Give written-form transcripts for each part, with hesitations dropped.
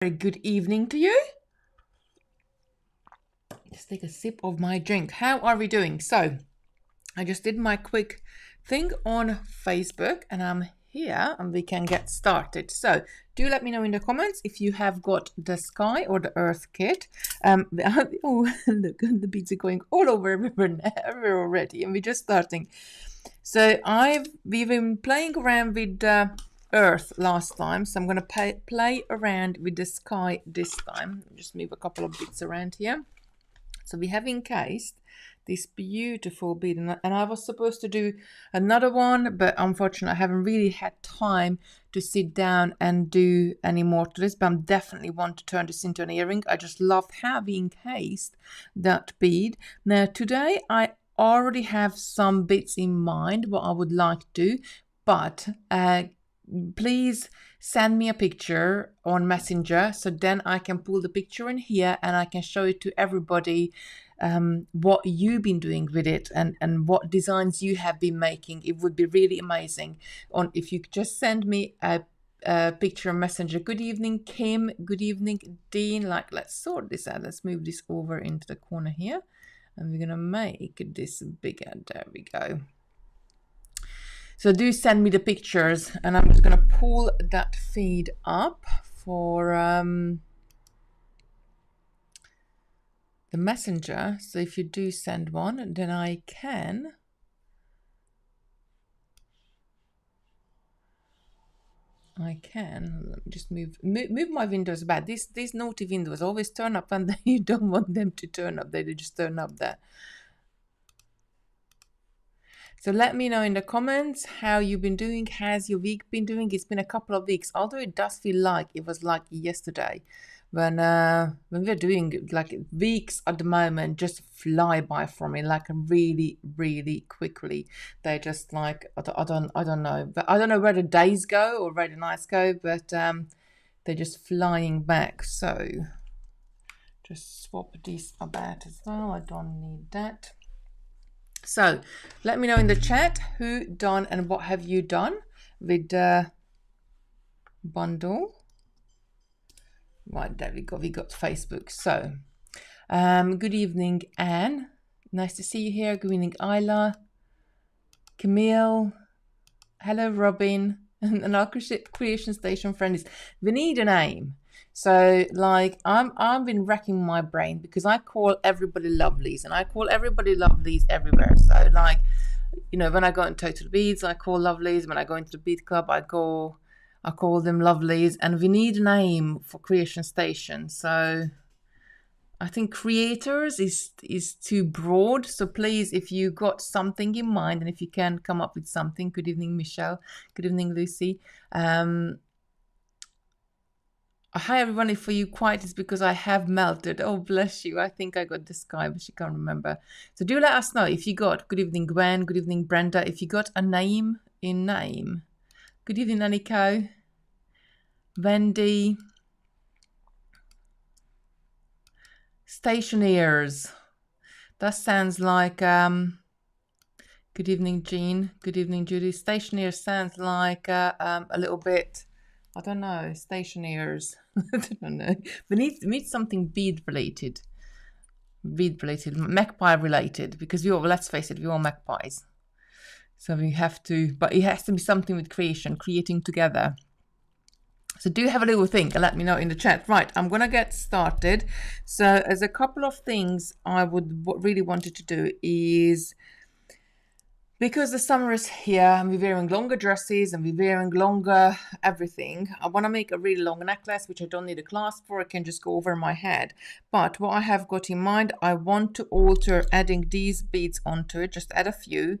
Very good evening to you. Just take a sip of my drink. How are we doing? So I just did my quick thing on Facebook and I'm here and we can get started. So do let me know in the comments if you have got the sky or the earth kit. Oh, look, the beads are going all over everywhere already and we're just starting. So we've been playing around with Earth last time, so I'm going to play around with the sky this time. Just move a couple of bits around here. So we have encased this beautiful bead, and I was supposed to do another one, but unfortunately I haven't really had time to sit down and do any more to this, but I definitely want to turn this into an earring. I just love how we encased that bead. Now today I already have some bits in mind what I would like to do, but please send me a picture on Messenger so then I can pull the picture in here and I can show it to everybody what you've been doing with it and what designs you have been making. It would be really amazing if you could just send me a picture on Messenger. Good evening, Kim. Good evening, Dean. Let's sort this out. Let's move this over into the corner here and we're gonna make this bigger. There we go. So do send me the pictures and I'm just going to pull that feed up for the messenger. So if you do send one, then I can let me just move my windows back. These naughty windows always turn up and you don't want them to turn up. They just turn up there. So let me know in the comments how you've been doing. How's your week been doing? It's been a couple of weeks, although it does feel like it was like yesterday when we're doing like weeks at the moment just fly by for me like really, really quickly. They just like I don't know, but I don't know where the days go or where the nights go, but they're just flying back. So just swap this about as well. I don't need that. So let me know in the chat who done and what have you done with the bundle. Right, there we go. We got Facebook. So good evening, Anne. Nice to see you here. Good evening, Isla. Camille. Hello, Robin. And our creation station friend is we need a name. So like I've been racking my brain because I call everybody lovelies and I call everybody lovelies everywhere. So like, you know, when I go into Total Beads, I call lovelies. When I go into the bead club, I call them lovelies, and we need a name for creation station. So I think creators is too broad. So please, if you got something in mind and if you can come up with something. Good evening, Michelle. Good evening, Lucy. Hi everyone, if for you quiet is because I have melted. Oh, bless you. I think I got the sky, but she can't remember. So do let us know if you got, good evening Gwen, good evening Brenda, if you got a name in name. Good evening Aniko, Wendy, Stationeers. That sounds like, good evening Jean, good evening Judy. Stationeers sounds like a little bit, I don't know, stationeers. I don't know. We need something bead related, magpie related, because let's face it, we're all magpies. So we have to, but it has to be something with creating together. So do have a little think and let me know in the chat. Right, I'm going to get started. So as a couple of things I would really wanted to do is, because the summer is here and we're wearing longer dresses and we're wearing longer everything, I want to make a really long necklace, which I don't need a clasp for. I can just go over my head. But what I have got in mind, I want to alter adding these beads onto it, just add a few,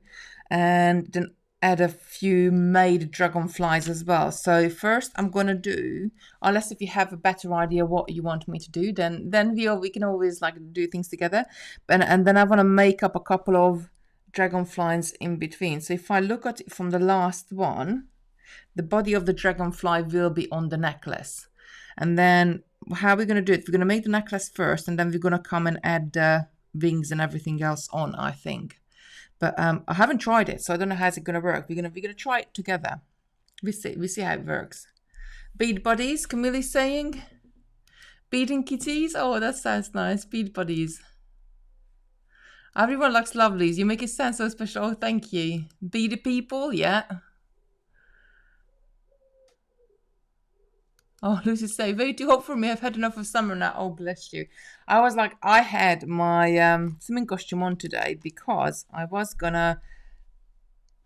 and then add a few made dragonflies as well. So first I'm going to do, unless if you have a better idea what you want me to do, then we can always like do things together. And then I want to make up a couple of dragonflies in between. So if I look at it from the last one, the body of the dragonfly will be on the necklace. And then how are we going to do it? We're going to make the necklace first and then we're going to come and add the wings and everything else on, I think. But I haven't tried it, so I don't know how's it going to work. We're gonna try it together. We see how it works. Bead buddies, Camille's saying. Beading kitties? Oh, that sounds nice. Bead buddies. Everyone likes lovelies. You make it sound so special. Oh, thank you. Beady people, yeah. Oh, Lucy say, way too hot for me. I've had enough of summer now. Oh, bless you. I was like, I had my swimming costume on today because I was gonna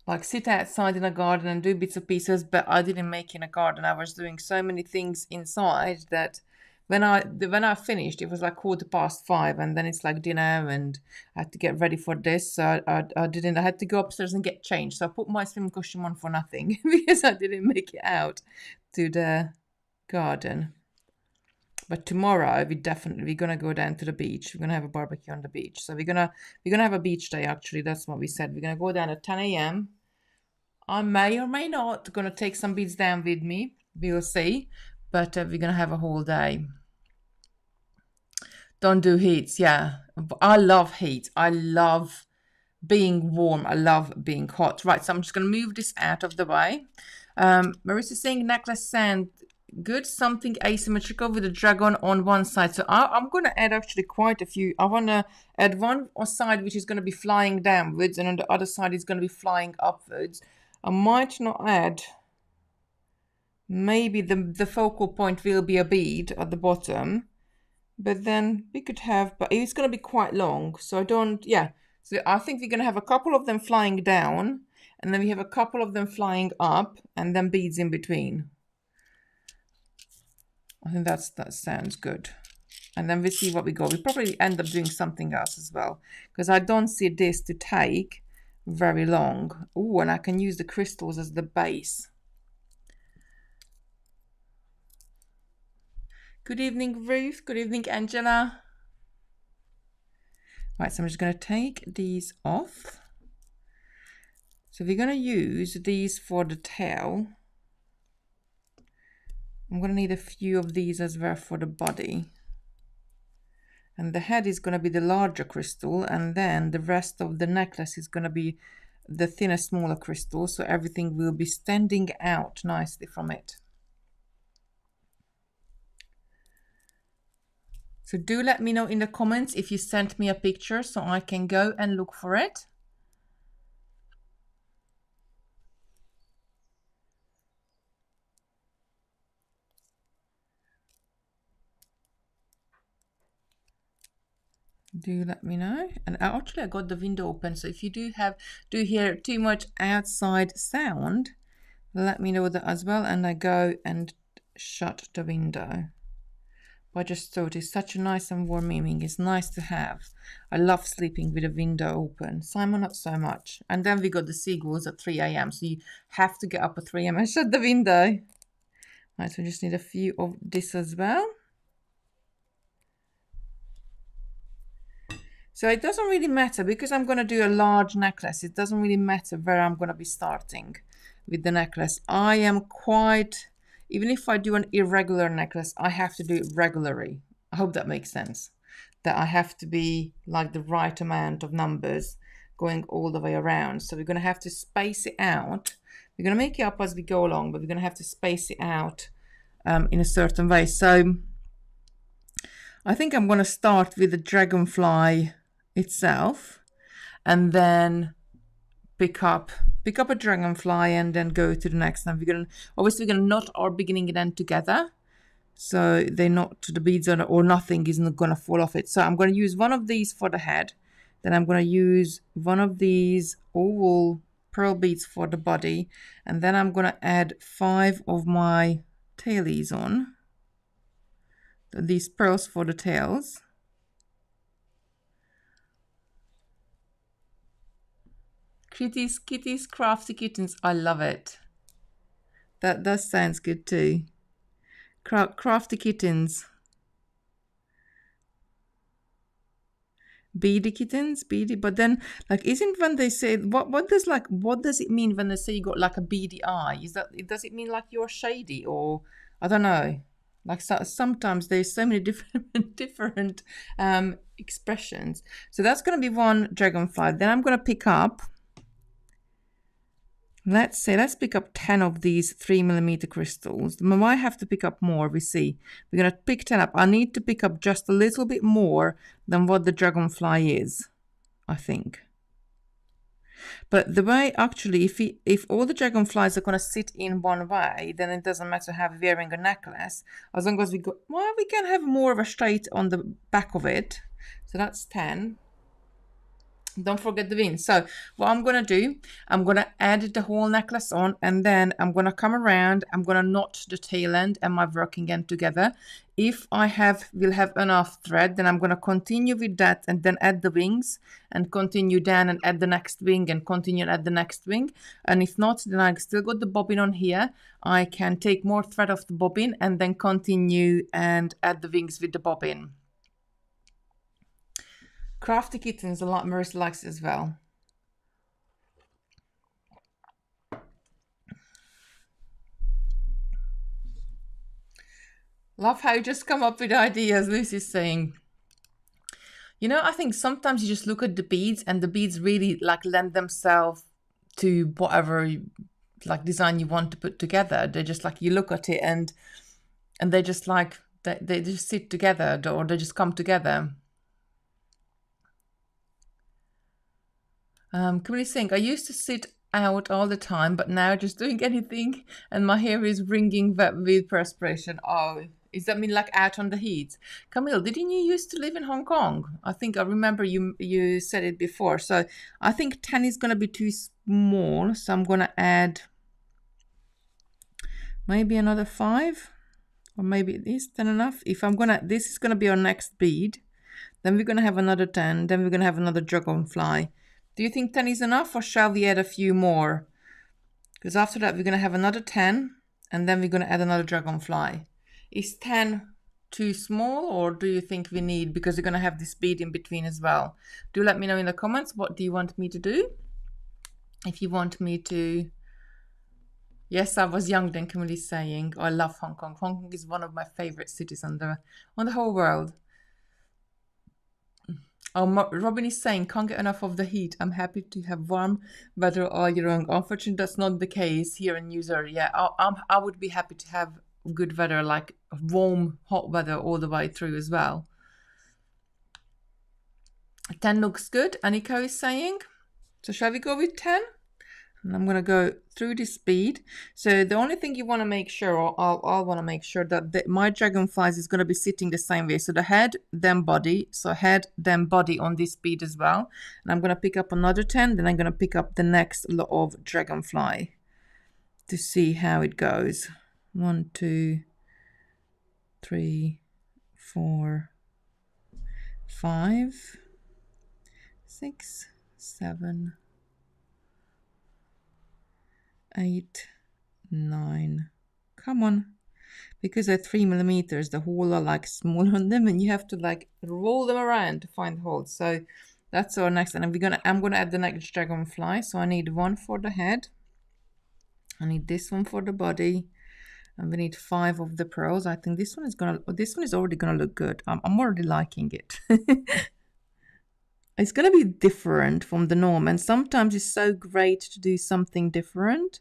like sit outside in a garden and do bits and pieces, but I didn't make in a garden. I was doing so many things inside that when I finished, it was like 5:15, and then it's like dinner, and I had to get ready for this. So I didn't. I had to go upstairs and get changed. So I put my swimming costume on for nothing because I didn't make it out to the garden. But tomorrow we're gonna go down to the beach. We're gonna have a barbecue on the beach. So we're gonna have a beach day. Actually, that's what we said. We're gonna go down at 10 a.m. I may or may not gonna take some beads down with me. We'll see. But we're gonna have a whole day. Don't do heats. Yeah, I love heat. I love being warm. I love being hot. Right. So I'm just gonna move this out of the way. Marissa's saying necklace sound good, something asymmetrical with a dragon on one side. So I'm going to add actually quite a few. I want to add one side which is going to be flying downwards, and on the other side is going to be flying upwards. I might not add, maybe the focal point will be a bead at the bottom, but then we could have, but it's going to be quite long, so I don't, yeah. So I think we're going to have a couple of them flying down, and then we have a couple of them flying up, and then beads in between. I think that sounds good. And then we see what we go. We probably end up doing something else as well, because I don't see this to take very long. Oh, and I can use the crystals as the base. Good evening, Ruth. Good evening, Angela. Right, so I'm just going to take these off. So we're going to use these for the tail. I'm going to need a few of these as well for the body. And the head is going to be the larger crystal, and then the rest of the necklace is going to be the thinner, smaller crystal, so everything will be standing out nicely from it. So do let me know in the comments if you sent me a picture so I can go and look for it. Do let me know. And actually I got the window open, so if you do hear too much outside sound, let me know that as well, and I go and shut the window. But I just thought it's such a nice and warm evening. It's nice to have. I love sleeping with a window open. Simon, not so much. And then we got the seagulls at 3 a.m. So you have to get up at 3 a.m. and shut the window. Right, so we just need a few of this as well. So it doesn't really matter, because I'm going to do a large necklace. It doesn't really matter where I'm going to be starting with the necklace. I am quite, even if I do an irregular necklace, I have to do it regularly. I hope that makes sense. That I have to be like the right amount of numbers going all the way around. So we're going to have to space it out. We're going to make it up as we go along, but we're going to have to space it out in a certain way. So I think I'm going to start with the dragonfly itself, and then pick up a dragonfly and then go to the next. Now we're gonna knot our beginning and end together, so they're not the beads or nothing isn't gonna fall off it. So I'm gonna use one of these for the head, then I'm gonna use one of these oval pearl beads for the body, and then I'm gonna add 5 of my tailies on, these pearls for the tails. Kitties, crafty kittens. I love it. That sounds good too. Crafty kittens. Beady kittens, beady. But then, like, isn't when they say what does it mean when they say you got like a beady eye? Does it mean like you're shady, or I don't know? Like sometimes there's so many different expressions. So that's gonna be one dragonfly. Then I'm gonna pick up Let's say, let's pick up 10 of these 3mm crystals. We might have to pick up more, we see. We're going to pick 10 up. I need to pick up just a little bit more than what the dragonfly is, I think. But the way, actually, if all the dragonflies are going to sit in one way, then it doesn't matter how we're wearing a necklace. As long as we go, well, we can have more of a straight on the back of it. So that's 10. Don't forget the wings. So what I'm going to do, I'm going to add the whole necklace on, and then I'm going to come around, I'm going to knot the tail end and my working end together. If I will have enough thread, then I'm going to continue with that and then add the wings and continue down and add the next wing and continue and add the next wing. And if not, then I still got the bobbin on here. I can take more thread off the bobbin and then continue and add the wings with the bobbin. Crafty Kittens, a lot Marissa likes it as well. Love how you just come up with ideas, Lucy's saying. You know, I think sometimes you just look at the beads and the beads really like lend themselves to whatever like design you want to put together. They're just like, you look at it and they just like, they just sit together or they just come together. Kimberly saying, I used to sit out all the time, but now just doing anything and my hair is wringing with perspiration. Oh, does that mean like out on the heat? Camille, didn't you used to live in Hong Kong? I think I remember you said it before. So I think 10 is going to be too small. So I'm going to add maybe another 5, or maybe it is 10 enough. If I'm going to, this is going to be our next bead. Then we're going to have another 10. Then we're going to have another dragonfly. Do you think 10 is enough, or shall we add a few more? Because after that, we're going to have another 10, and then we're going to add another dragonfly. Is 10 too small, or do you think we need, because we're going to have this bead in between as well? Do let me know in the comments, what do you want me to do? If you want me to... Yes, I was young then, Camille's saying. I love Hong Kong. Hong Kong is one of my favorite cities on the whole world. Oh, Robin is saying, can't get enough of the heat. I'm happy to have warm weather all year long. Unfortunately, that's not the case here in New Zealand. Yeah, I would be happy to have good weather, like warm, hot weather all the way through as well. 10 looks good, Aniko is saying. So shall we go with 10? And I'm going to go through this bead. So the only thing you want to make sure, or I'll want to make sure that my dragonflies is going to be sitting the same way. So the head, then body. So head, then body on this bead as well. And I'm going to pick up another 10. Then I'm going to pick up the next lot of dragonfly to see how it goes. 1, 2, 3, 4, 5, 6, 7, 8, 9. Come on, because they're 3mm, the holes are like small on them, and you have to like roll them around to find the holes. So that's our next, and I'm gonna add the next dragonfly. So I need 1 for the head, I need this one for the body, and we need 5 of the pearls. I think this one is already gonna look good. I'm already liking it. It's going to be different from the norm, and sometimes it's so great to do something different.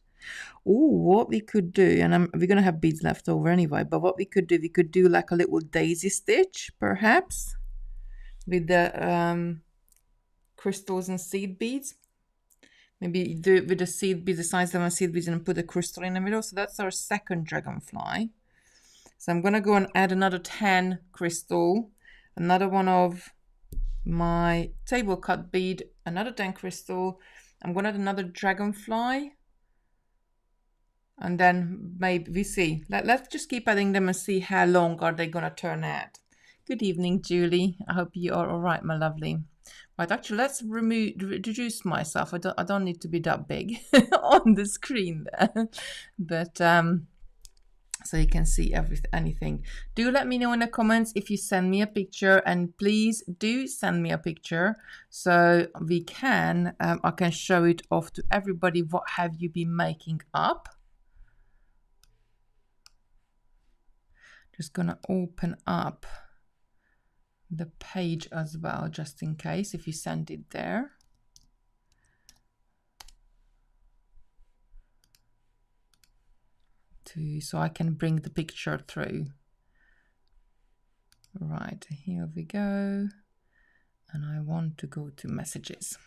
Oh, what we could do, and we're going to have beads left over anyway, but what we could do like a little daisy stitch, perhaps, with the crystals and seed beads. Maybe do it with the seed beads, the size of my seed beads, and put a crystal in the middle. So that's our second dragonfly. So I'm going to go and add another 10 crystal, another one of my table cut bead, another 10 crystal. I'm going to add another dragonfly, and then maybe we see. Let's just keep adding them and see how long are they going to turn out. Good evening, Julie. I hope you are all right, my lovely. Right, actually, let's reduce myself. I don't need to be that big on the screen there, but so you can see anything. Do let me know in the comments if you send me a picture, and please do send me a picture so we can I can show it off to everybody. What have you been making up? Just gonna open up the page as well, just in case if you send it there. so I can bring the picture through. Right, here we go. And I want to go to messages.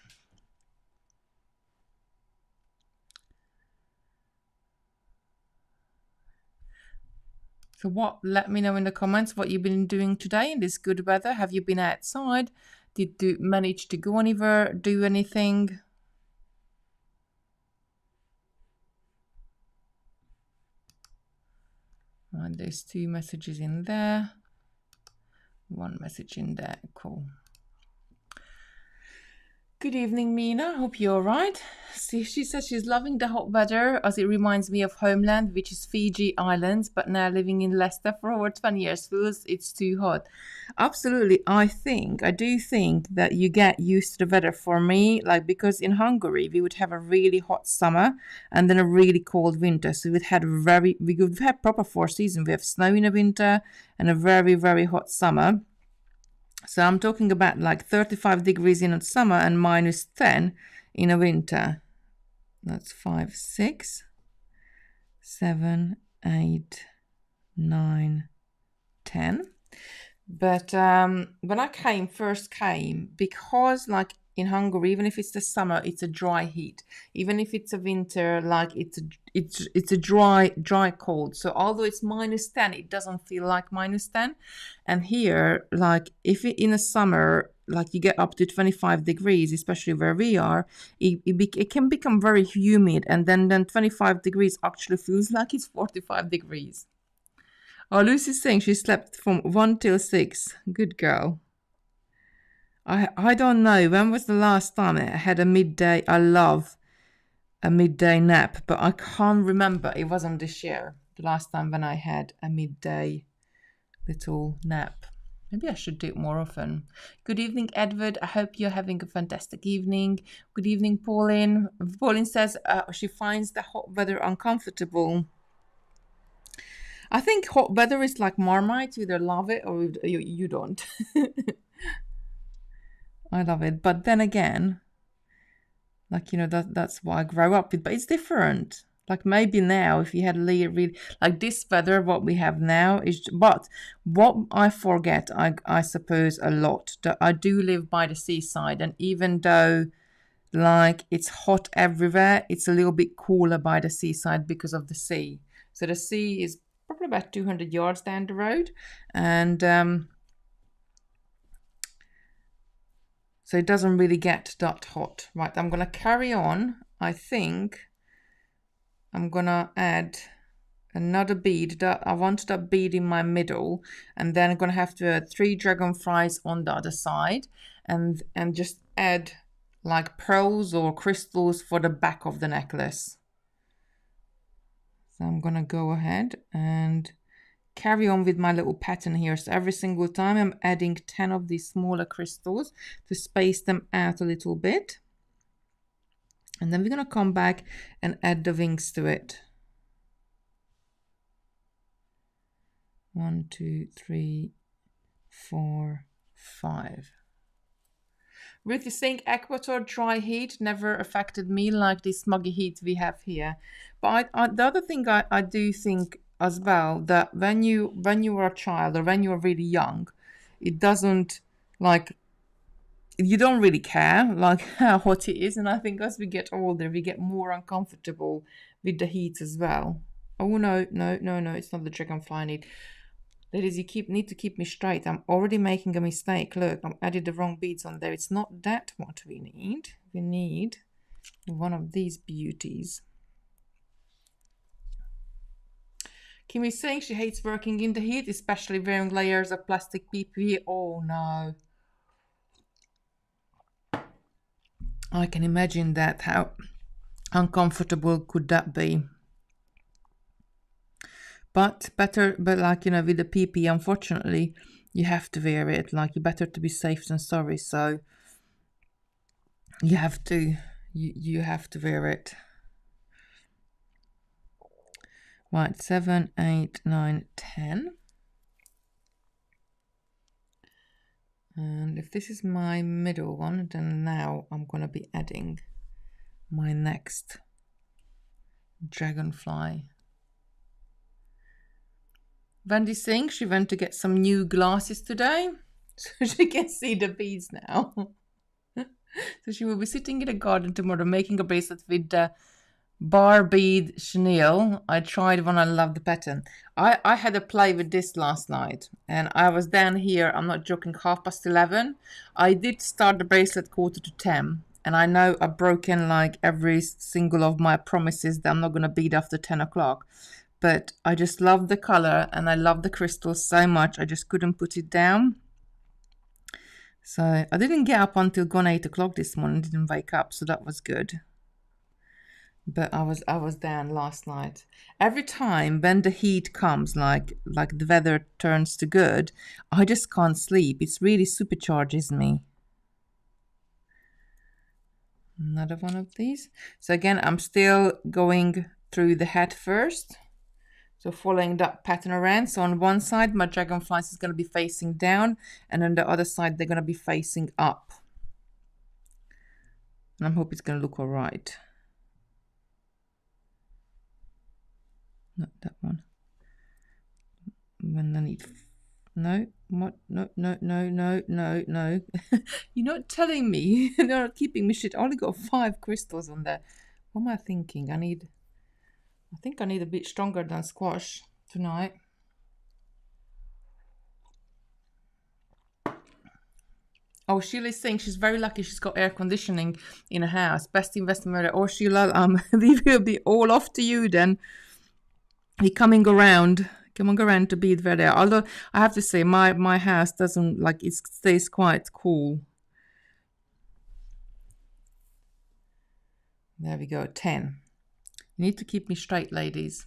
So let me know in the comments what you've been doing today in this good weather. Have you been outside? Did you manage to go anywhere, do anything? Right, there's 2 messages in there. 1 message in there, cool. Good evening, Mina. Hope you're all right. See, she says she's loving the hot weather as it reminds me of homeland, which is Fiji Islands, but now living in Leicester for over 20 years feels it's too hot. Absolutely. I do think that you get used to the weather. For me, like, because in Hungary, we would have a really hot summer and then a really cold winter. So we would have proper 4 seasons. We have snow in the winter and a very, very hot summer. So I'm talking about like 35 degrees in summer and minus 10 in a winter. That's 5, 6, 7, 8, 9, 10. But when I first came, because like in Hungary, even if it's the summer, it's a dry heat. Even if it's a winter, like it's a dry cold. So although it's minus 10, it doesn't feel like minus 10. And here, like if in the summer, like you get up to 25 degrees, especially where we are, it can become very humid. And then 25 degrees actually feels like it's 45 degrees. Oh, Lucy's saying she slept from 1 till 6. Good girl. I don't know. When was the last time I had a midday? I love a midday nap, but I can't remember. It wasn't this year. The last time when I had a midday little nap. Maybe I should do it more often. Good evening, Edward. I hope you're having a fantastic evening. Good evening, Pauline. Pauline says she finds the hot weather uncomfortable. I think hot weather is like Marmite. You either love it or you don't. I love it. But then again, like, you know, that's what I grow up with. But it's different. Like maybe now if you had really like this weather, what we have now is, but what I forget, I suppose a lot, that I do live by the seaside. And even though like it's hot everywhere, it's a little bit cooler by the seaside because of the sea. So the sea is probably about 200 yards down the road. And so it doesn't really get that hot. Right, I'm going to carry on. I think I'm going to add another bead. I want that bead in my middle. And then I'm going to have to add 3 dragonflies on the other side. And just add like pearls or crystals for the back of the necklace. So I'm going to go ahead and carry on with my little pattern here. So every single time I'm adding 10 of these smaller crystals to space them out a little bit. And then we're going to come back and add the wings to it. 1, 2, 3, 4, 5. Ruth is saying Ecuador dry heat never affected me like this smoggy heat we have here. But the other thing I do think as well, that when you are a child or when you're really young, it doesn't, like, you don't really care like how hot it is. And I think as we get older, we get more uncomfortable with the heat as well. Oh no, it's not the dragonfly I need. Ladies, you need to keep me straight. I'm already making a mistake. Look, I added the wrong beads on there. It's not that what we need. We need one of these beauties. Kimmy's saying she hates working in the heat, especially wearing layers of plastic PPE. Oh no. I can imagine that. How uncomfortable could that be? But like, you know, with the PPE, unfortunately, you have to wear it. Like, you're better to be safe than sorry. So you have to wear it. Right, 7, 8, 9, 10. And if this is my middle one, then now I'm going to be adding my next dragonfly. Wendy's saying she went to get some new glasses today, so she can see the beads now. So she will be sitting in the garden tomorrow making a bracelet with the bar bead chenille. I tried one, I love the pattern. I had a play with this last night, and I was down here, I'm not joking, 11:30. I did start the bracelet 9:45, and I know I've broken like every single of my promises that I'm not going to bead after 10 o'clock. But I just love the color and I love the crystals so much, I just couldn't put it down. So I didn't get up until gone 8 o'clock this morning, didn't wake up, so that was good. But I was down last night. Every time when the heat comes, like the weather turns to good, I just can't sleep. It's really supercharges me. Another one of these. So again, I'm still going through the head first. So following that pattern around. So on one side, my dragonflies is going to be facing down, and on the other side, they're going to be facing up. And I hope it's going to look all right. Not that one. When I need... No, what? No. You're not telling me. You're not keeping me shit. I only got 5 crystals on there. What am I thinking? I think I need a bit stronger than squash tonight. Oh, Sheila's saying she's very lucky she's got air conditioning in her house. Best investment ever. Oh, Sheila, we will be all off to you then. We're coming around to bead there. Although I have to say my house doesn't, like, it stays quite cool. There we go, 10. You need to keep me straight, ladies.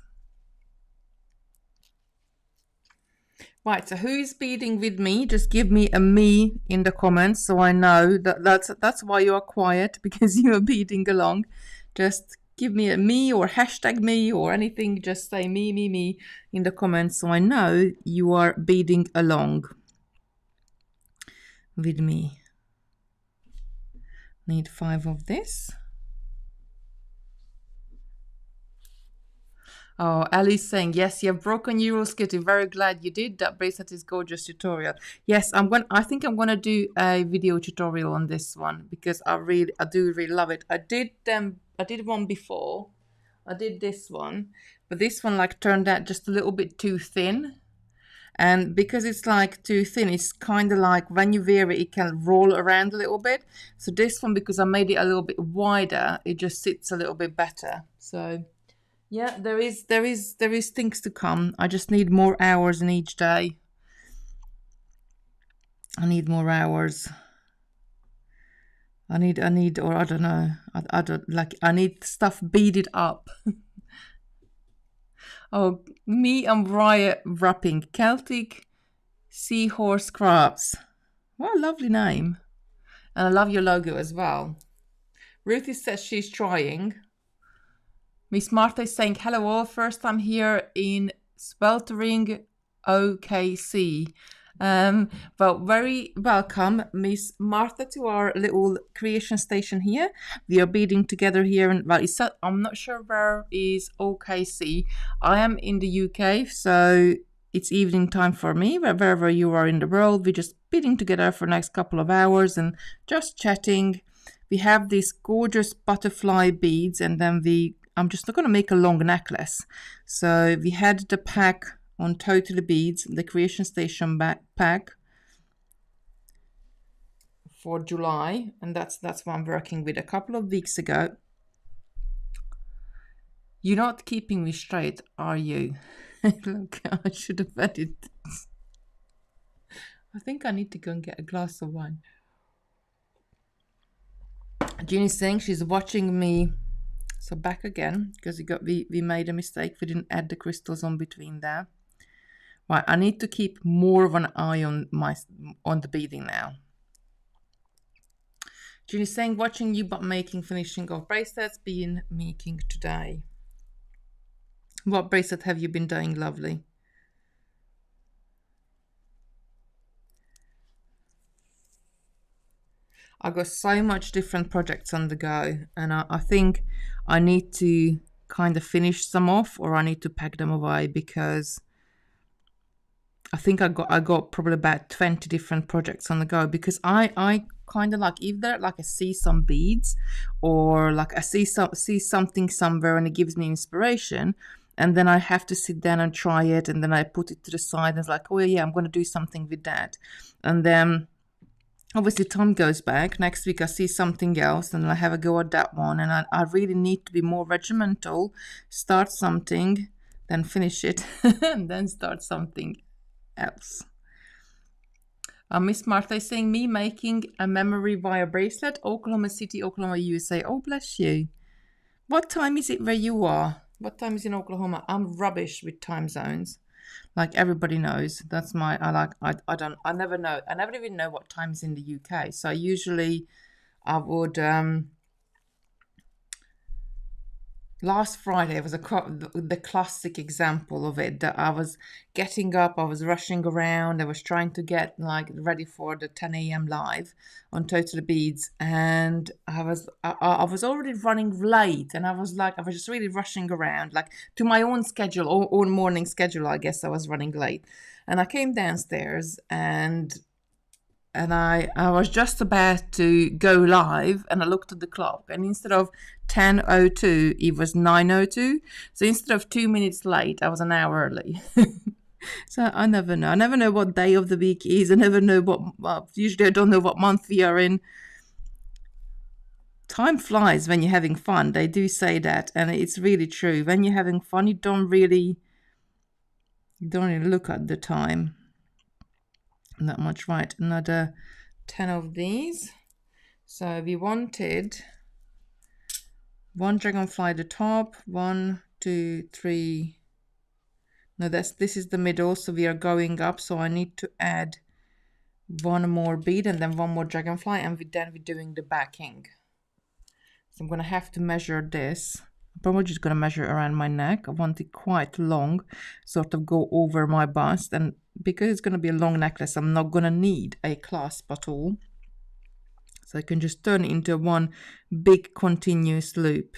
Right, so who is beading with me? Just give me a me in the comments so I know that's why you are quiet, because you are beading along. Just give me a me or hashtag me or anything. Just say me in the comments so I know you are beading along with me. Need 5 of this. Oh, Ellie's saying, yes, you have broken Euroskitty. Very glad you did. That bracelet is gorgeous tutorial. Yes, I think I'm gonna do a video tutorial on this one because I do really love it. I did one before. I did this one, but this one like turned out just a little bit too thin. And because it's like too thin, it's kind of like when you wear it, it can roll around a little bit. So this one, because I made it a little bit wider, it just sits a little bit better. So yeah, there is things to come. I just need more hours in each day. I need more hours. I need, or I don't know. I need stuff beaded up. Oh, me and Riot wrapping Celtic Seahorse Crafts. What a lovely name. And I love your logo as well. Ruthie says she's trying. Miss Martha is saying, hello all, first time here in sweltering OKC. Well, very welcome, Miss Martha, to our little creation station here. We are beading together here, and well, I'm not sure where is OKC. I am in the UK, so it's evening time for me. Wherever you are in the world, we're just beading together for the next couple of hours and just chatting. We have these gorgeous butterfly beads, and then I'm just not going to make a long necklace. So we had the pack on Totally Beads, the Creation Station pack for July, and that's what I'm working with. A couple of weeks ago. You're not keeping me straight, are you? Look, I should have added this. I think I need to go and get a glass of wine. Jeannie's saying she's watching me. So back again, because we made a mistake. We didn't add the crystals on between there. Right, I need to keep more of an eye on the beading now. Jeannie's saying, watching you but making finishing of bracelets, been making today. What bracelet have you been doing, lovely? I got so much different projects on the go, and I think I need to kind of finish some off, or I need to pack them away, because I think I got probably about 20 different projects on the go, because I kind of like, either like I see some beads, or like I see something somewhere and it gives me inspiration, and then I have to sit down and try it, and then I put it to the side and it's like, oh yeah, I'm going to do something with that. And then obviously time goes back. Next week I see something else and I have a go at that one, and I really need to be more regimental. Start something, then finish it, and then start something else. Miss Martha is saying, me making a memory via bracelet, Oklahoma City, Oklahoma, USA. Oh, bless you. What time is it where you are? What time is in Oklahoma? I'm rubbish with time zones. Like everybody knows. That's my, I never know. I never even know what time is in the UK. So usually I would, last Friday was the classic example of it, that I was getting up, I was rushing around, I was trying to get like ready for the 10 a.m. live on Totally Beads, and I was already running late, and I was just really rushing around, like to my own schedule, own morning schedule. I guess I was running late, and I came downstairs and I was just about to go live, and I looked at the clock, and instead of 10:02, it was 9:02. So instead of 2 minutes late, I was an hour early. So I never know. I never know what day of the week is. I never know usually I don't know what month we are in. Time flies when you're having fun. They do say that, and it's really true. When you're having fun, you don't really look at the time. Not much. Right, another 10 of these. So we wanted one dragonfly at the top, 1, 2, 3. No, this is the middle, so we are going up, so I need to add one more bead and then one more dragonfly, and then we're doing the backing. So I'm going to have to measure this. I'm probably just going to measure around my neck. I want it quite long, sort of go over my bust, and because it's going to be a long necklace, I'm not going to need a clasp at all. So I can just turn it into one big continuous loop.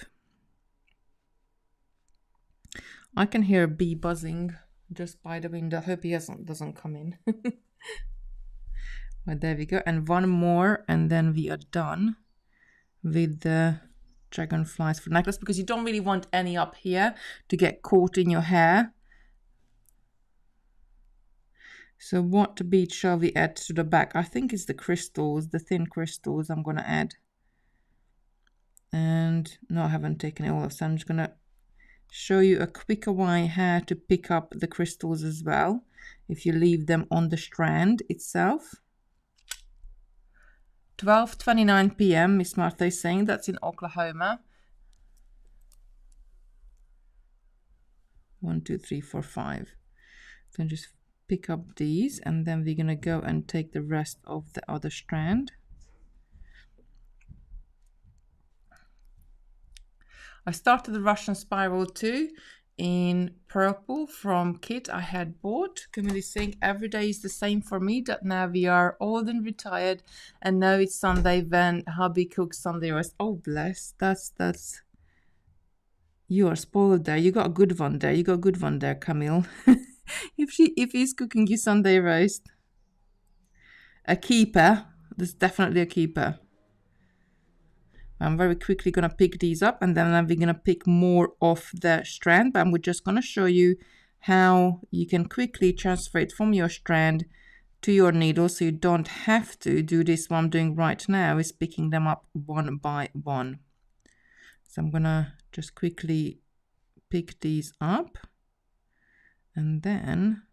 I can hear a bee buzzing just by the window. I hope he doesn't come in. Well, there we go. And one more, and then we are done with the dragonflies for necklace, because you don't really want any up here to get caught in your hair. So what bead shall we add to the back? I think it's the crystals, the thin crystals I'm going to add. And no, I haven't taken it all off, so I'm just going to show you a quicker way how to pick up the crystals as well, if you leave them on the strand itself. 12:29 p.m. Miss Martha is saying that's in Oklahoma. 1, 2, 3, 4, 5. So just pick up these, and then we're gonna go and take the rest of the other strand. I started the Russian spiral too in purple from kit I had bought. Camille is saying every day is the same for me, that now we are old and retired, and now it's Sunday when hubby cooks Sunday roast. Oh bless, that's you are spoiled there. You got a good one there. You got a good one there, Camille. If he's cooking you Sunday roast, a keeper. There's definitely a keeper. I'm very quickly going to pick these up, and then we're going to pick more of the strand, but we're just going to show you how you can quickly transfer it from your strand to your needle, so you don't have to do this. What I'm doing right now is picking them up one by one. So I'm going to just quickly pick these up, and then,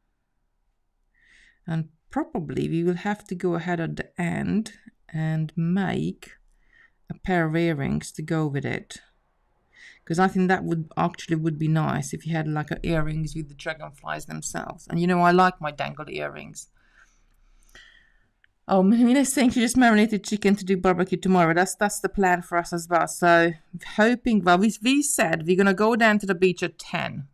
and probably we will have to go ahead at the end and make a pair of earrings to go with it, because I think that would be nice if you had like earrings with the dragonflies themselves. And you know, I like my dangled earrings. Oh, Mina's saying she just marinated chicken to do barbecue tomorrow. That's the plan for us as well. So hoping, well, we said we're gonna go down to the beach at 10.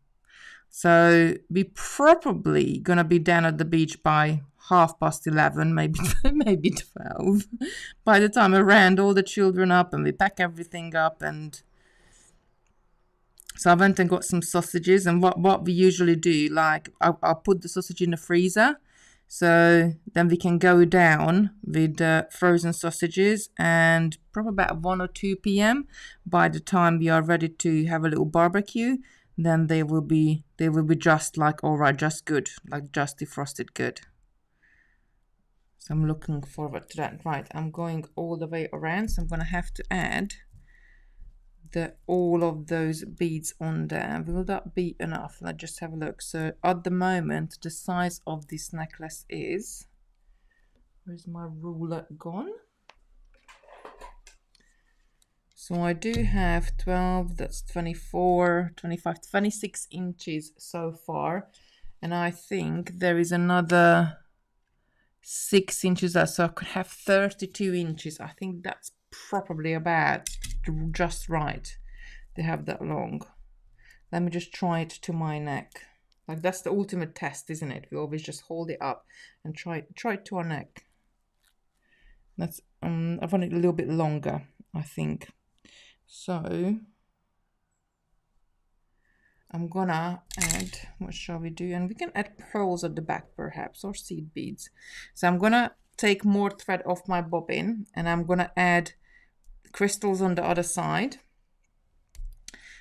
So we probably gonna be down at the beach by 11:30, maybe 12. By the time I round all the children up and we pack everything up, and So I went and got some sausages, and what we usually do, like I'll put the sausage in the freezer, so then we can go down with frozen sausages, and probably about 1 or 2 p.m. by the time we are ready to have a little barbecue, then they will be just like all right, just good, like just defrosted good. So I'm looking forward to that. Right, I'm going all the way around, so I'm gonna have to add all of those beads on there. Will that be enough? Let's just have a look. So at the moment, the size of this necklace is, where's my ruler gone? So I do have 12, that's 24, 25, 26 inches so far. And I think there is another 6 inches there, so I could have 32 inches. I think that's probably about just right to have that long. Let me just try it to my neck. Like, that's the ultimate test, isn't it? We always just hold it up and try it to our neck. That's I want it a little bit longer, I think. So I'm gonna add, what shall we do? And we can add pearls at the back perhaps, or seed beads. So I'm gonna take more thread off my bobbin, and I'm gonna add crystals on the other side.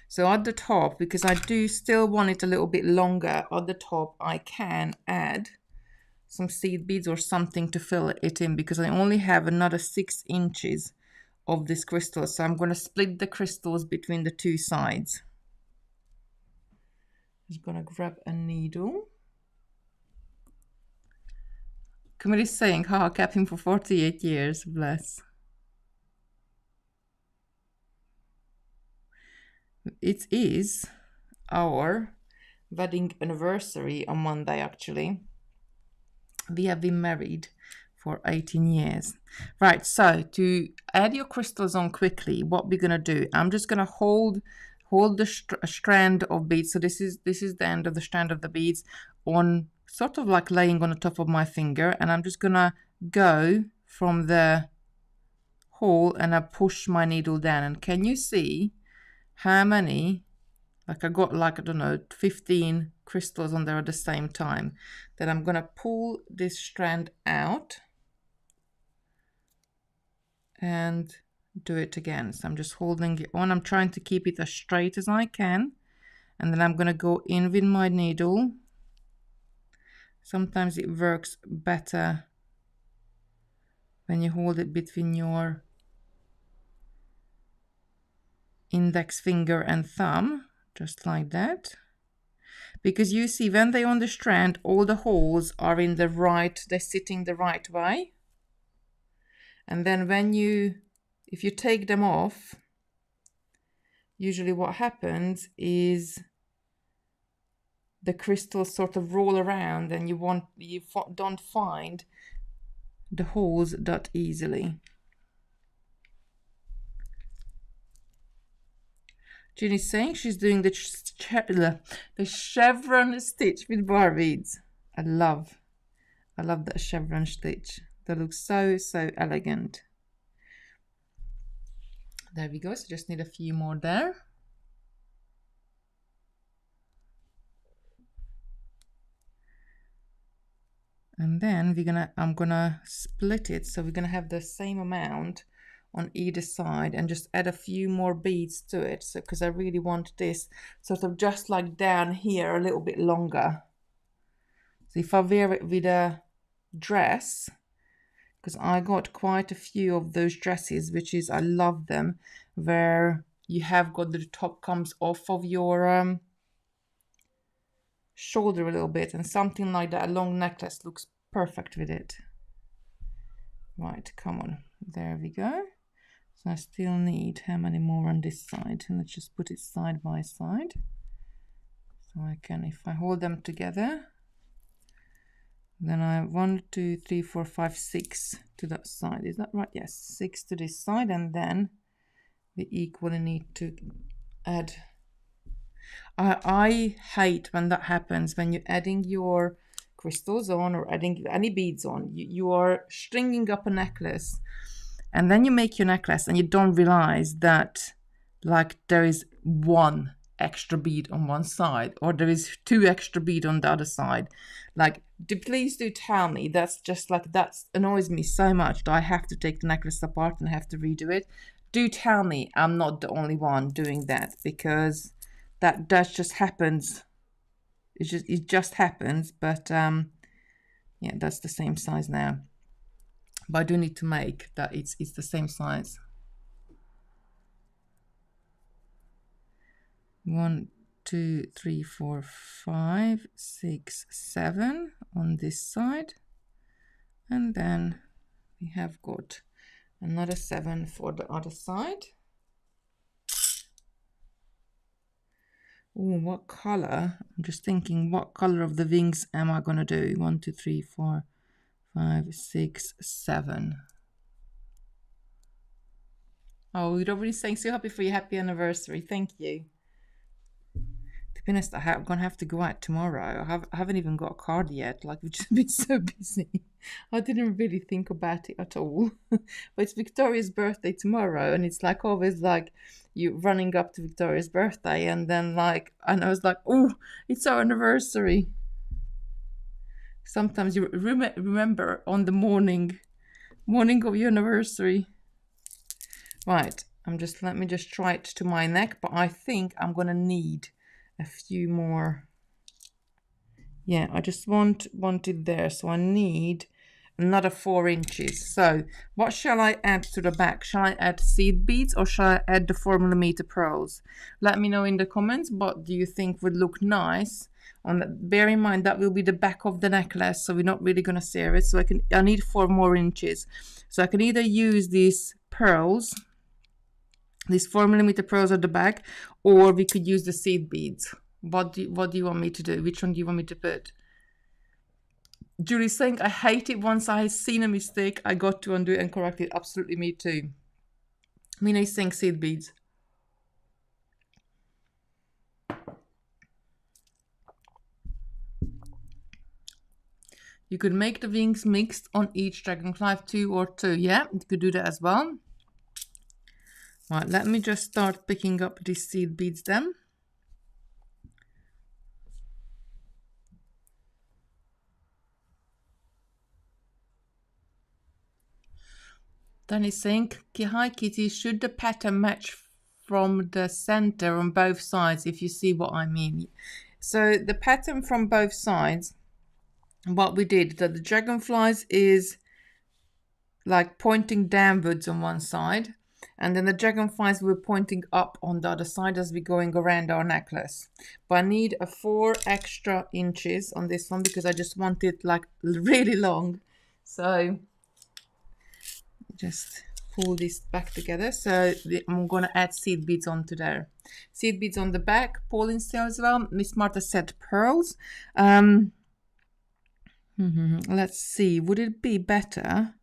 So at the top, because I do still want it a little bit longer, at the top I can add some seed beads or something to fill it in, because I only have another 6 inches of this crystal. So I'm going to split the crystals between the two sides. I'm just going to grab a needle. Camille is saying, haha, kept him for 48 years, bless. It is our wedding anniversary on Monday, actually. We have been married for 18 years. Right, so to add your crystals on quickly, what we're going to do, I'm just going to hold the strand of beads. So this is the end of the strand of the beads, on sort of like laying on the top of my finger, and I'm just going to go from the hole and I push my needle down. And can you see how many, like I got like, I don't know, 15 crystals on there at the same time? Then I'm going to pull this strand out and do it again. So I'm just holding it on. I'm trying to keep it as straight as I can. And then I'm going to go in with my needle. Sometimes it works better when you hold it between your index finger and thumb, just like that. Because you see, when they're on the strand, all the holes are in the right, they're sitting the right way. And then if you take them off, usually what happens is the crystals sort of roll around, and you don't find the holes that easily. Ginny's saying she's doing the chevron stitch with bar beads. I love that chevron stitch. That looks so elegant. There we go. So just need a few more there. And then I'm gonna split it. So we're gonna have the same amount on either side and just add a few more beads to it. So because I really want this sort of just like down here a little bit longer. So if I wear it with a dress, because I got quite a few of those dresses, which is, I love them, where you have got the top comes off of your shoulder a little bit, and something like that, a long necklace looks perfect with it. Right, come on, there we go. So I still need, how many more on this side? And let's just put it side by side. So I can, if I hold them together, then I have 1, 2, 3, 4, 5, 6 to that side. Is that right? Yes, 6 to this side, and then we equally need to add. I hate when that happens, when you're adding your crystals on or adding any beads on. You are stringing up a necklace, and then you make your necklace and you don't realize that like there is one extra bead on one side, or there is 2 extra bead on the other side. Like, please do tell me. That's just like, that annoys me so much that I have to take the necklace apart and have to redo it. Do tell me I'm not the only one doing that, because that just happens. It just happens. But yeah, that's the same size now. But I do need to make that it's the same size. 1, 2, 3, 4, 5, 6, 7 on this side, and then we have got another 7 for the other side. Oh, what color? I'm just thinking, what color of the wings am I gonna do? 1, 2, 3, 4, 5, 6, 7. Oh, you're already saying so happy for your happy anniversary. Thank you. To be honest, I'm gonna have to go out tomorrow. I haven't even got a card yet. Like, we've just been so busy. I didn't really think about it at all. But it's Victoria's birthday tomorrow, and it's like always like you running up to Victoria's birthday, and then like, and I was like, oh, it's our anniversary. Sometimes you remember on the morning of your anniversary. Right, let me just try it to my neck, but I think I'm gonna need a few more. Yeah, I just want it there, so I need another 4 inches. So what shall I add to the back? Shall I add seed beads, or shall I add the 4mm pearls? Let me know in the comments what do you think would look nice. Bear in mind that will be the back of the necklace, so we're not really gonna sear it. So I need 4 more inches. So I can either use these pearls, these 4mm pearls at the back, or we could use the seed beads. What do you want me to do? Which one do you want me to put? Julie's saying, I hate it. Once I seen a mistake, I got to undo it and correct it. Absolutely, me too. Mina is saying seed beads. You could make the wings mixed on each dragonfly, 2 or 2. Yeah, you could do that as well. Right, let me just start picking up these seed beads then. Then he's saying, hi Kitty, should the pattern match from the center on both sides, if you see what I mean? So the pattern from both sides, what we did, that the dragonflies is like pointing downwards on one side, and then the dragonflies were pointing up on the other side as we're going around our necklace. But I need a 4 extra inches on this one because I just want it like really long. So just pull this back together. So I'm going to add seed beads onto there. Seed beads on the back. Pauline said as well. Miss Martha said pearls. Let's see. Would it be better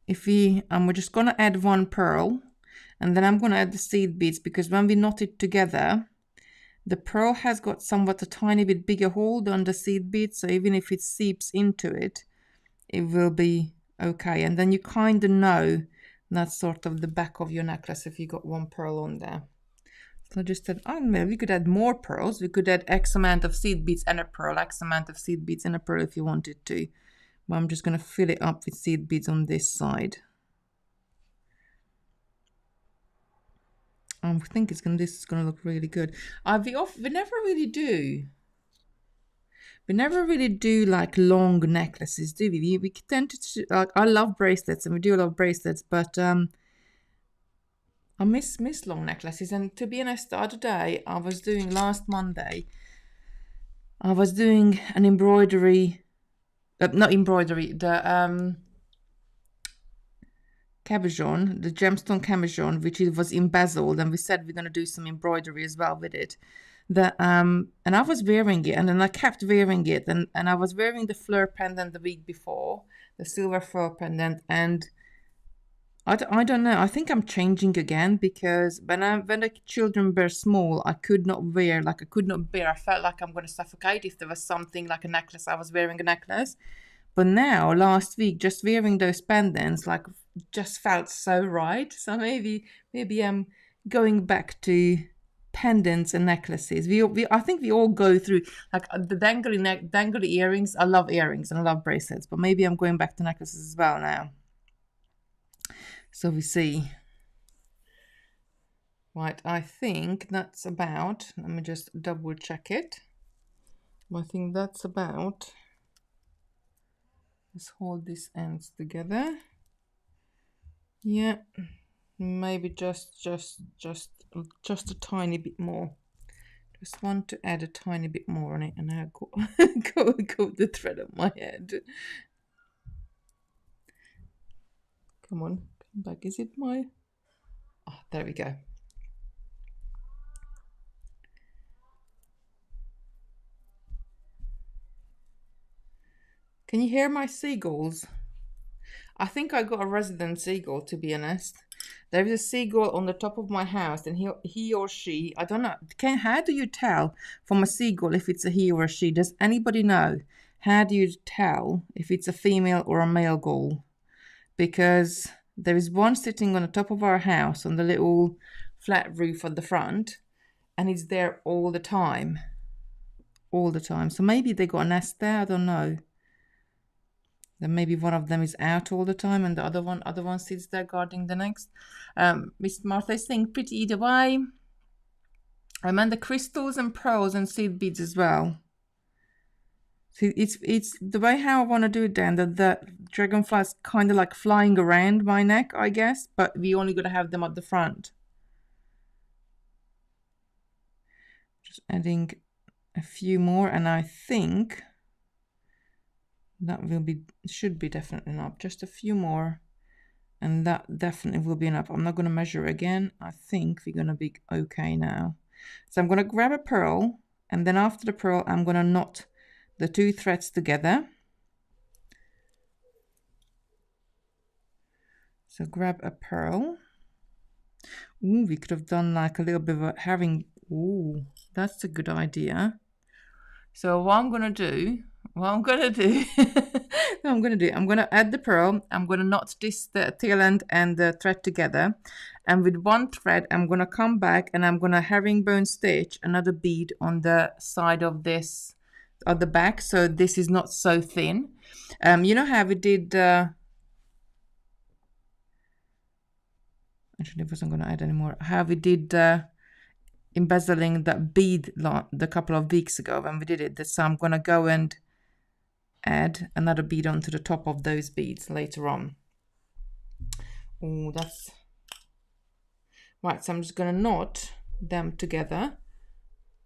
if we're just going to add 1 pearl, and then I'm going to add the seed beads, because when we knot it together, the pearl has got somewhat a tiny bit bigger hold on the seed bead, so even if it seeps into it, it will be okay. And then you kind of know that's sort of the back of your necklace if you got 1 pearl on there. So I just said, oh, maybe we could add more pearls. We could add X amount of seed beads and a pearl, X amount of seed beads and a pearl if you wanted to. But I'm just going to fill it up with seed beads on this side. I think this is going to look really good. We never really do. We never really do like long necklaces, do we? We tend to, like, I love bracelets, and we do love bracelets, but I miss long necklaces. And to be honest, the other day, last Monday, I was doing an embroidery. Not embroidery, the cabochon, the gemstone cabochon, which was embezzled, and we said we're going to do some embroidery as well with it. And I was wearing it, and then I kept wearing it, and I was wearing the fleur pendant the week before, the silver fleur pendant, and I don't know, I think I'm changing again, because when the children were small, I could not bear, I felt like I'm going to suffocate if there was something like a necklace, I was wearing a necklace. But now, last week, just wearing those pendants, like, just felt so right. So maybe I'm going back to pendants and necklaces. I think we all go through like the dangly earrings. I love earrings and I love bracelets, but maybe I'm going back to necklaces as well now. So we see. Right, I think that's about, let me just double check it. I think that's about, let's hold these ends together. Yeah, maybe just a tiny bit more. Just want to add a tiny bit more on it, and now go the thread on my head. Come on, come back. Is it my? Oh, there we go. Can you hear my seagulls? I think I got a resident seagull, to be honest. There is a seagull on the top of my house, and he or she, I don't know. How do you tell from a seagull if it's a he or a she? Does anybody know? How do you tell if it's a female or a male gull? Because there is one sitting on the top of our house on the little flat roof at the front, and it's there all the time. All the time. So maybe they got a nest there, I don't know. Then maybe one of them is out all the time and the other one sits there guarding the next. Miss Martha is saying pretty either way. And the crystals and pearls and seed beads as well. See, it's the way how I want to do it then, that the dragonfly is kind of like flying around my neck, I guess, but we only got to have them at the front. Just adding a few more, and I think that should be definitely enough. Just a few more, and that definitely will be enough. I'm not going to measure again. I think we're going to be okay now. So I'm going to grab a pearl, and then after the pearl, I'm going to knot the two threads together. So grab a pearl. Ooh, we could have done like a little bit of a having. Ooh, that's a good idea. So what I'm going to do, I'm going to add the pearl. I'm going to knot the tail end and the thread together. And with one thread, I'm going to come back and I'm going to herringbone stitch another bead on the side of this, at the back. So this is not so thin. You know how we did, actually I wasn't going to add anymore. How we did embezzling that bead a couple of weeks ago when we did it. So I'm going to go and add another bead onto the top of those beads later on. Oh, that's right. So I'm just going to knot them together,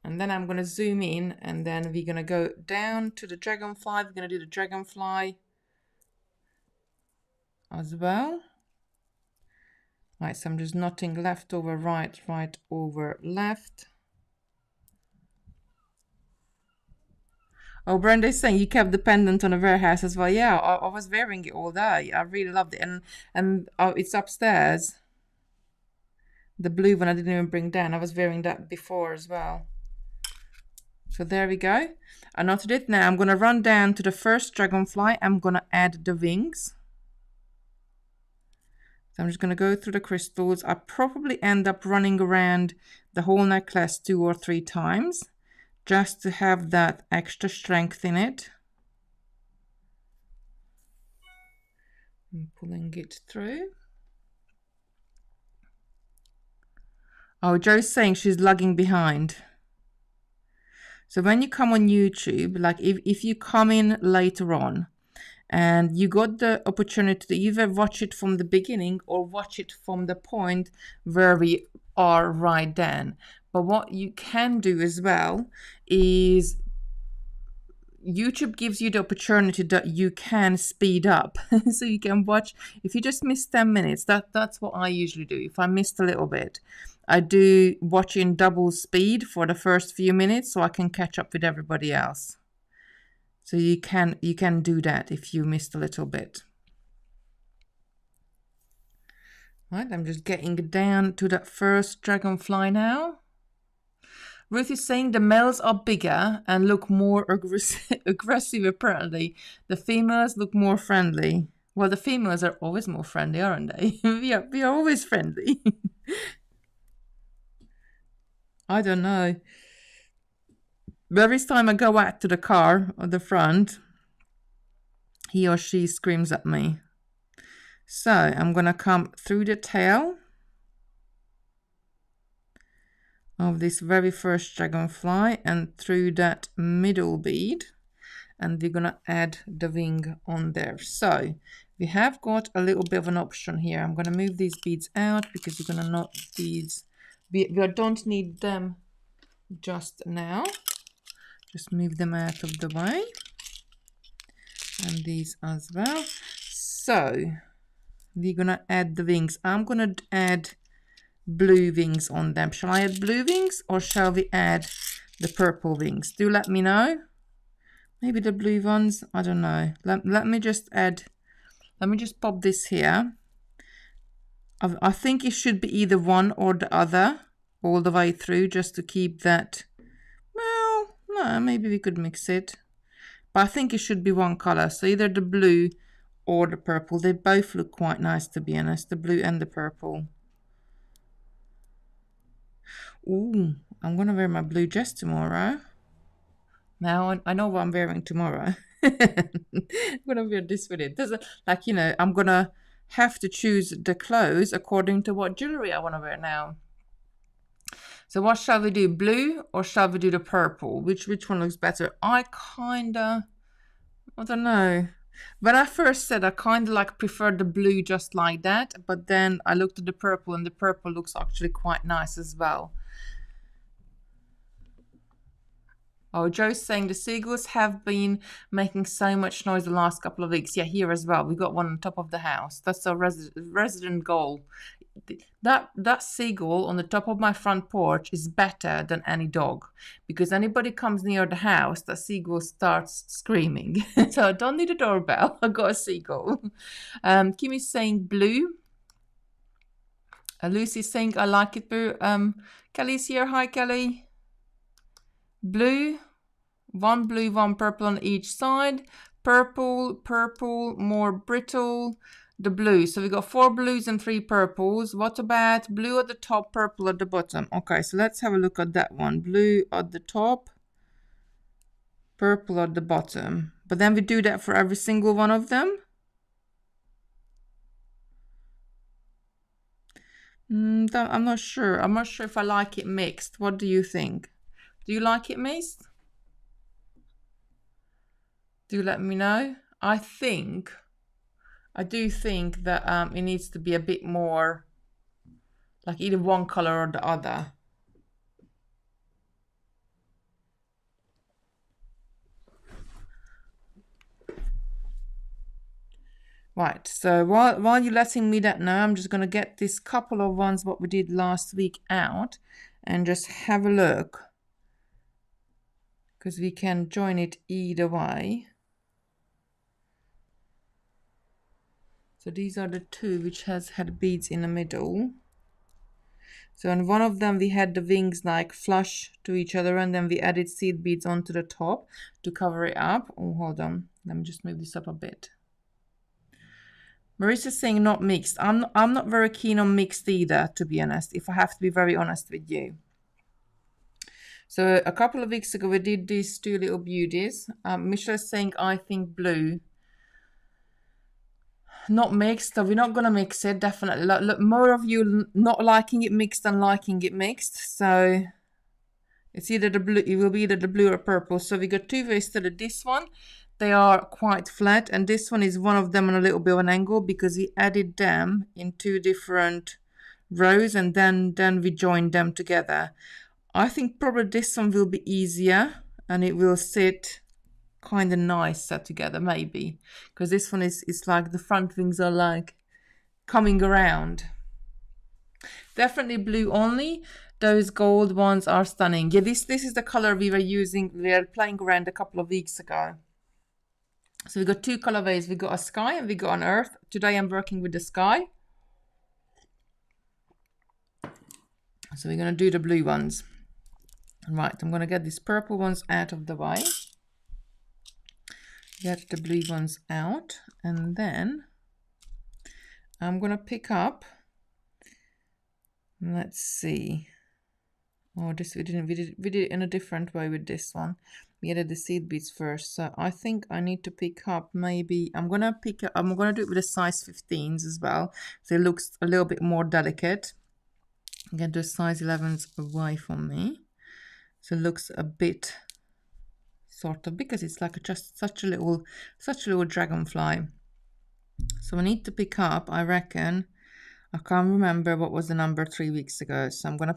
and then I'm going to zoom in, and then we're going to go down to the dragonfly. We're going to do the dragonfly as well. Right, so I'm just knotting left over right, right over left. Oh, Brenda's saying you kept the pendant on a warehouse as well. Yeah, I was wearing it all day. I really loved it. And it's upstairs. The blue one I didn't even bring down. I was wearing that before as well. So there we go. I knotted it. Now I'm going to run down to the first dragonfly. I'm going to add the wings. So I'm just going to go through the crystals. I probably end up running around the whole necklace 2 or 3 times just to have that extra strength in it. I'm pulling it through. Oh, Joe's saying she's lagging behind. So when you come on YouTube, like if you come in later on, and you got the opportunity to either watch it from the beginning or watch it from the point where we are right then. But what you can do as well is YouTube gives you the opportunity that you can speed up. So you can watch, if you just miss 10 minutes, that's what I usually do. If I missed a little bit, I do watch in double speed for the first few minutes so I can catch up with everybody else. So you can do that if you missed a little bit. Right, I'm just getting down to that first dragonfly now. Ruth is saying the males are bigger and look more aggressive apparently. The females look more friendly. Well, the females are always more friendly, aren't they? we are always friendly. I don't know. But every time I go out to the car at the front, he or she screams at me. So I'm going to come through the tail of this very first dragonfly and through that middle bead, and we're going to add the wing on there. So we have got a little bit of an option here. I'm going to move these beads out because we're going to knot these. We don't need them just now. Just move them out of the way, and these as well. So we're going to add the wings. I'm going to add blue wings on them. Shall I add blue wings or shall we add the purple wings? Do let me know. Maybe the blue ones, I don't know. Let me just pop this here. I think it should be either one or the other all the way through, just to keep that. Well, no, maybe we could mix it. But I think it should be one color. So either the blue or the purple. They both look quite nice, to be honest, the blue and the purple. Ooh, I'm going to wear my blue dress tomorrow. Now I know what I'm wearing tomorrow. I'm going to wear this with it. Doesn't, like, you know, I'm going to have to choose the clothes according to what jewelry I want to wear now. So what shall we do? Blue or shall we do the purple? Which one looks better? I don't know. When I first said I kind of like prefer the blue just like that, but then I looked at the purple and the purple looks actually quite nice as well. Oh, Joe's saying the seagulls have been making so much noise the last couple of weeks. Yeah, here as well. We got one on top of the house. That's our resident goal. That seagull on the top of my front porch is better than any dog, because anybody comes near the house, the seagull starts screaming. So I don't need a doorbell. I got a seagull. Kimmy's saying blue. Lucy's saying I like it blue. Kelly's here. Hi, Kelly. Blue, one purple on each side. Purple, more brittle. The blue. So we got 4 blues and 3 purples. What about blue at the top, purple at the bottom? Okay, so let's have a look at that one. Blue at the top, purple at the bottom. But then we do that for every single one of them. I'm not sure. I'm not sure if I like it mixed. What do you think? Do you like it mixed? Do let me know. I do think that it needs to be a bit more like either one color or the other. Right, so while you're letting me that know, I'm just going to get this couple of ones what we did last week out and just have a look, because we can join it either way. So these are the 2 which has had beads in the middle. So in one of them we had the wings like flush to each other, and then we added seed beads onto the top to cover it up. Oh, hold on. Let me just move this up a bit. Marissa's saying not mixed. I'm not very keen on mixed either, to be honest, if I have to be very honest with you. So a couple of weeks ago we did these 2 little beauties. Michelle's saying I think blue. Not mixed, so we're not going to mix it, definitely. Look, more of you not liking it mixed than liking it mixed. So it's either the blue, it will be either the blue or purple. So we got 2 ways to this one. They are quite flat, and this one is one of them on a little bit of an angle because we added them in 2 different rows, and then we joined them together. I think probably this one will be easier and it will sit kind of nice set together, maybe, because this one is like the front wings are like coming around. Definitely blue only. Those gold ones are stunning. Yeah, this is the color we were using. We were playing around a couple of weeks ago. So we got 2 colorways. We got a sky and we got an earth. Today I'm working with the sky. So we're going to do the blue ones. Right, I'm going to get these purple ones out of the way. Get the blue ones out, and then I'm going to pick up, let's see, Oh, this we didn't. We did it in a different way with this one. We added the seed beads first. So I think I need to pick up maybe I'm gonna do it with a size 15s as well. So it looks a little bit more delicate. Get the size 11s away from me. So it looks a bit sort of, because it's like just such a little dragonfly. So I need to pick up, I reckon, I can't remember what was the number 3 weeks ago. So I'm gonna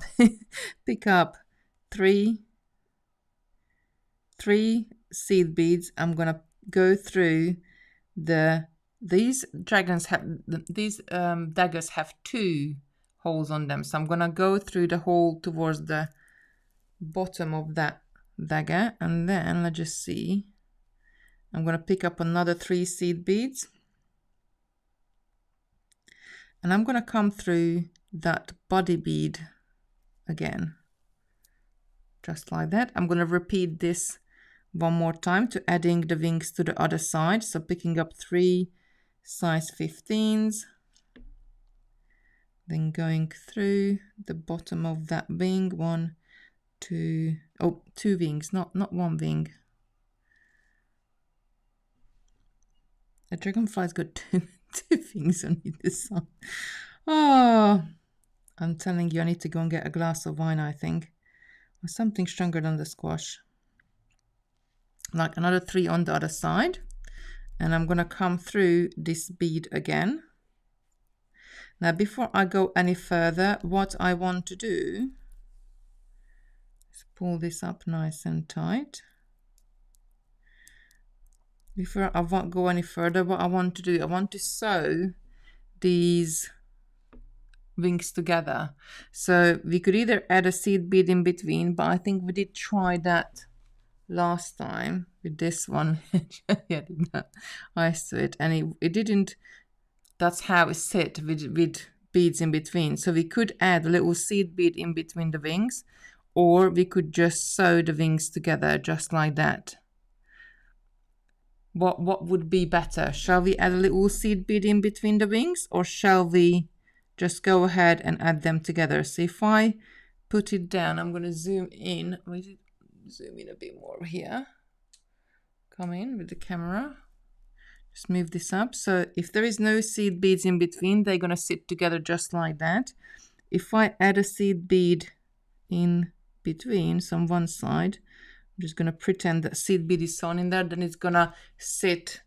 pick up three seed beads. I'm gonna go through these daggers have 2 holes on them. So I'm gonna go through the hole towards the bottom of that dagger, and then let's just see. I'm gonna pick up another 3 seed beads, and I'm gonna come through that body bead again, just like that. I'm gonna repeat this one more time to adding the wings to the other side. So picking up 3 size 15s, then going through the bottom of that wing, 1, 2, oh, 2 wings, not 1 wing. The dragonfly's got two wings on either side. Oh, I'm telling you, I need to go and get a glass of wine, I think, or something stronger than the squash. Like another 3 on the other side, and I'm gonna come through this bead again. Now, before I go any further, what I want to do is pull this up nice and tight. Before I go any further, what I want to do, I want to sew these wings together. So we could either add a seed bead in between, but I think we did try that last time with this one. Yeah, I saw it, and it didn't. That's how it sit with beads in between. So we could add a little seed bead in between the wings, or we could just sew the wings together just like that. What would be better? Shall we add a little seed bead in between the wings, or shall we just go ahead and add them together? So if I put it down, I'm going to zoom in. Zoom in a bit more here. Come in with the camera. Just move this up. So if there is no seed beads in between, they're going to sit together just like that. If I add a seed bead in between, so on one side, I'm just going to pretend that seed bead is sewn in there, then it's going to sit.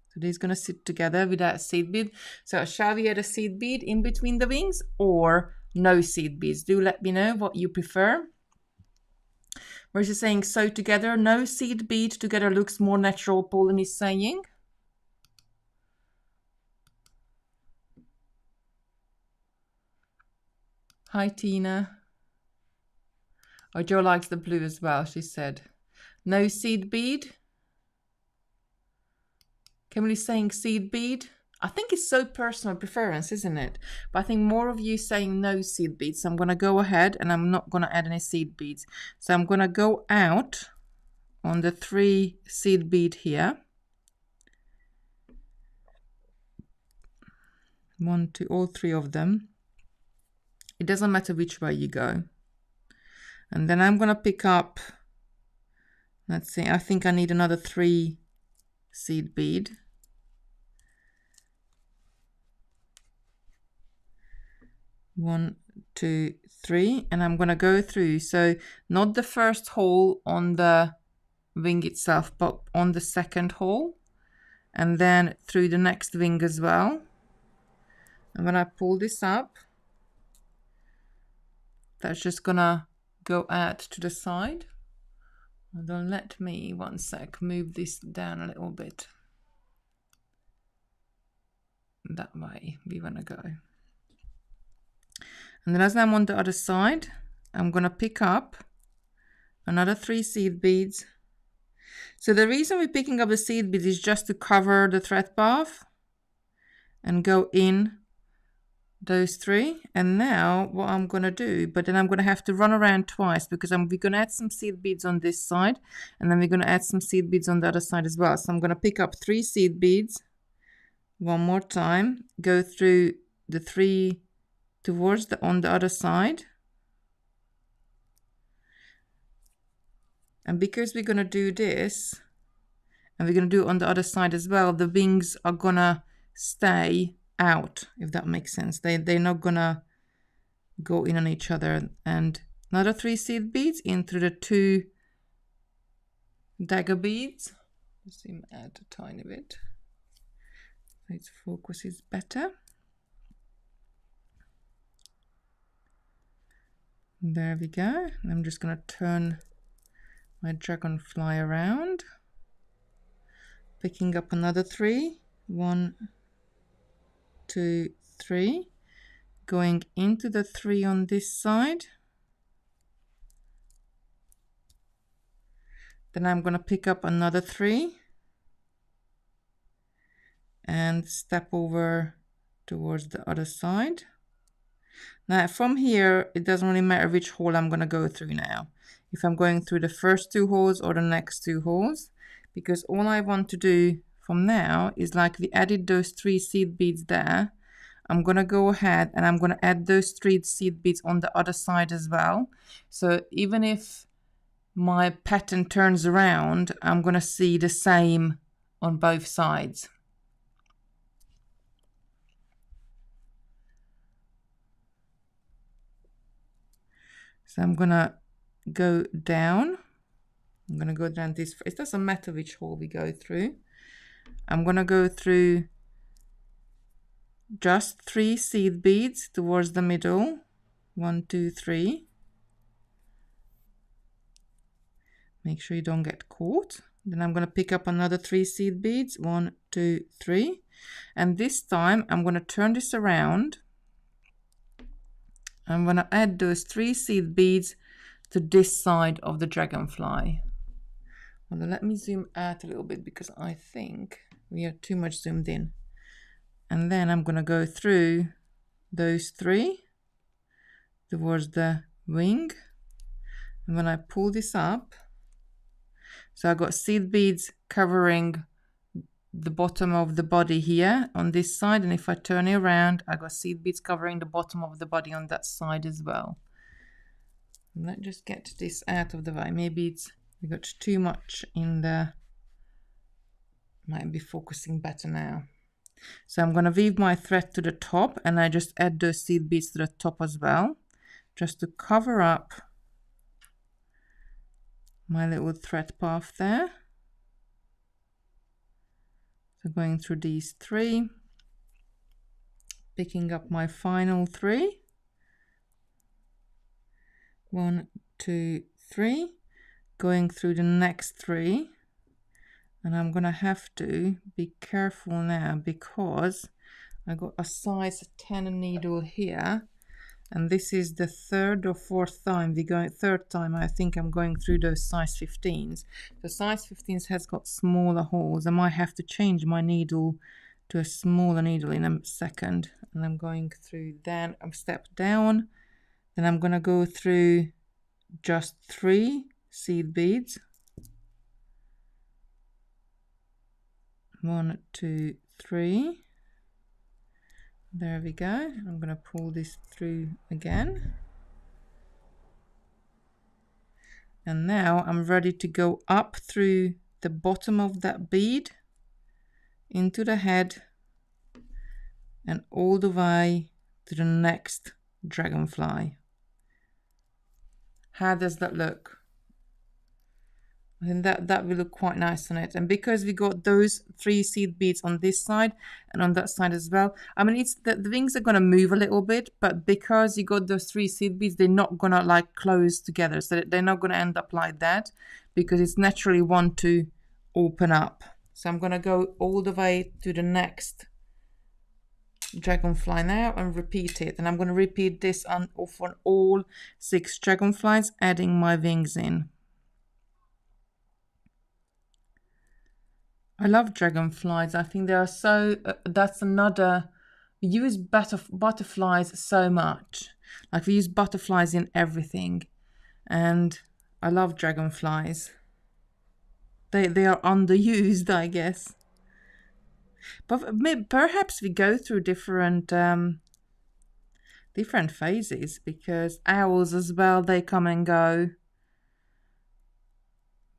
So these going to sit together without seed bead. So shall we add a seed bead in between the wings, or no seed beads? Do let me know what you prefer. Whereas you're saying sew together, no seed bead together looks more natural, Pauline is saying. Hi, Tina. Oh, Jo likes the blue as well, she said. No seed bead. Kemily's saying seed bead. I think it's so personal preference, isn't it? But I think more of you saying no seed beads. So I'm going to go ahead and I'm not going to add any seed beads. So I'm going to go out on the 3 seed bead here. 1, 2, all 3 of them. It doesn't matter which way you go. And then I'm going to pick up, let's see, I think I need another 3 seed bead. 1, 2, 3, and I'm going to go through. So not the first hole on the wing itself, but on the second hole, and then through the next wing as well. And when I pull this up, that's just gonna go out to the side. And then let me, one sec, move this down a little bit. That way we want to go. And then as I'm on the other side, I'm going to pick up another 3 seed beads. So the reason we're picking up the seed beads is just to cover the thread path and go in those 3. And now what I'm going to do, but then I'm going to have to run around twice, because we're going to add some seed beads on this side, and then we're going to add some seed beads on the other side as well. So I'm going to pick up 3 seed beads one more time, go through the 3 towards on the other side, And because we're going to do this, and we're going to do it on the other side as well, the wings are going to stay out, if that makes sense. They're not going to go in on each other. And another 3 seed beads in through the 2 dagger beads. Just add a tiny bit so its focus is better. There we go. I'm just going to turn my dragonfly around, picking up another 3. 1, 2, 3. Going into the 3 on this side. Then I'm going to pick up another 3 and step over towards the other side. Now from here, it doesn't really matter which hole I'm going to go through now. If I'm going through the first 2 holes or the next 2 holes, because all I want to do from now is, like we added those 3 seed beads there, I'm going to go ahead and I'm going to add those 3 seed beads on the other side as well. So even if my pattern turns around, I'm going to see the same on both sides. So I'm going to go down. I'm going to go down this. It doesn't matter which hole we go through. I'm going to go through just 3 seed beads towards the middle. 1, 2, 3. Make sure you don't get caught. Then I'm going to pick up another 3 seed beads. 1, 2, 3. And this time I'm going to turn this around. I'm going to add those 3 seed beads to this side of the dragonfly. Well, let me zoom out a little bit because I think we are too much zoomed in. And then I'm going to go through those 3 towards the wing. And when I pull this up, so I got seed beads covering the bottom of the body here on this side, and if I turn it around, I got seed beads covering the bottom of the body on that side as well. Let's just get this out of the way. Maybe we got too much in the, might be focusing better now. So I'm going to weave my thread to the top, and I just add those seed beads to the top as well, just to cover up my little thread path there. So going through these 3, picking up my final 3. 1, 2, 3. Going through the next 3. And I'm going to have to be careful now because I got a size 10 needle here. And this is the 3rd or 4th time third time I think I'm going through those size 15s. The size 15s has got smaller holes. I might have to change my needle to a smaller needle in a second. And I'm going through, then I'm step down. Then I'm going to go through just 3 seed beads. 1, 2, 3. There we go. I'm going to pull this through again. And now I'm ready to go up through the bottom of that bead into the head and all the way to the next dragonfly. How does that look? I think that will look quite nice on it. And because we got those 3 seed beads on this side and on that side as well, I mean, it's the wings are going to move a little bit, but because you got those 3 seed beads, they're not going to like close together. So they're not going to end up like that because it's naturally want to open up. So I'm going to go all the way to the next dragonfly now and repeat it. And I'm going to repeat this on all 6 dragonflies, adding my wings in. I love dragonflies. I think they are so, that's another, we use butterflies so much. Like we use butterflies in everything. And I love dragonflies. They are underused, I guess. But perhaps we go through different phases because owls as well, they come and go.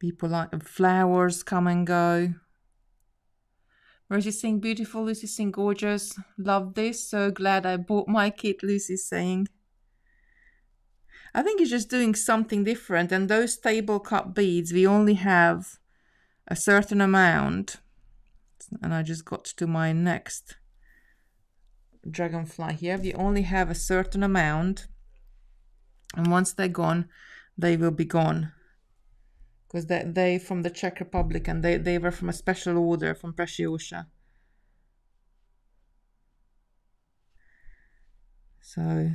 People like flowers come and go. Rosie's saying beautiful, Lucy's saying gorgeous. Love this. So glad I bought my kit, Lucy's saying. I think it's just doing something different. And those table cut beads, we only have a certain amount. And I just got to my next dragonfly here. We only have a certain amount. And once they're gone, they will be gone. Because they from the Czech Republic, and they were from a special order from Preciosa. So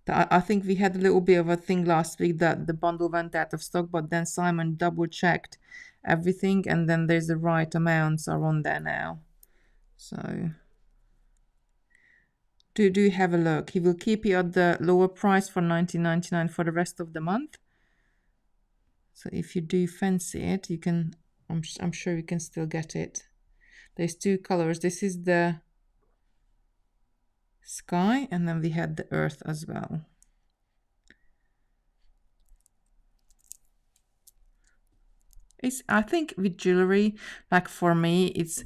I think we had a little bit of a thing last week that the bundle went out of stock, but then Simon double checked everything, and then there's the right amounts are on there now. So do have a look. He will keep you at the lower price for $19.99 for the rest of the month. So if you do fancy it, you can. I'm sure you can still get it. There's two colors. This is the sky, and then we had the earth as well. I think with jewelry, like for me, it's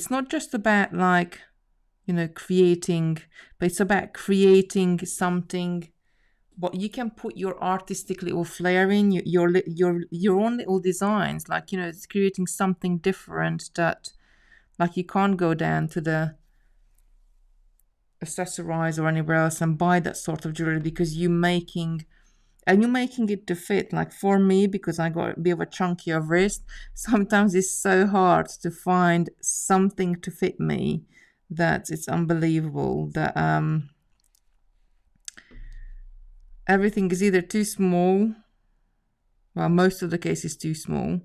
not just about like, you know, creating, but it's about creating something what you can put your artistic little flair in, your own little designs, like, you know, it's creating something different that, like, you can't go down to the Accessorize or anywhere else and buy that sort of jewelry, because you're making it to fit. Like for me, because I got a bit of a chunkier wrist, sometimes it's so hard to find something to fit me that it's unbelievable that everything is either too small, well, most of the case is too small,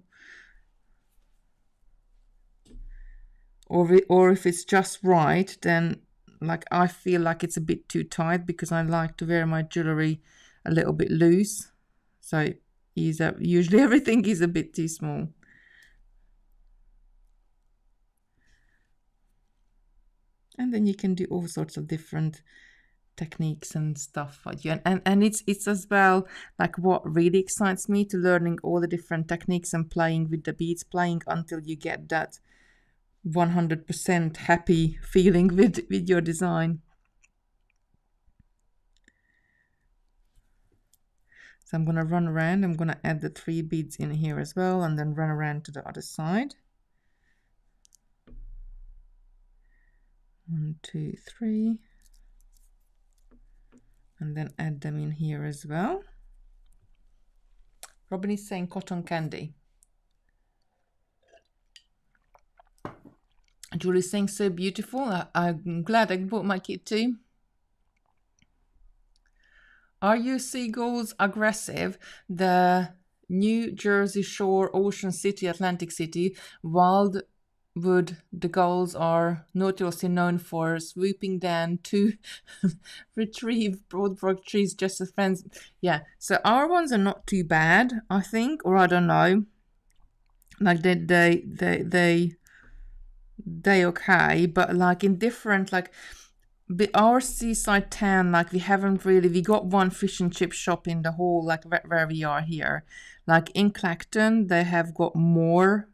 or if it's just right, then like I feel like it's a bit too tight, because I like to wear my jewelry a little bit loose. So usually everything is a bit too small. And then you can do all sorts of different techniques and stuff for you. And it's as well, like, what really excites me to learning all the different techniques and playing with the beads, playing until you get that 100% happy feeling with your design. So I'm going to run around. I'm going to add the 3 beads in here as well, and then run around to the other side. 1, 2, 3. And then add them in here as well. Robin is saying cotton candy. Julie's saying so beautiful. I'm glad I bought my kit too. Are your seagulls aggressive? The New Jersey Shore, Ocean City, Atlantic City, wildwood, the gulls are notoriously known for swooping down to retrieve broadbrook trees just as friends. Yeah, so our ones are not too bad, I think, or I don't know. Like they okay, but like in different, like our seaside town, like we got one fish and chip shop in the whole, like where we are here. Like in Clacton, they have got more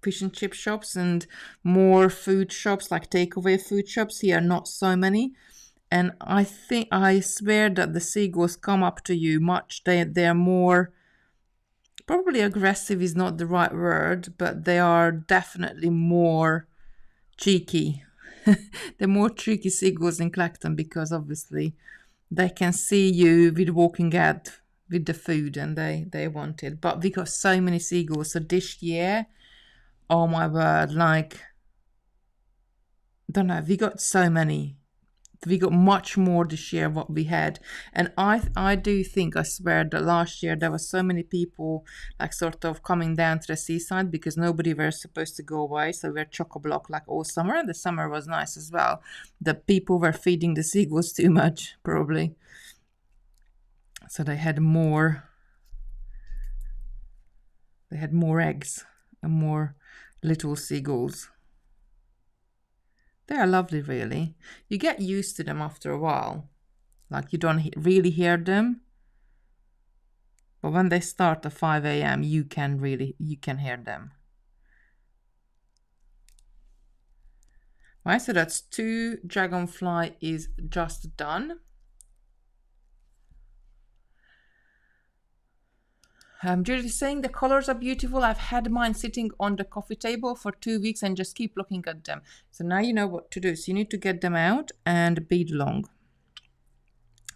fish and chip shops and more food shops, like takeaway food shops. Here, not so many. And I swear that the seagulls come up to you much. They're more, probably aggressive is not the right word, but they are definitely more cheeky. They're more tricky seagulls in Clacton, because obviously they can see you with walking out with the food, and they want it. But we got so many seagulls. So this year, oh my word, like, don't know, we got so many. We got much more this year what we had. And I do think, I swear, that last year there were so many people like sort of coming down to the seaside, because nobody were supposed to go away, so we're chock-a-block like all summer, and the summer was nice as well. The people were feeding the seagulls too much, probably, so they had more eggs and more little seagulls. They are lovely, really. You get used to them after a while. Like, you don't really hear them. But when they start at 5 a.m., you can hear them. Right, so that's 2 dragonfly is just done. Judy is saying the colors are beautiful. I've had mine sitting on the coffee table for 2 weeks and just keep looking at them. So now you know what to do. So you need to get them out and bead along.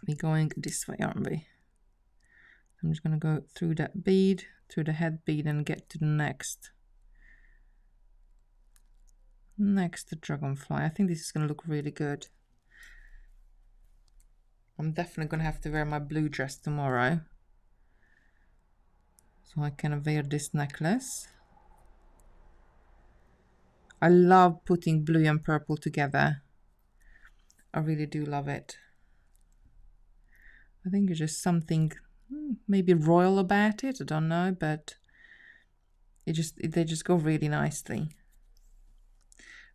We're going this way, aren't we? I'm just going to go through that bead, through the head bead, and get to the next dragonfly. I think this is going to look really good. I'm definitely going to have to wear my blue dress tomorrow, so I can wear this necklace. I love putting blue and purple together. I really do love it. I think it's just something maybe royal about it. I don't know, but they just go really nicely.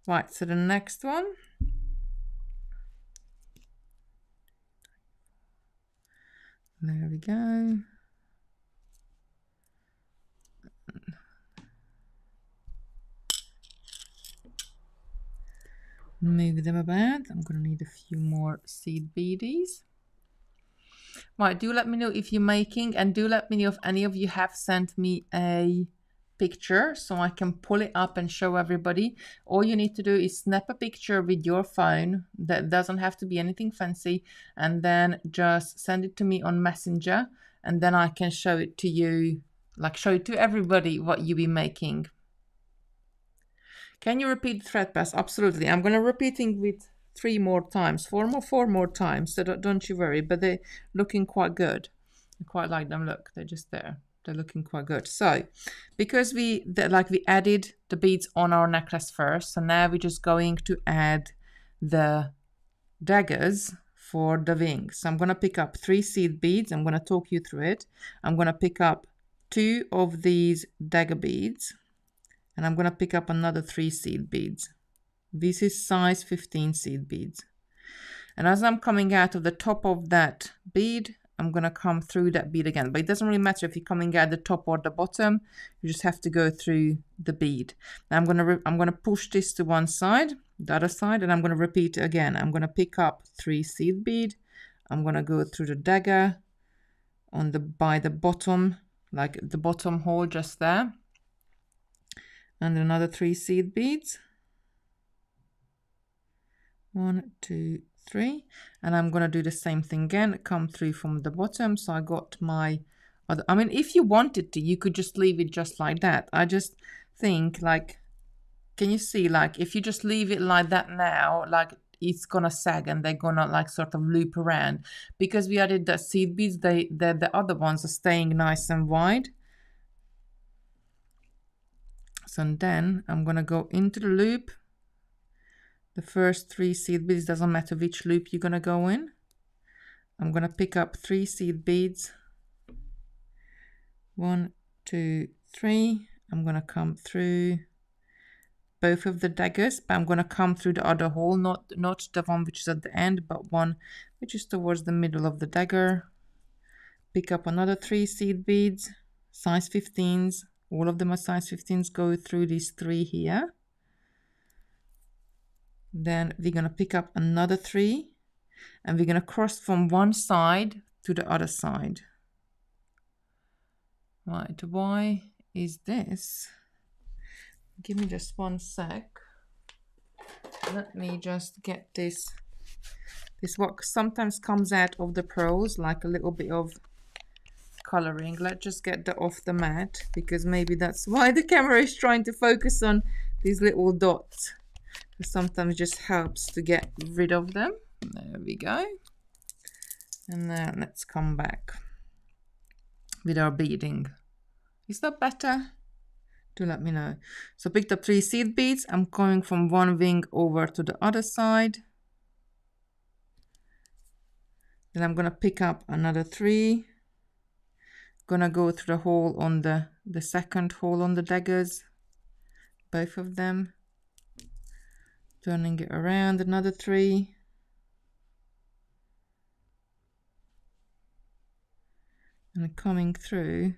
Right, so the next one. There we go. Move them about. I'm going to need a few more seed beadies. Right, do let me know if you're making, and do let me know if any of you have sent me a picture so I can pull it up and show everybody. All you need to do is snap a picture with your phone. That doesn't have to be anything fancy, and then just send it to me on Messenger, and then I can show it to you, like show it to everybody what you be making. Can you repeat the thread pass? Absolutely. I'm going to repeating with 4 more times, so don't you worry, but they're looking quite good. I quite like them. Look, they're just there. They're looking quite good. So because we added the beads on our necklace first, so now we're just going to add the daggers for the wings. So I'm going to pick up 3 seed beads. I'm going to talk you through it. I'm going to pick up 2 of these dagger beads, and I'm going to pick up another 3 seed beads. This is size 15 seed beads. And as I'm coming out of the top of that bead, I'm going to come through that bead again. But it doesn't really matter if you're coming out the top or the bottom. You just have to go through the bead. Now I'm going to push this to one side, the other side, and I'm going to repeat it again. I'm going to pick up 3 seed bead. I'm going to go through the dagger by the bottom, like the bottom hole just there. And another 3 seed beads. 1, 2, 3, and I'm going to do the same thing again, come through from the bottom. So I got my other, I mean, if you wanted to, you could just leave it just like that. I just think, like, can you see, like, if you just leave it like that now, like, it's gonna sag and they're gonna like sort of loop around. Because we added the seed beads, the other ones are staying nice and wide. So then I'm gonna go into the loop. The first 3 seed beads, doesn't matter which loop you're going to go in. I'm going to pick up 3 seed beads. 1, 2, 3. I'm going to come through both of the daggers, but I'm going to come through the other hole, not the one which is at the end, but one which is towards the middle of the dagger. Pick up another 3 seed beads, size 15s. All of them are size 15s. Go through these 3 here. Then we're going to pick up another 3, and we're going to cross from one side to the other side. Right, why is this? Give me just one sec. Let me just get this what sometimes comes out of the pearls, like a little bit of coloring. Let's just get that off the mat, because maybe that's why the camera is trying to focus on these little dots. Sometimes it just helps to get rid of them. There we go. And then let's come back with our beading. Is that better? Do let me know. So picked up 3 seed beads. I'm going from one wing over to the other side. Then I'm going to pick up another 3. Gonna go through the hole on the second hole on the daggers. Both of them. Turning it around, another 3. And and coming through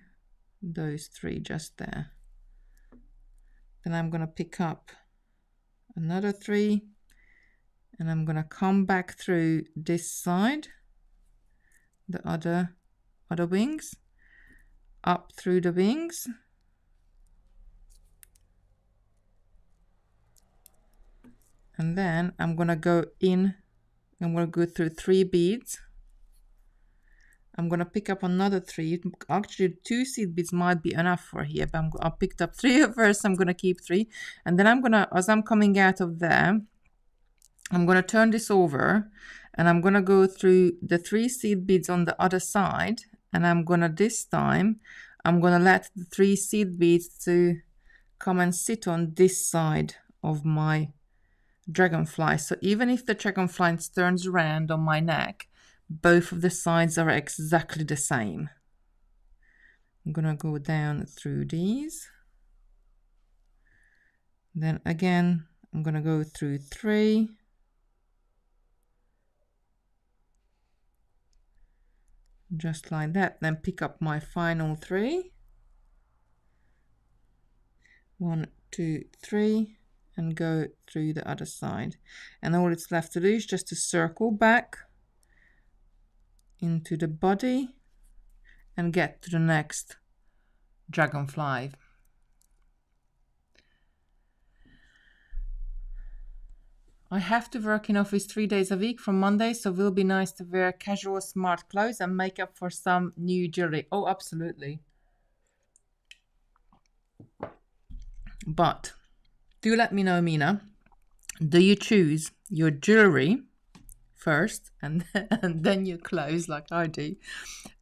those 3 just there. Then I'm going to pick up another 3 and I'm going to come back through this side, the other wings, up through the wings, and then I'm going to go in. I'm going to go through 3 beads. I'm going to pick up another 3. Actually 2 seed beads might be enough for here, but I picked up 3 at first. I'm going to keep 3, and then I'm going to, as I'm coming out of there, I'm going to turn this over and I'm going to go through the 3 seed beads on the other side, and I'm going to, this time I'm going to let the 3 seed beads to come and sit on this side of my dragonfly. So even if the dragonfly turns around on my neck, both of the sides are exactly the same. I'm gonna go down through these. Then again, I'm gonna go through 3. Just like that. Then pick up my final 3. 1, 2, 3, and go through the other side. And all it's left to do is just to circle back into the body and get to the next dragonfly. I have to work in office 3 days a week from Monday, so it will be nice to wear casual smart clothes and make up for some new jewelry. Oh, absolutely. But do let me know, Mina, do you choose your jewelry first and then your clothes like I do?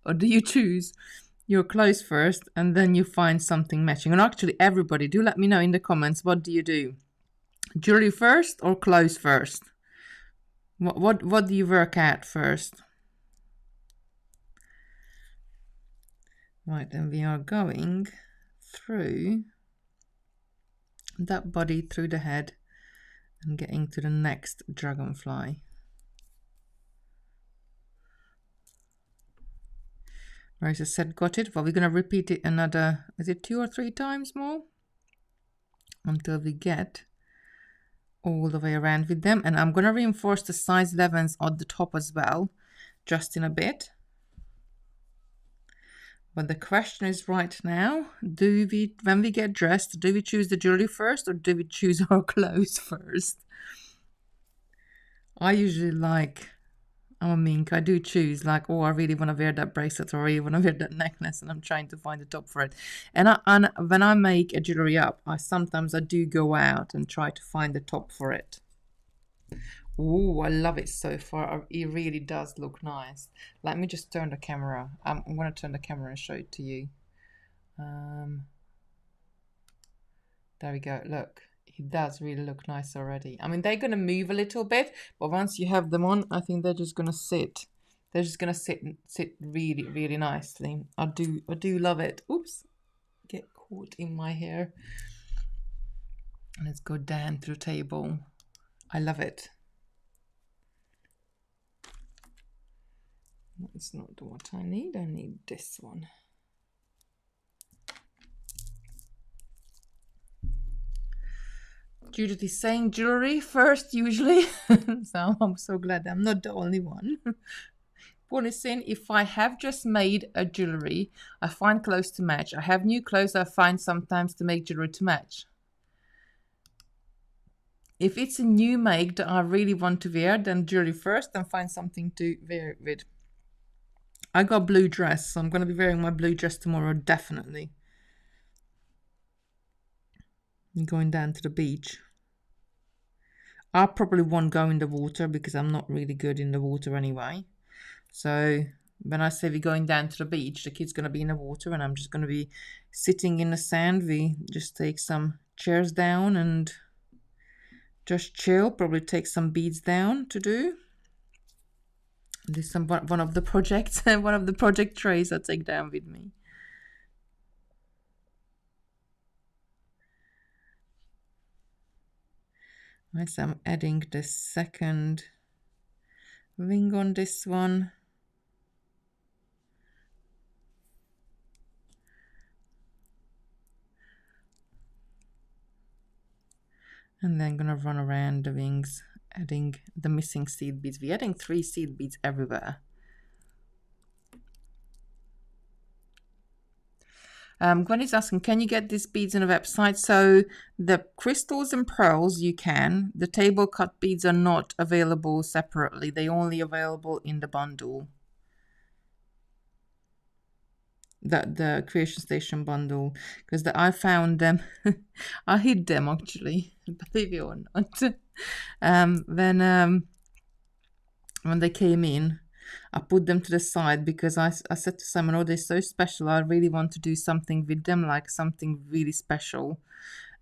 Or do you choose your clothes first and then you find something matching? And actually, everybody, do let me know in the comments, what do you do? Jewelry first or clothes first? What do you work at first? Right, then we are going through that body, through the head, and getting to the next dragonfly. Rosa said, got it. Well, we're going to repeat it another, is it 2 or 3 times more? Until we get all the way around with them. And I'm going to reinforce the size 11s at the top as well, just in a bit. But the question is right now, when we get dressed, do we choose the jewelry first or do we choose our clothes first? I usually I do choose like, oh, I really want to wear that bracelet or I really want to wear that necklace, and I'm trying to find the top for it. And when I make a jewelry up, sometimes I do go out and try to find the top for it. Oh, I love it so far. It really does look nice. Let me just turn the camera. I'm going to turn the camera and show it to you. There we go. Look, it does really look nice already. I mean, they're going to move a little bit, but once you have them on, I think they're just going to sit. They're just going to sit really, really nicely. I do love it. Oops, get caught in my hair. Let's go down to the table. I love it. That's not what I need. I need this one. Judith is saying jewelry first, usually. So I'm so glad I'm not the only one. Paul is saying, if I have just made a jewelry, I find clothes to match. I have new clothes I find sometimes to make jewelry to match. If it's a new make that I really want to wear, then jewelry first and find something to wear it with. I got a blue dress, so I'm going to be wearing my blue dress tomorrow, definitely. I'm going down to the beach. I probably won't go in the water because I'm not really good in the water anyway. So when I say we're going down to the beach, the kid's going to be in the water and I'm just going to be sitting in the sand. We just take some chairs down and just chill, probably take some beads down to do. This is one of the projects, one of the project trays I take down with me. Right, so I'm adding the second ring on this one. And then gonna run around the wings, adding the missing seed beads. We're adding 3 seed beads everywhere. Gwen is asking, can you get these beads on a website? So the crystals and pearls you can. The table cut beads are not available separately. They're only available in the bundle. The Creation Station bundle. Because I found them. I hid them actually, believe it or not. When they came in, I put them to the side because I said to Simon, oh, they're so special. I really want to do something with them, like something really special.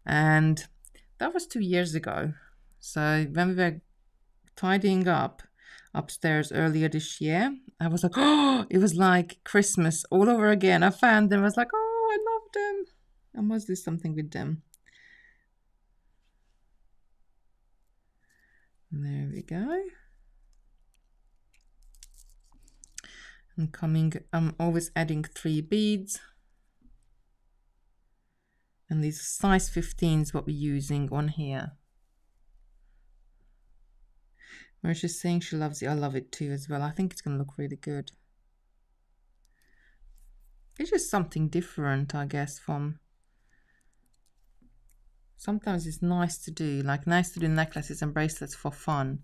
And that was 2 years ago. So when we were tidying up upstairs earlier this year, I was like, oh, it was like Christmas all over again. I found them. I was like, oh, I love them. I must do something with them. There we go. I'm always adding 3 beads. And these size 15s what we're using on here. Where she's saying she loves it, I love it too as well. I think it's going to look really good. It's just something different, I guess, from... Sometimes it's nice to do, necklaces and bracelets for fun.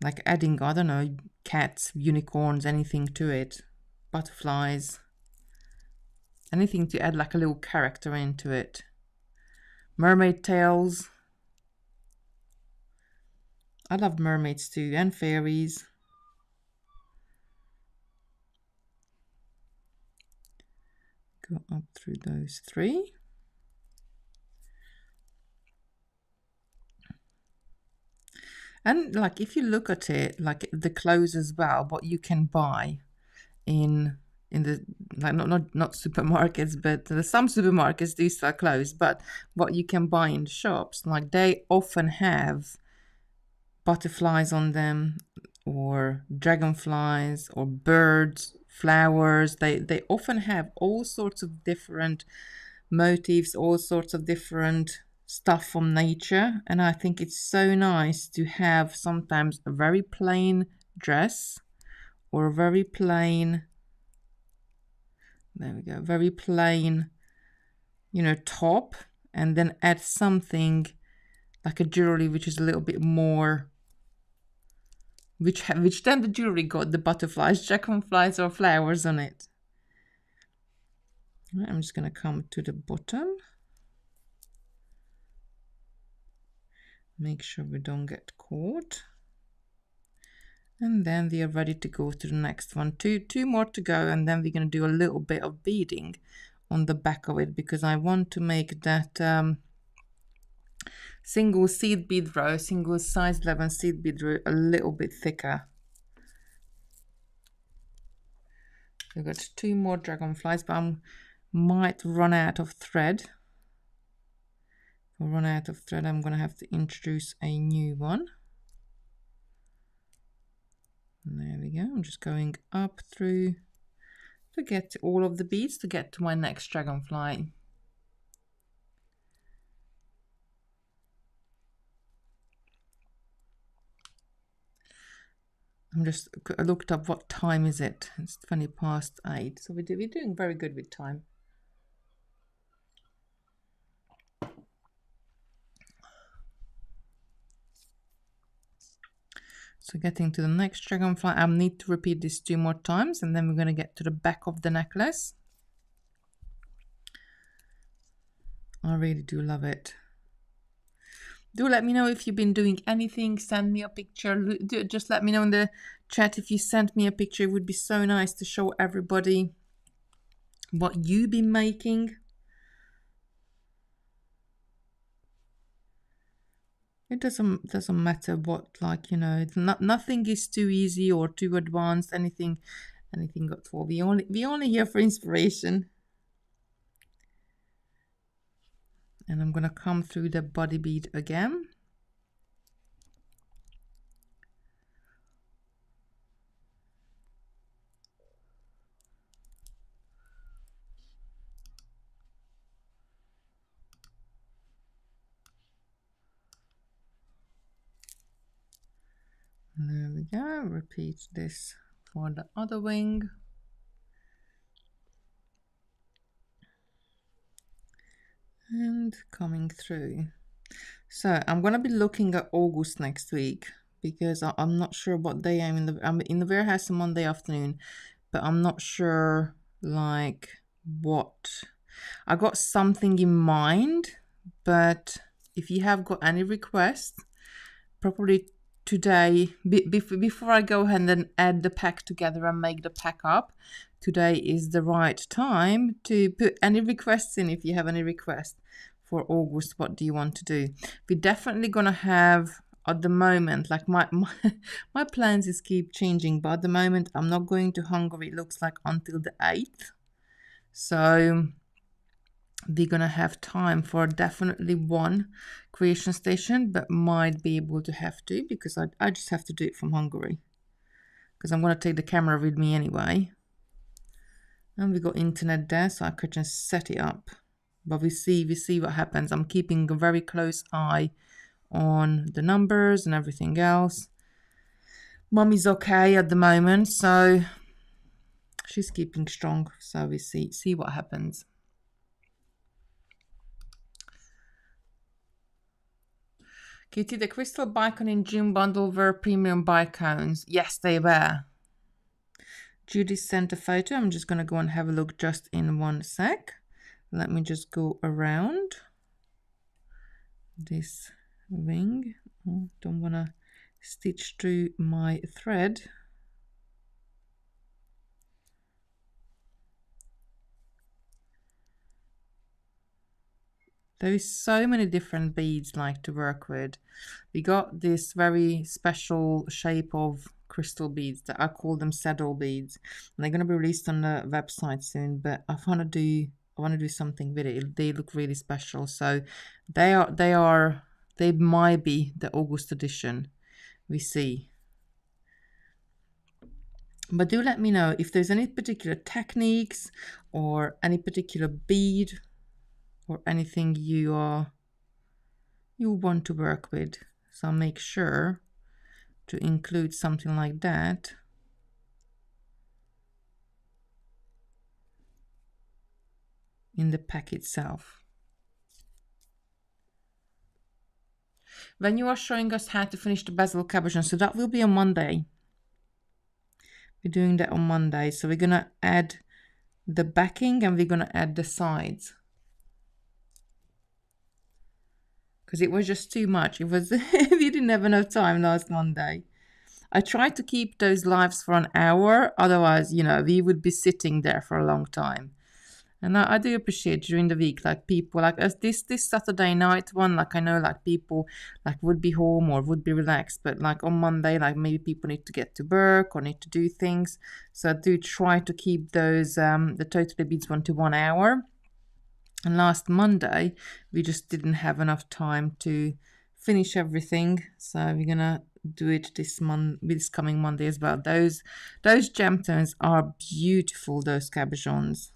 Like adding, I don't know, cats, unicorns, anything to it. Butterflies. Anything to add like a little character into it. Mermaid tails. I love mermaids too, and fairies. Go up through those 3. And like if you look at it, like the clothes as well, what you can buy in the, like not supermarkets, but some supermarkets do sell clothes, but what you can buy in the shops, like they often have butterflies on them, or dragonflies, or birds, flowers. They often have all sorts of different motifs, all sorts of different stuff from nature. And I think it's so nice to have sometimes a very plain dress or a very plain, there we go, very plain, top, and then add something like a jewelry which is a little bit more, which then the jewelry got the butterflies, dragonflies, or flowers on it. Right, I'm just going to come to the bottom. Make sure we don't get caught. And then we are ready to go to the next one. Two more to go, and then we're going to do a little bit of beading on the back of it, because I want to make that single seed bead row, single size 11 seed bead row a little bit thicker. We've got 2 more dragonflies, but I might run out of thread. If I run out of thread, I'm going to have to introduce a new one. And there we go. I'm just going up through to get to all of the beads to get to my next dragonfly. I looked up what time is it. It's 20 past 8. So we're doing very good with time. So getting to the next dragonfly, I need to repeat this 2 more times, and then we're going to get to the back of the necklace. I really do love it. Do let me know if you've been doing anything. Send me a picture. Just let me know in the chat if you sent me a picture. It would be so nice to show everybody what you've been making. It doesn't matter what, nothing is too easy or too advanced. Anything got for. We only here for inspiration. And I'm gonna come through the body bead again. There we go. Repeat this for the other wing. And coming through. So I'm gonna be looking at August next week because I'm not sure what day I'm in the warehouse on Monday afternoon, but I'm not sure like what. I got something in mind, but if you have got any requests, probably today, before I go ahead and add the pack together and make the pack up, today is the right time to put any requests in. If you have any requests for August, what do you want to do? We're definitely gonna have at the moment, like my plans is keep changing, but at the moment I'm not going to Hungary, it looks like, until the 8th. So we're gonna have time for definitely one creation station, but might be able to have two because I just have to do it from Hungary because I'm gonna take the camera with me anyway. And we got internet there, so I could just set it up. But we see what happens. I'm keeping a very close eye on the numbers and everything else. Mummy's okay at the moment, so she's keeping strong. So we see what happens. Kitty, the crystal bicon in June bundle were premium bicones. Yes, they were. Judy sent a photo. I'm just going to go and have a look just in one sec. Let me just go around this ring. Oh, don't want to stitch through my thread. There is so many different beads like to work with. We got this very special shape of crystal beads that I call them saddle beads, and they're going to be released on the website soon. But I want to do something with it. They look really special. So they might be the August edition. We see. But do let me know if there's any particular techniques or any particular bead or anything you want to work with. So I'll make sure to include something like that in the pack itself. When you are showing us how to finish the bezel cabochon, so that will be on Monday. We're doing that on Monday. So we're gonna add the backing and we're gonna add the sides. Because it was just too much. It was we didn't have enough time last Monday. I tried to keep those lives for an hour, otherwise, you know, we would be sitting there for a long time. And I do appreciate during the week, like people like us, this Saturday night one, like I know like people like would be home or would be relaxed, but like on Monday, like maybe people need to get to work or need to do things. So I do try to keep those the Totally Beads one to 1 hour. And last Monday, we just didn't have enough time to finish everything. So we're gonna do it this coming Monday as well. Those gem tones are beautiful, those cabochons.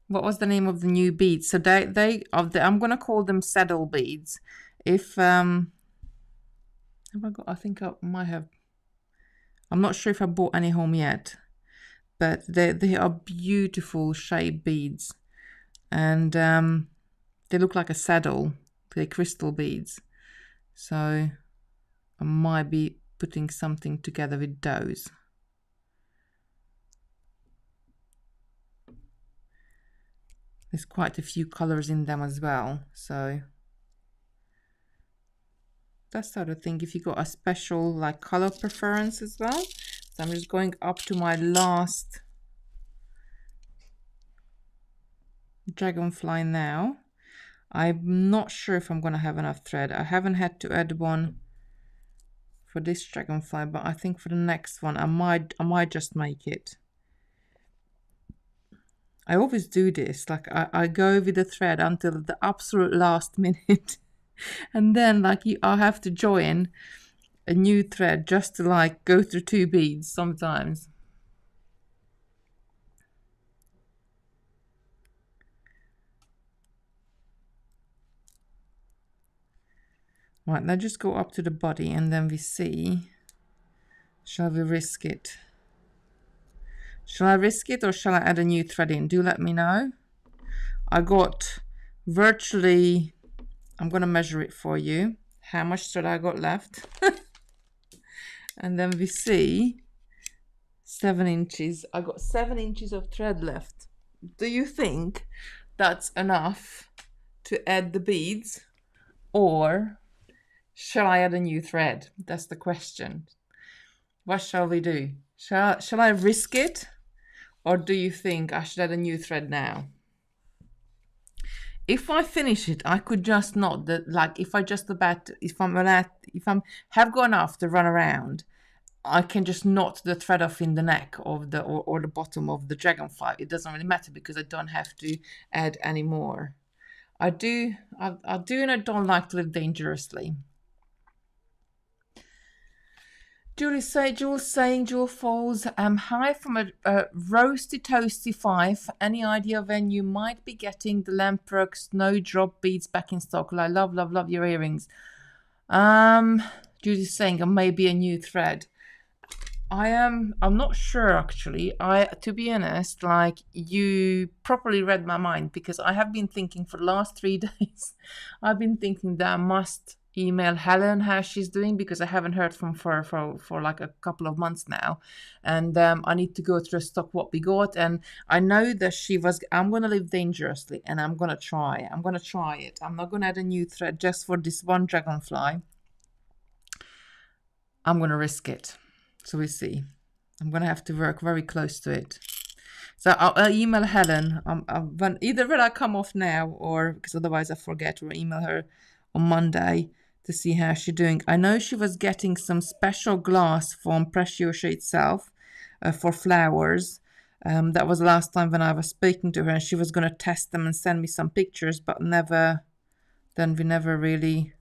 What was the name of the new beads? So I'm gonna call them saddle beads. If have I got? I think I might have. I'm not sure if I bought any home yet, but they are beautiful shape beads, and they look like a saddle. They're crystal beads, so I might be putting something together with those. There's quite a few colors in them as well, so that's sort of thing. If you got a special like color preference as well. So I'm just going up to my last dragonfly now. I'm not sure if I'm gonna have enough thread. I haven't had to add one for this dragonfly, but I think for the next one I might just make it. I always do this, like I go with the thread until the absolute last minute and then like I'll have to join a new thread just to like go through 2 beads sometimes. Right, let's just go up to the body and then we see. Shall we risk it? Shall I risk it or shall I add a new thread in? Do let me know. I got virtually, I'm going to measure it for you. How much thread I got left. And then we see 7 inches. I got 7 inches of thread left. Do you think that's enough to add the beads? Or shall I add a new thread? That's the question. What shall we do? Shall I risk it? Or do you think I should add a new thread now? If I finish it, I could just not like if I just about if I'm have gone off to run around, I can just knot the thread off in the neck of the or the bottom of the dragonfly. It doesn't really matter because I don't have to add any more. I do and I don't like to live dangerously. Jules saying, Jewel Falls, hi from a roasty toasty 5. Any idea when you might be getting the Lamprock snowdrop beads back in stock? I love your earrings. Judy's saying maybe a new thread. I'm not sure actually. To be honest, like you properly read my mind because I have been thinking for the last 3 days. I've been thinking that I must email Helen how she's doing because I haven't heard from her for like a couple of months now, and I need to go through stock what we got. And I know that I'm gonna live dangerously and I'm gonna try it. I'm not gonna add a new thread just for this one dragonfly. I'm gonna risk it. So we see. I'm gonna have to work very close to it. So I'll email Helen. Either when I come off now or because otherwise I forget, or email her on Monday to see how she's doing. I know she was getting some special glass from Preciosa itself for flowers. That was the last time when I was speaking to her, and she was going to test them and send me some pictures, but we never really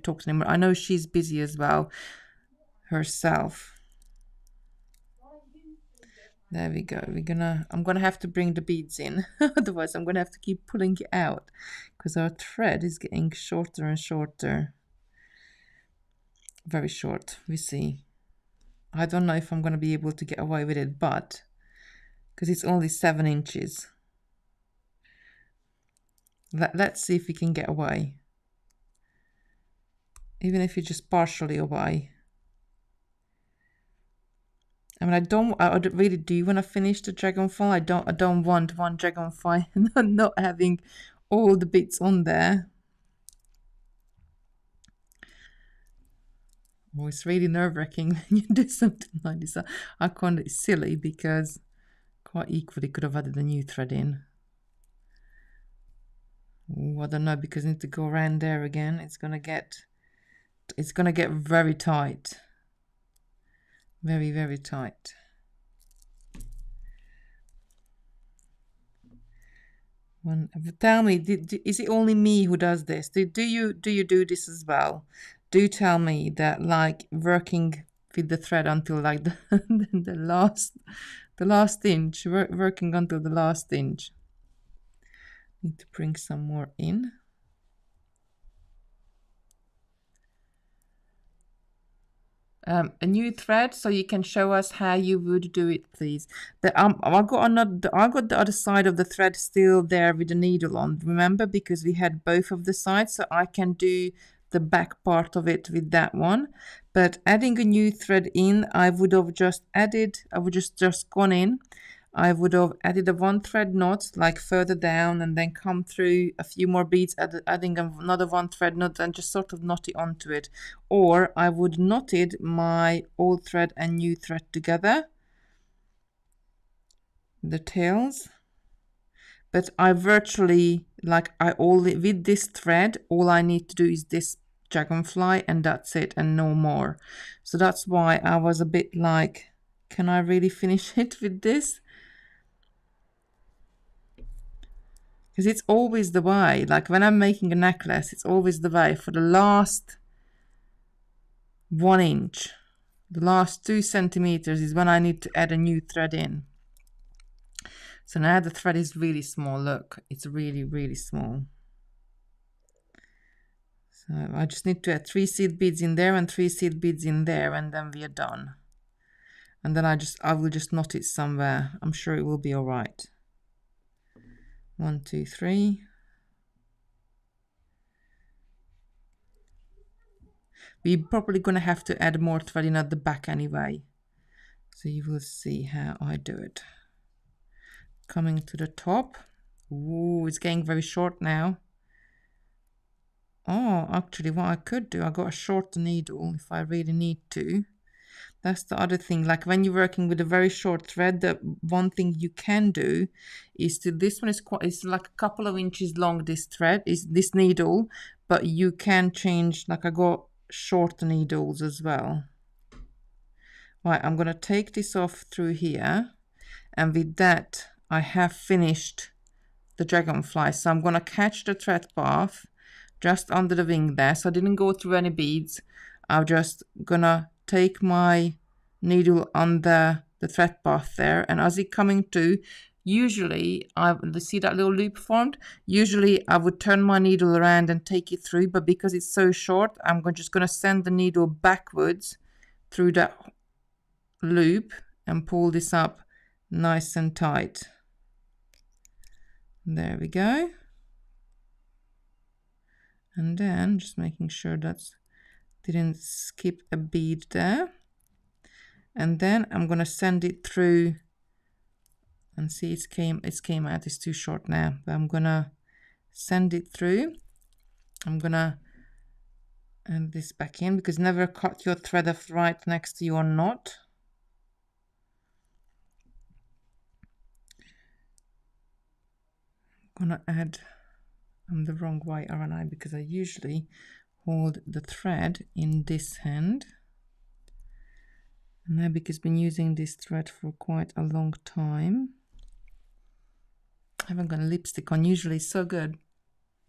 talked anymore. I know she's busy as well herself. There we go. I'm gonna have to bring the beads in, otherwise I'm gonna have to keep pulling it out because our thread is getting shorter and shorter. Very short. We see. I don't know if I'm gonna be able to get away with it, but because it's only 7 inches. Let's see if we can get away. Even if it's just partially away. I mean, I really do want to finish the dragonfly. I don't want one dragonfly not having all the bits on there. Oh, it's really nerve-wracking when you do something like this. I find it silly because quite equally could have added a new thread in. Oh, I don't know because I need to go around there again. It's gonna get very tight. Very, very tight. Tell me, is it only me who does this? Do you do this as well? Do tell me that, like, working with the thread until like the last inch, working until the last inch. Need to bring some more in. A new thread, so you can show us how you would do it, please. I got the other side of the thread still there with the needle on. Remember, because we had both of the sides, so I can do the back part of it with that one. But adding a new thread in, I would have just gone in. I would have added a 1 thread knot like further down and then come through a few more beads, adding another 1 thread knot and just sort of knot it onto it. Or I would knotted my old thread and new thread together, the tails. But I virtually, with this thread, all I need to do is this dragonfly and that's it and no more. So that's why I was a bit like, can I really finish it with this? Because it's always the way, like when I'm making a necklace, it's always the way for the last 1 inch, the last 2 centimeters is when I need to add a new thread in. So now the thread is really small. Look, it's really, really small. So So I just need to add 3 seed beads in there and 3 seed beads in there, and then we are done. And then I will just knot it somewhere. I'm sure it will be all right. 1, 2, 3. We're probably going to have to add more threading at the back anyway. So you will see how I do it. Coming to the top. Ooh, it's getting very short now. Oh, actually what I could do, I got a short needle if I really need to. That's the other thing, like when you're working with a very short thread, the one thing you can do is this one is quite, it's like a couple of inches long, this thread, is this needle, but you can change, like I got short needles as well. Right, I'm going to take this off through here, and with that I have finished the dragonfly. So I'm going to catch the thread path just under the wing there, so I didn't go through any beads. I'm just gonna take my needle under the thread path there, and as it coming to, usually see that little loop formed, usually I would turn my needle around and take it through, but because it's so short, I'm just gonna send the needle backwards through that loop and pull this up nice and tight. There we go. And then just making sure that didn't skip a bead there. And then I'm gonna send it through, and see it came out. It's too short now, but I'm gonna send it through. I'm gonna add this back in, because never cut your thread off right next to your knot. I'm gonna add, I'm the wrong way, aren't I? Because I usually hold the thread in this hand. And now, because I've been using this thread for quite a long time, I haven't got a lipstick on. Usually it's so good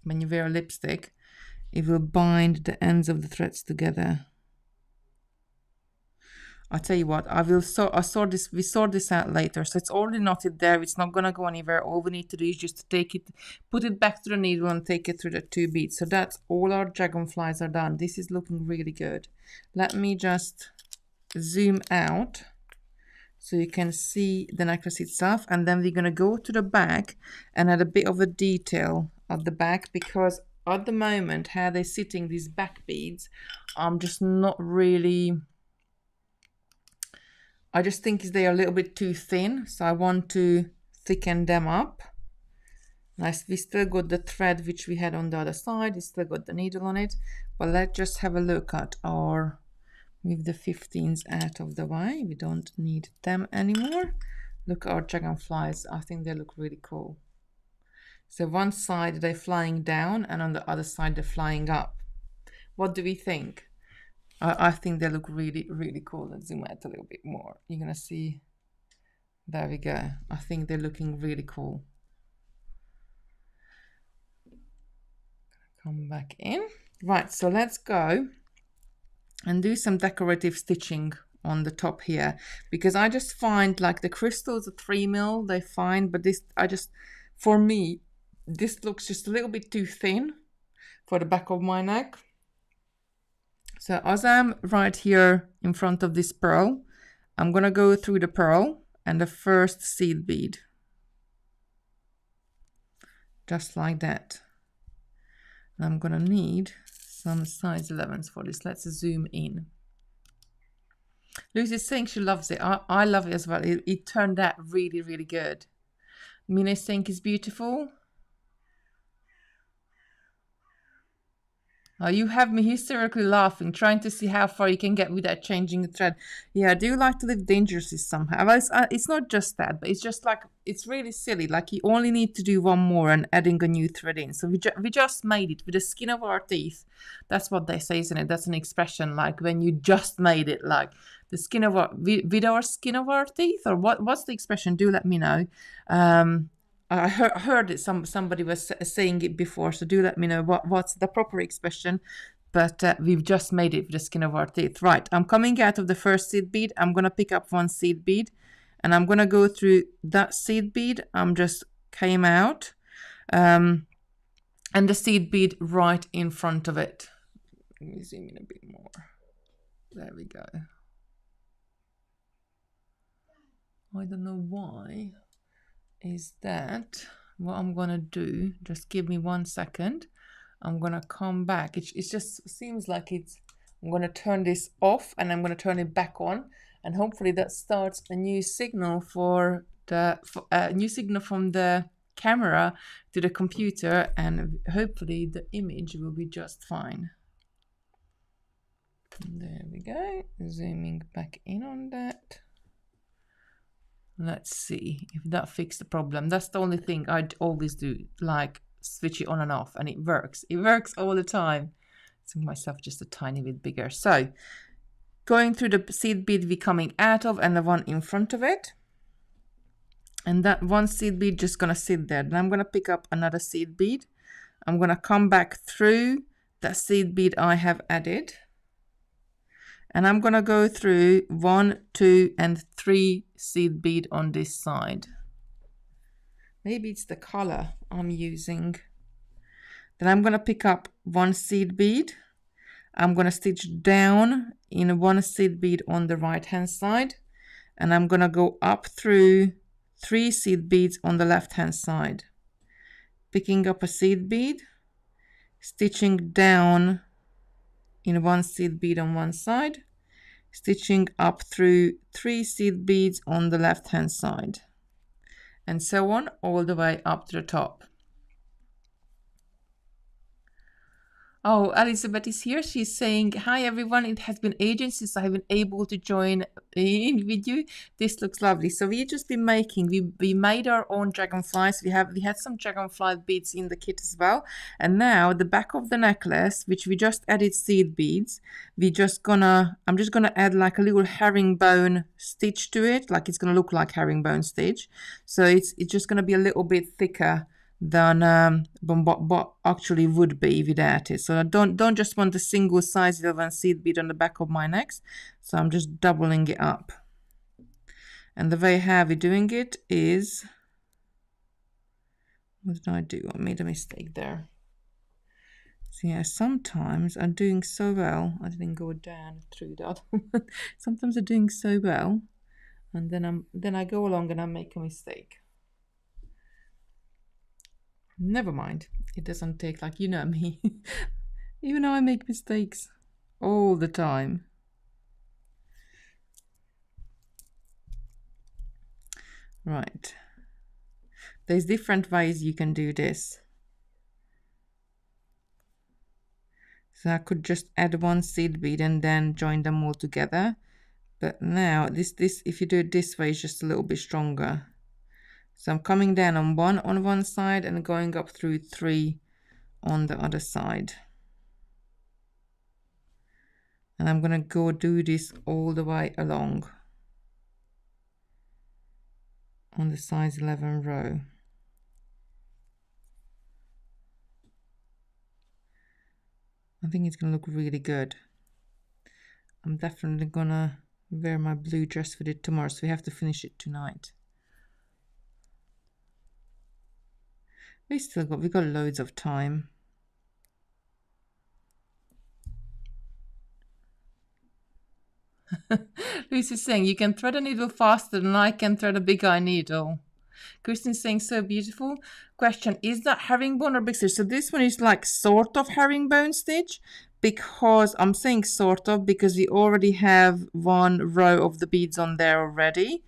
when you wear a lipstick, it will bind the ends of the threads together. I'll tell you what, we sort this out later. So it's already knotted there. It's not gonna go anywhere. All we need to do is just to take it, put it back to the needle and take it through the 2 beads. So that's all our dragonflies are done. This is looking really good. Let me just zoom out so you can see the necklace itself, and then we're gonna go to the back and add a bit of a detail at the back, because at the moment how they're sitting, these back beads, I'm just not really, I just think they're a little bit too thin, so I want to thicken them up. Nice, we still got the thread which we had on the other side, we still got the needle on it, but let's just have a look at our, move the 15s out of the way, we don't need them anymore. Look at our dragonflies, I think they look really cool. So one side they're flying down, and on the other side they're flying up. What do we think? I think they look really, really cool. Let's zoom out a little bit more. You're gonna see, there we go. I think they're looking really cool. Come back in. Right, so let's go and do some decorative stitching on the top here, because I just find like the crystals at 3mm, they're fine, but this, for me, this looks just a little bit too thin for the back of my neck. So as I'm right here in front of this pearl, I'm gonna go through the pearl and the first seed bead. Just like that. And I'm gonna need some size 11s for this. Let's zoom in. Lucy's saying she loves it. I love it as well. It turned out really, really good. Mina's saying it's beautiful. You have me hysterically laughing, trying to see how far you can get without changing the thread. Yeah, I do like to live dangerously somehow. It's not just that, but it's just like, it's really silly. Like you only need to do one more and adding a new thread in. So we just made it with the skin of our teeth. That's what they say, isn't it? That's an expression, like when you just made it, like the skin of our, with our skin of our teeth, or what's the expression? Do let me know. I heard it, somebody was saying it before, so do let me know what's the proper expression, but we've just made it with the skin of our teeth. Right, I'm coming out of the first seed bead. I'm going to pick up one seed bead, and I'm going to go through that seed bead. I'm just came out, and the seed bead right in front of it. Let me zoom in a bit more. There we go. I don't know why is that. What I'm gonna do, just give me 1 second. I'm gonna come back. It just seems like I'm gonna turn this off and I'm gonna turn it back on, and hopefully that starts a new signal for a new signal from the camera to the computer, and hopefully the image will be just fine. There we go. Zooming back in on that. Let's see if that fixed the problem. That's the only thing I'd always do, like switch it on and off, and it works. It works all the time. So myself just a tiny bit bigger. So going through the seed bead we're coming out of and the one in front of it. And that one seed bead just gonna sit there. Then I'm gonna pick up another seed bead. I'm gonna come back through that seed bead I have added. And I'm gonna go through 1, 2, and 3 seed bead on this side. Maybe it's the color I'm using. Then I'm gonna pick up 1 seed bead. I'm gonna stitch down in 1 seed bead on the right hand side, and I'm gonna go up through 3 seed beads on the left hand side, picking up a seed bead, stitching down in 1 seed bead on one side, stitching up through 3 seed beads on the left hand side, and so on all the way up to the top. Oh, Elizabeth is here. She's saying, hi everyone, it has been ages since I have been able to join in with you. This looks lovely. So we've just been making, we made our own dragonflies. We had some dragonfly beads in the kit as well. And now the back of the necklace, which we just added seed beads, I'm just gonna add like a little herringbone stitch to it. Like it's gonna look like herringbone stitch. So it's just gonna be a little bit thicker than what actually would be without it. So I don't just want a single size 11 seed bead on the back of my necks, so I'm just doubling it up. And the way how we're doing it is, what did I do? I made a mistake there. So yeah, sometimes I'm doing so well. I didn't go down through that. Sometimes I'm doing so well, and then I go along and I make a mistake. Never mind. It doesn't take, like, you know me. Even though I make mistakes all the time. Right. There's different ways you can do this. So I could just add 1 seed bead and then join them all together. But now this if you do it this way, it's just a little bit stronger. So I'm coming down on one side and going up through 3 on the other side. And I'm gonna go do this all the way along on the size 11 row. I think it's gonna look really good. I'm definitely gonna wear my blue dress with it tomorrow, so we have to finish it tonight. We got loads of time. Lucy's saying you can thread a needle faster than I can thread a big eye needle. Kristen's saying so beautiful. Question, is that herringbone or big stitch? So this one is like sort of herringbone stitch, because I'm saying sort of because we already have 1 row of the beads on there already.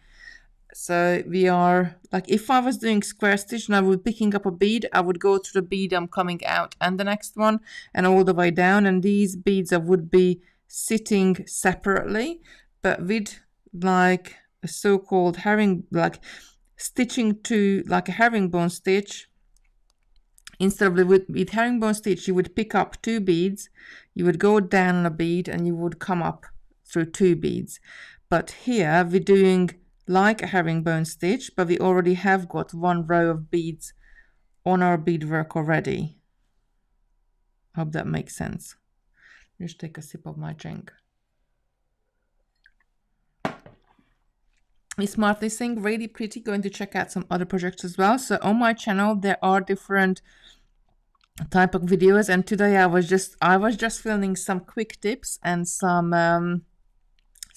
So we are like, if I was doing square stitch and I would picking up a bead, I would go to the bead I'm coming out and the next one and all the way down, and these beads I would be sitting separately, but with like a so-called stitching to like a herringbone stitch. Instead of with herringbone stitch, you would pick up 2 beads, you would go down on a bead and you would come up through 2 beads. But here we're doing like a herringbone stitch, but we already have got 1 row of beads on our beadwork already. Hope that makes sense. Just take a sip of my drink. Miss Martha is saying really pretty, going to check out some other projects as well. So on my channel there are different type of videos. And today I was just filming some quick tips and some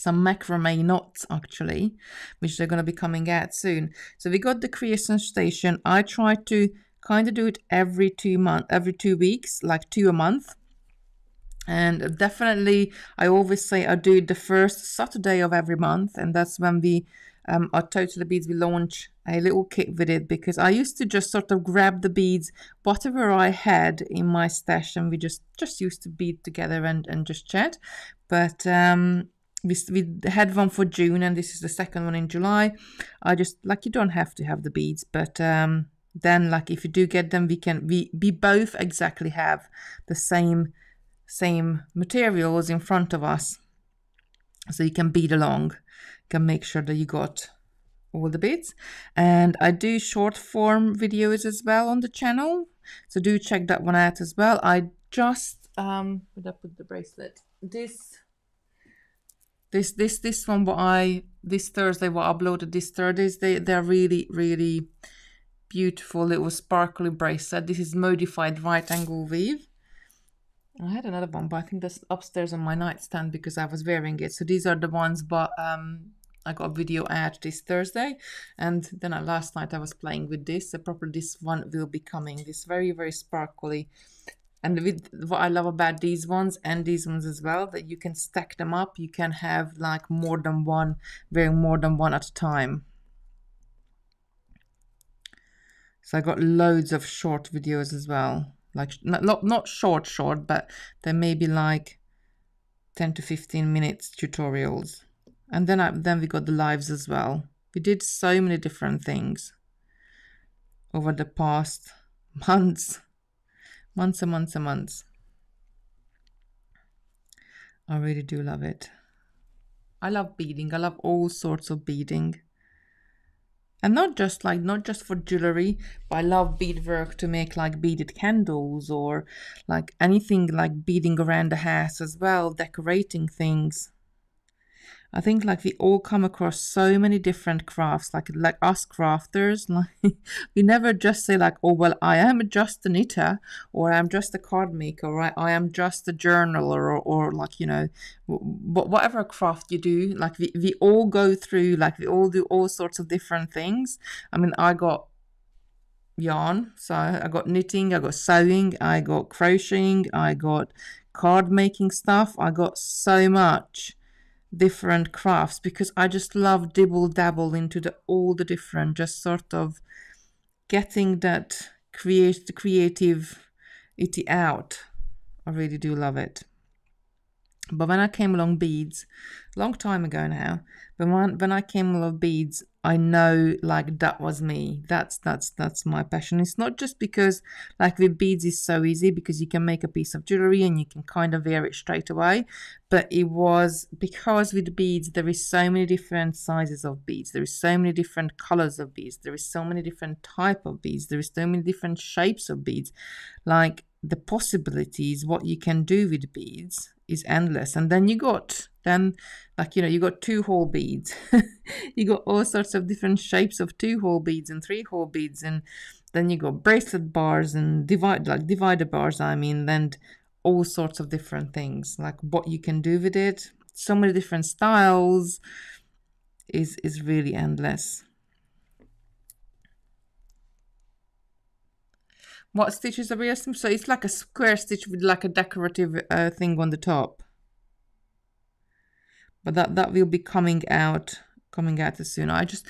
macrame knots actually, which they're going to be coming out soon. So we got the creation station. I try to kind of do it every 2 weeks, like 2 a month. And definitely, I always say I do it the first Saturday of every month, and that's when we at Totally Beads we launch a little kit with it, because I used to just sort of grab the beads, whatever I had in my stash, and we just used to bead together and just chat. But we had one for June, and this is the second one in July. I just like, you don't have to have the beads, but then like if you do get them, we both exactly have the same materials in front of us, so you can bead along, you can make sure that you got all the beads. And I do short form videos as well on the channel, so do check that one out as well. I just where did I put the bracelet? This one this Thursday, what I uploaded this Thursday, they're really beautiful little sparkly bracelet. This is modified right angle weave. I had another one, but I think that's upstairs on my nightstand because I was wearing it. So these are the ones, but I got a video out this Thursday, and then last night I was playing with this. So probably this one will be coming. This very sparkly. And with what I love about these ones and these ones as well, that you can stack them up. You can have like more than one, wearing more than one at a time. So I got loads of short videos as well. Like not short, but they may be like 10 to 15 minutes tutorials. And then we got the lives as well. We did so many different things over the past months. I really do love it. I love beading. I love all sorts of beading. And not just for jewellery, but I love beadwork to make like beaded candles, or like anything like beading around the house as well, decorating things. I think like we all come across so many different crafts, like us crafters, like we never just say like, oh well, I am just a knitter, or I'm just a card maker, or I am just a journaler, or like, you know, whatever craft you do, like we all go through, like we all do all sorts of different things. I mean, I got yarn, so I got knitting, I got sewing, I got crocheting, I got card making stuff. I got so much different crafts because I just love dibble dabble into all the different, just sort of getting that creativity out. I really do love it. But when I came along beads, long time ago now, but when I came along beads, I know like that was me. That's my passion. It's not just because like with beads is so easy because you can make a piece of jewelry and you can kind of wear it straight away. But it was because with beads there is so many different sizes of beads. There is so many different colors of beads. There is so many different type of beads. There is so many different shapes of beads. Like the possibilities, what you can do with beads is endless. And then you got like, you know, you got 2-hole beads. You got all sorts of different shapes of 2-hole beads and 3-hole beads, and then you got bracelet bars and divider bars, I mean, and all sorts of different things, like what you can do with it. So many different styles is really endless. What stitches are we using? So it's like a square stitch with like a decorative thing on the top. But that will be coming out soon. I just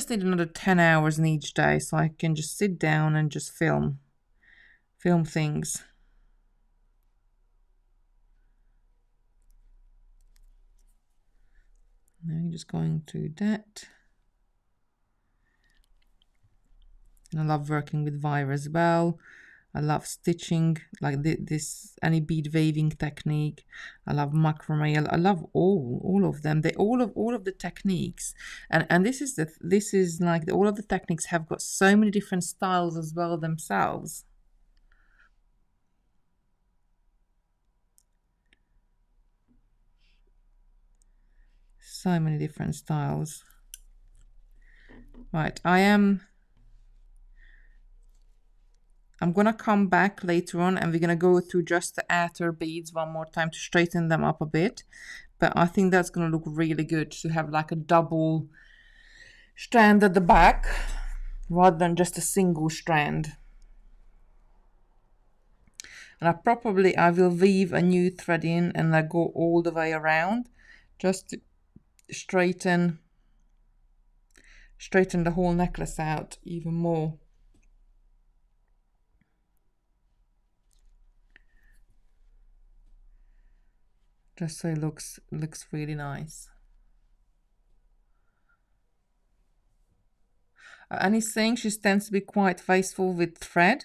need another 10 hours in each day so I can just sit down and just film things. Now you're just going through that. And I love working with wire as well. I love stitching, like this any bead waving technique. I love macrame. I love all of them. They all of the techniques, and this is like all of the techniques have got so many different styles as well themselves. So many different styles. Right, I am I'm gonna come back later on and we're gonna go through just the outer beads one more time to straighten them up a bit. But I think that's gonna look really good to have like a double strand at the back rather than just a single strand. And I will weave a new thread in and I go all the way around just to straighten the whole necklace out even more. Just so it looks really nice. Annie's saying she tends to be quite wasteful with thread.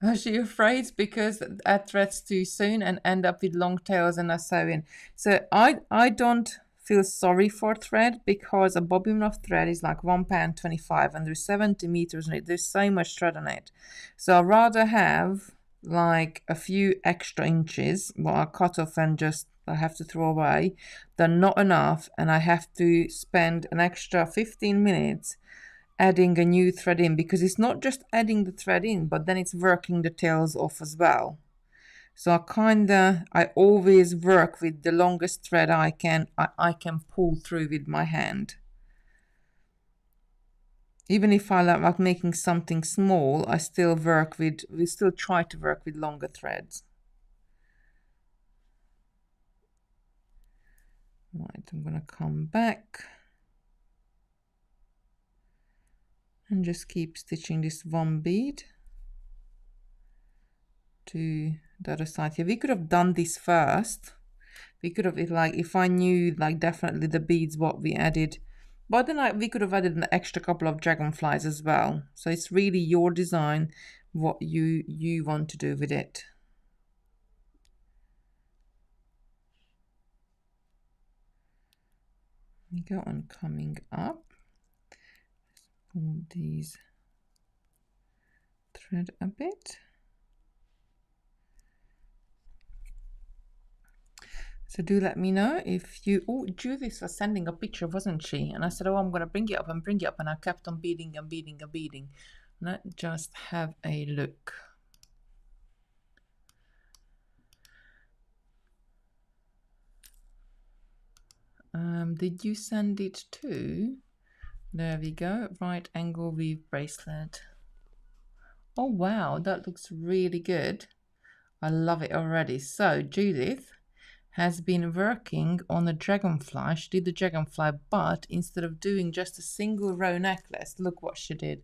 Is she afraid because add threads too soon and end up with long tails and a sewing? So I don't feel sorry for thread because a bobbin of thread is like £1.25 and there's 70 meters in it. There's so much thread on it. So I'd rather have like a few extra inches what I cut off and just I have to throw away than not enough and I have to spend an extra 15 minutes adding a new thread in, because it's not just adding the thread in, but then it's working the tails off as well. So I always work with the longest thread I can pull through with my hand. Even if I like making something small, we still try to work with longer threads. Right, I'm gonna come back and just keep stitching this one bead to the other side here. We could have done this first. We could have, if I knew like definitely the beads what we added, but then we could have added an extra couple of dragonflies as well. So it's really your design, what you want to do with it. We go on coming up. Pull these thread a bit. So do let me know if you, Judith was sending a picture, wasn't she? And I said, oh, I'm going to bring it up and bring it up. And I kept on beading and beading and beading. Let's just have a look. Did you send it to? There we go. Right angle weave bracelet. Oh, wow. That looks really good. I love it already. So Judith has been working on a dragonfly. She did the dragonfly, but instead of doing just a single row necklace, look what she did.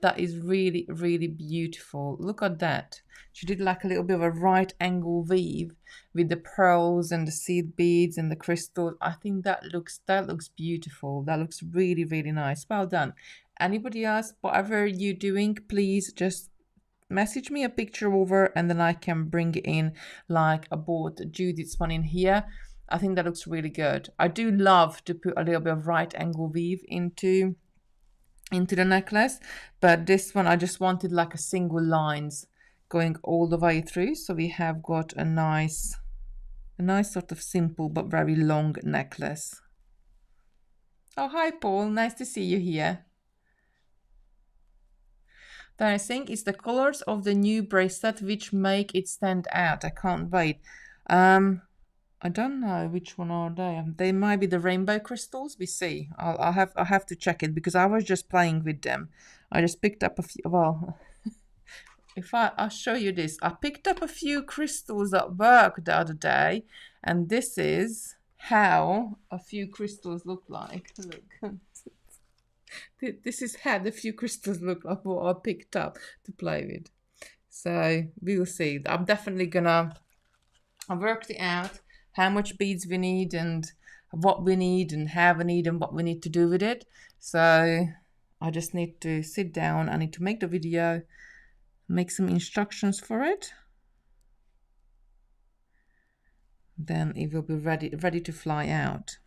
That is really, really beautiful. Look at that. She did like a little bit of a right angle weave with the pearls and the seed beads and the crystals. I think that looks beautiful. That looks really, really nice. Well done. Anybody else, whatever you're doing, please just message me a picture over and then I can bring it in, like I bought Judith's one in here. I think that looks really good. I do love to put a little bit of right angle weave into the necklace, but this one I just wanted like a single lines going all the way through, so we have got a nice sort of simple but very long necklace. Oh, hi Paul, nice to see you here. Then I think it's the colors of the new bracelet which make it stand out. I can't wait. I don't know which one are they. They might be the rainbow crystals. We see. I'll have to check it because I was just playing with them. I just picked up a few. Well, I'll show you this. I picked up a few crystals at work the other day, and this is how a few crystals look like. Look. This is how the few crystals look like what I picked up to play with. So we will see. I'm definitely gonna. I worked it out how much beads we need and what we need and how we need and what we need to do with it. So I just need to sit down. I need to make the video, make some instructions for it. Then it will be ready to fly out.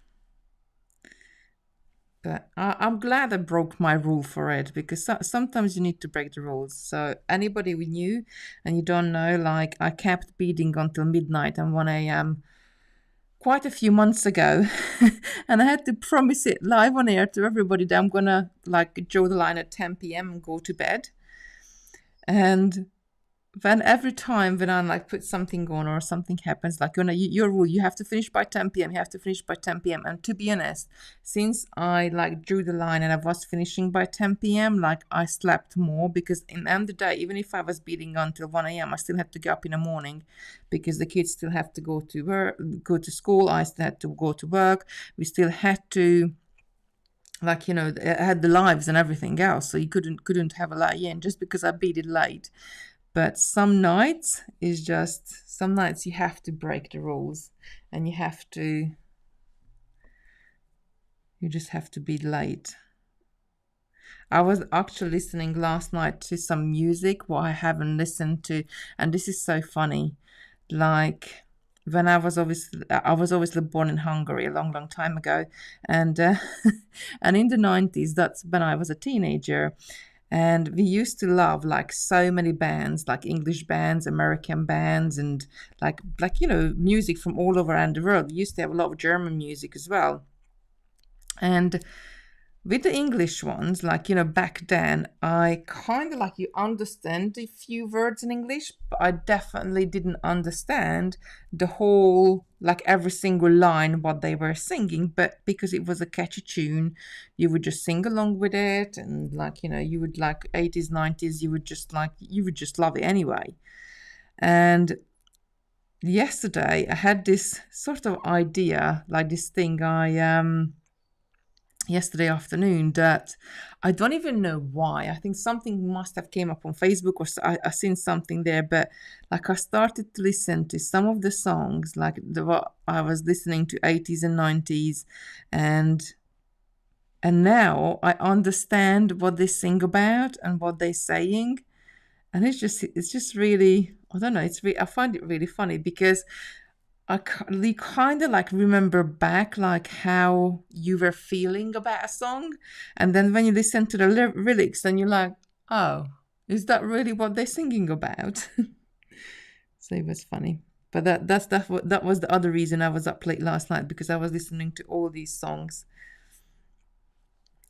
But I'm glad I broke my rule for it, because sometimes you need to break the rules. So anybody who knew and you don't know, like I kept beading until midnight and 1 a.m. quite a few months ago. And I had to promise it live on air to everybody that I'm gonna like draw the line at 10 p.m. and go to bed. And then every time when I like put something on or something happens, like your rule, you have to finish by 10 p.m. You have to finish by 10 p.m. And to be honest, since I like drew the line and I was finishing by 10 p.m., like I slept more because in the end of the day, even if I was beading until 1 a.m., I still had to get up in the morning because the kids still have to go to work, go to school. I still had to go to work. We still had to like had the lives and everything else, so you couldn't have a lie in just because I beaded late. But some nights you have to break the rules and you just have to be late. I was actually listening last night to some music what I haven't listened to, and this is so funny. Like when I was obviously born in Hungary a long time ago, and and in the 90s, that's when I was a teenager. And we used to love like so many bands, like English bands, American bands, and like music from all over around the world. We used to have a lot of German music as well. And with the English ones, like back then, I kind of like you understand a few words in English, but I definitely didn't understand the whole, like every single line what they were singing. But because it was a catchy tune, you would just sing along with it, and like you would like 80s, 90s, you would just love it anyway. And yesterday, I had this sort of idea, like this thing yesterday afternoon that I don't even know why. I think something must have came up on Facebook or I seen something there, but like I started to listen to some of the songs, like what I was listening to 80s and 90s, and now I understand what they sing about and what they're saying, and it's just really, I don't know, I find it really funny because I kind of like remember back like how you were feeling about a song, and then when you listen to the lyrics, then you're like, oh, is that really what they're singing about? So it was funny. But that was the other reason I was up late last night, because I was listening to all these songs.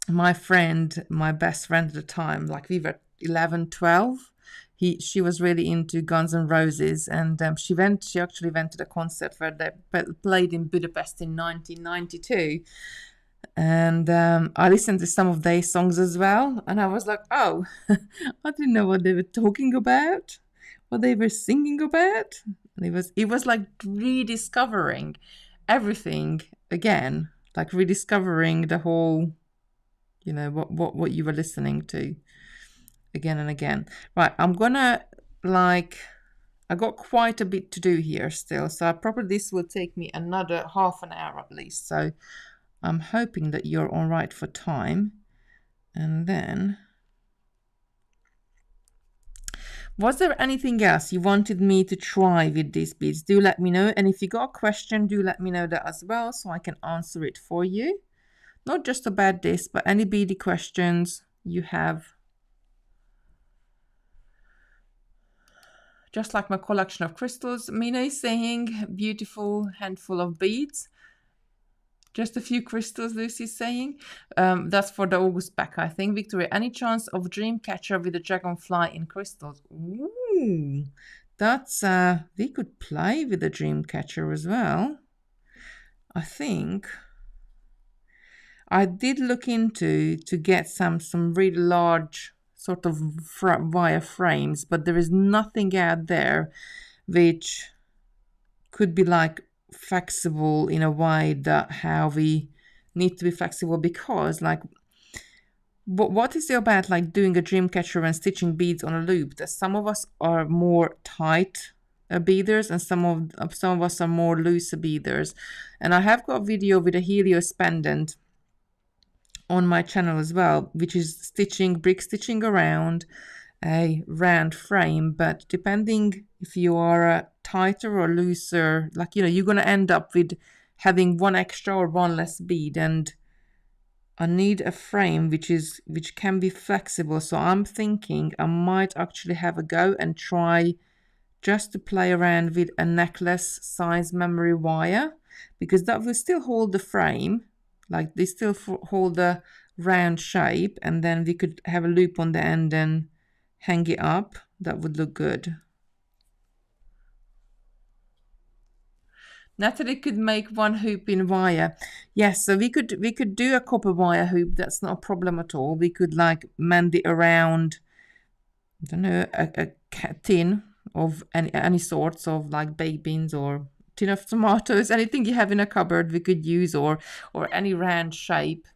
My best friend at the time, like we were 11, 12. She was really into Guns N' Roses, and she actually went to the concert where they played in Budapest in 1992, and I listened to some of their songs as well, and I was like, oh, I didn't know what they were talking about, what they were singing about. And it was like rediscovering everything again, like rediscovering the whole, what you were listening to again and again. Right, I'm gonna I got quite a bit to do here still, so probably this will take me another half an hour at least. So I'm hoping that you're all right for time. And then, was there anything else you wanted me to try with these beads? Do let me know. And if you got a question, do let me know that as well, so I can answer it for you. Not just about this, but any beady questions you have. Just like my collection of crystals, Mina is saying, beautiful handful of beads. Just a few crystals, Lucy's saying. That's for the August pack, I think. Victoria, any chance of dream catcher with a dragonfly in crystals? Ooh, that's, we could play with the dream catcher as well. I think I did look into to get some really large sort of wire frames, but there is nothing out there which could be like flexible in a way that how we need to be flexible, because like what is it about like doing a dream catcher and stitching beads on a loop, that some of us are more tight beaders and some of us are more looser beaders. And I have got a video with a Helios pendant on my channel as well, which is brick stitching around a round frame, but depending if you are a tighter or looser, like you're going to end up with having one extra or one less bead, and I need a frame which can be flexible. So I'm thinking I might actually have a go and try just to play around with a necklace size memory wire, because that will still hold the frame, like they still hold the round shape, and then we could have a loop on the end and hang it up That would look good. Natalie could make one hoop in wire. Yes, so we could do a copper wire hoop. That's not a problem at all. We could like mend it around, I don't know, a tin of any sorts of like baked beans or tin of tomatoes, anything you have in a cupboard we could use, or any round shape,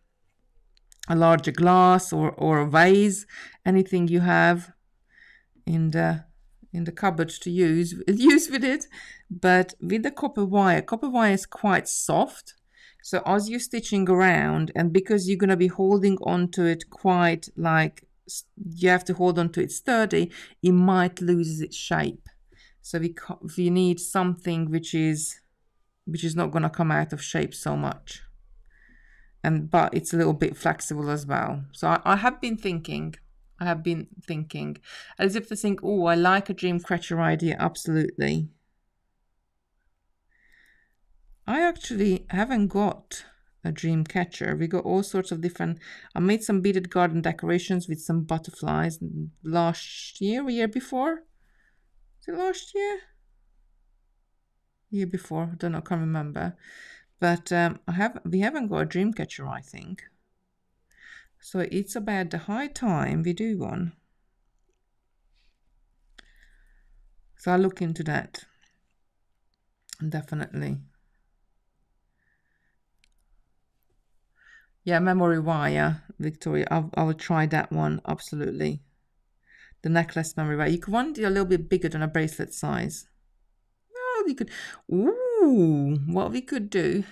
a larger glass or a vase, anything you have in the cupboard to use with it. But with the copper wire is quite soft, so as you're stitching around, and because you're going to be holding onto it quite like you have to hold onto it sturdy, it might lose its shape. So we need something which is not going to come out of shape so much, and but it's a little bit flexible as well. So I have been thinking, as if to think, oh, I like a dream catcher idea. Absolutely. I actually haven't got a dream catcher. We got all sorts of different. I made some beaded garden decorations with some butterflies last year or year before. Is it last year? Year before, I don't know, I can't remember. But we haven't got a dream catcher, I think. So it's about the high time we do one. So I'll look into that. Definitely. Yeah, memory wire, Victoria. I will try that one, absolutely. The necklace memory wire. You could want it a little bit bigger than a bracelet size. Oh, you could. Ooh, what we could do.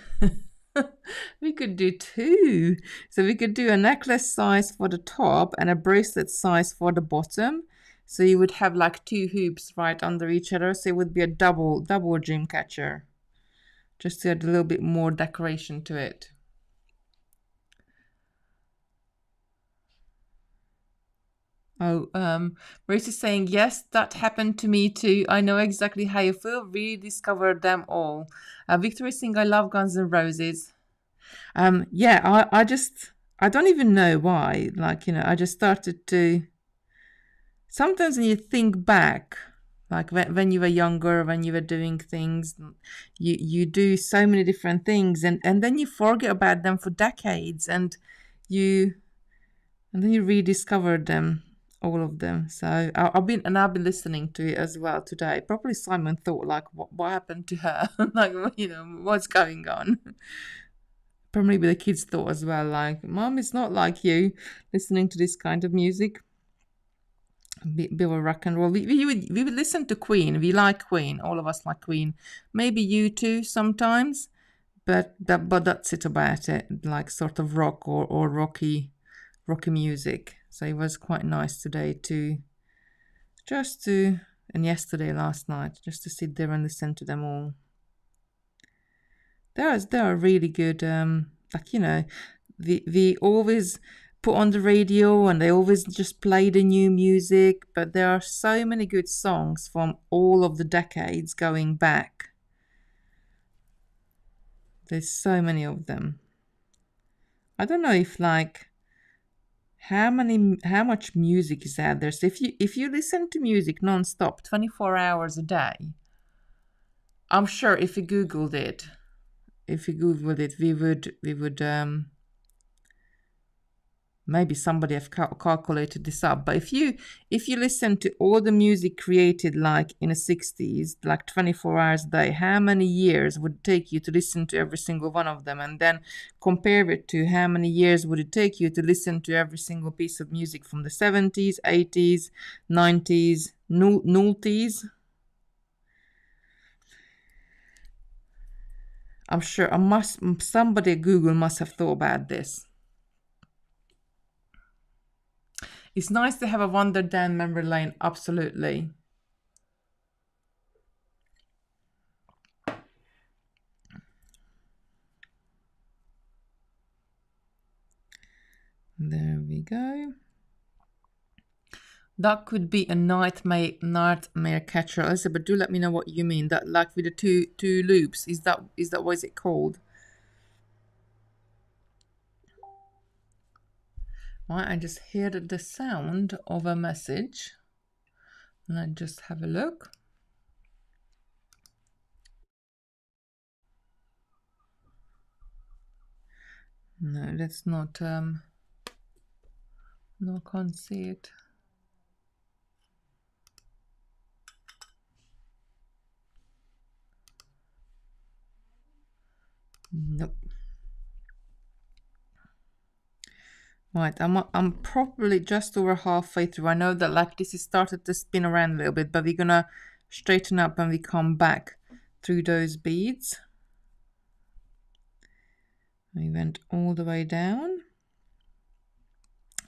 We could do two. So we could do a necklace size for the top and a bracelet size for the bottom. So you would have like two hoops right under each other. So it would be a double dream catcher. Just to add a little bit more decoration to it. Oh, Grace is saying, yes, that happened to me too. I know exactly how you feel. Rediscovered them all. Victoria is saying, I love Guns N' Roses. Yeah, I don't even know why. Like, I just started to. Sometimes when you think back, like when you were younger, when you were doing things, you do so many different things, and then you forget about them for decades, and then you rediscover them, all of them. So I've been listening to it as well today. Probably Simon thought like, what happened to her? Like, what's going on? Probably the kids thought as well, like, Mom, it's not like you listening to this kind of music. Bit of rock and roll. We would listen to Queen. We like Queen. All of us like Queen. Maybe you too sometimes, but that's it about it. Like sort of rock or rocky music. So it was quite nice today and yesterday, last night, just to sit there and listen to them all. They are really good. We always put on the radio and they always just play the new music, but there are so many good songs from all of the decades going back. There's so many of them. I don't know if like how much music is out there. So if you listen to music non-stop 24 hours a day, I'm sure if we googled it, we would maybe somebody have calculated this up, but if you listen to all the music created like in the 60s, like 24 hours a day, how many years would it take you to listen to every single one of them? And then compare it to how many years would it take you to listen to every single piece of music from the 70s, 80s, 90s, noughties. I'm sure somebody at Google must have thought about this. It's nice to have a wander down memory lane, absolutely. There we go. That could be a nightmare catcher, Elizabeth. Do let me know what you mean. That like with the two loops. Is that what is it called? Right, I just heard the sound of a message Let's just have a look. No, that's not, no, I can't see it. Nope. Right, I'm probably just over halfway through. I know that like this has started to spin around a little bit, but we're gonna straighten up when we come back through those beads. We went all the way down.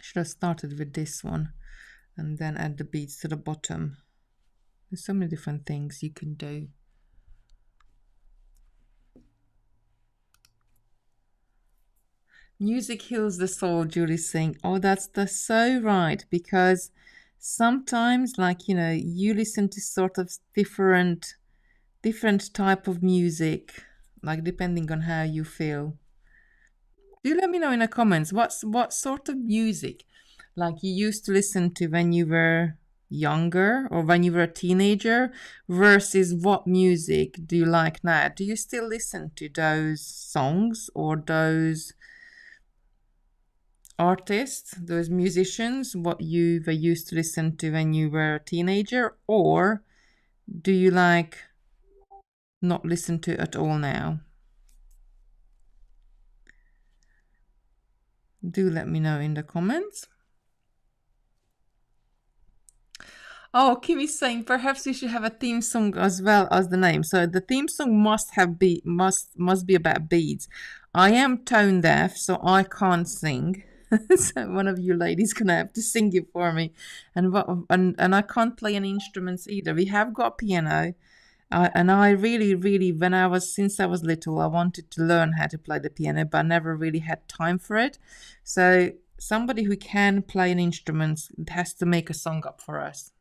Should have started with this one and then add the beads to the bottom. There's so many different things you can do. Music heals the soul, Julie's saying. Oh, that's so right, because sometimes, like, you know, you listen to sort of different type of music, like depending on how you feel. Do let me know in the comments what sort of music like you used to listen to when you were younger or when you were a teenager versus what music do you like now? Do you still listen to those songs or those artists, those musicians, what you were used to listen to when you were a teenager, or do you like not listen to at all now? Do let me know in the comments. Oh, Kimmy's saying perhaps you should have a theme song as well as the name. So the theme song must be about beads. I am tone deaf, so I can't sing. So one of you ladies gonna have to sing it for me, and I can't play any instruments either. We have got piano, and I really, since I was little, I wanted to learn how to play the piano, but I never really had time for it. So somebody who can play an instrument has to make a song up for us.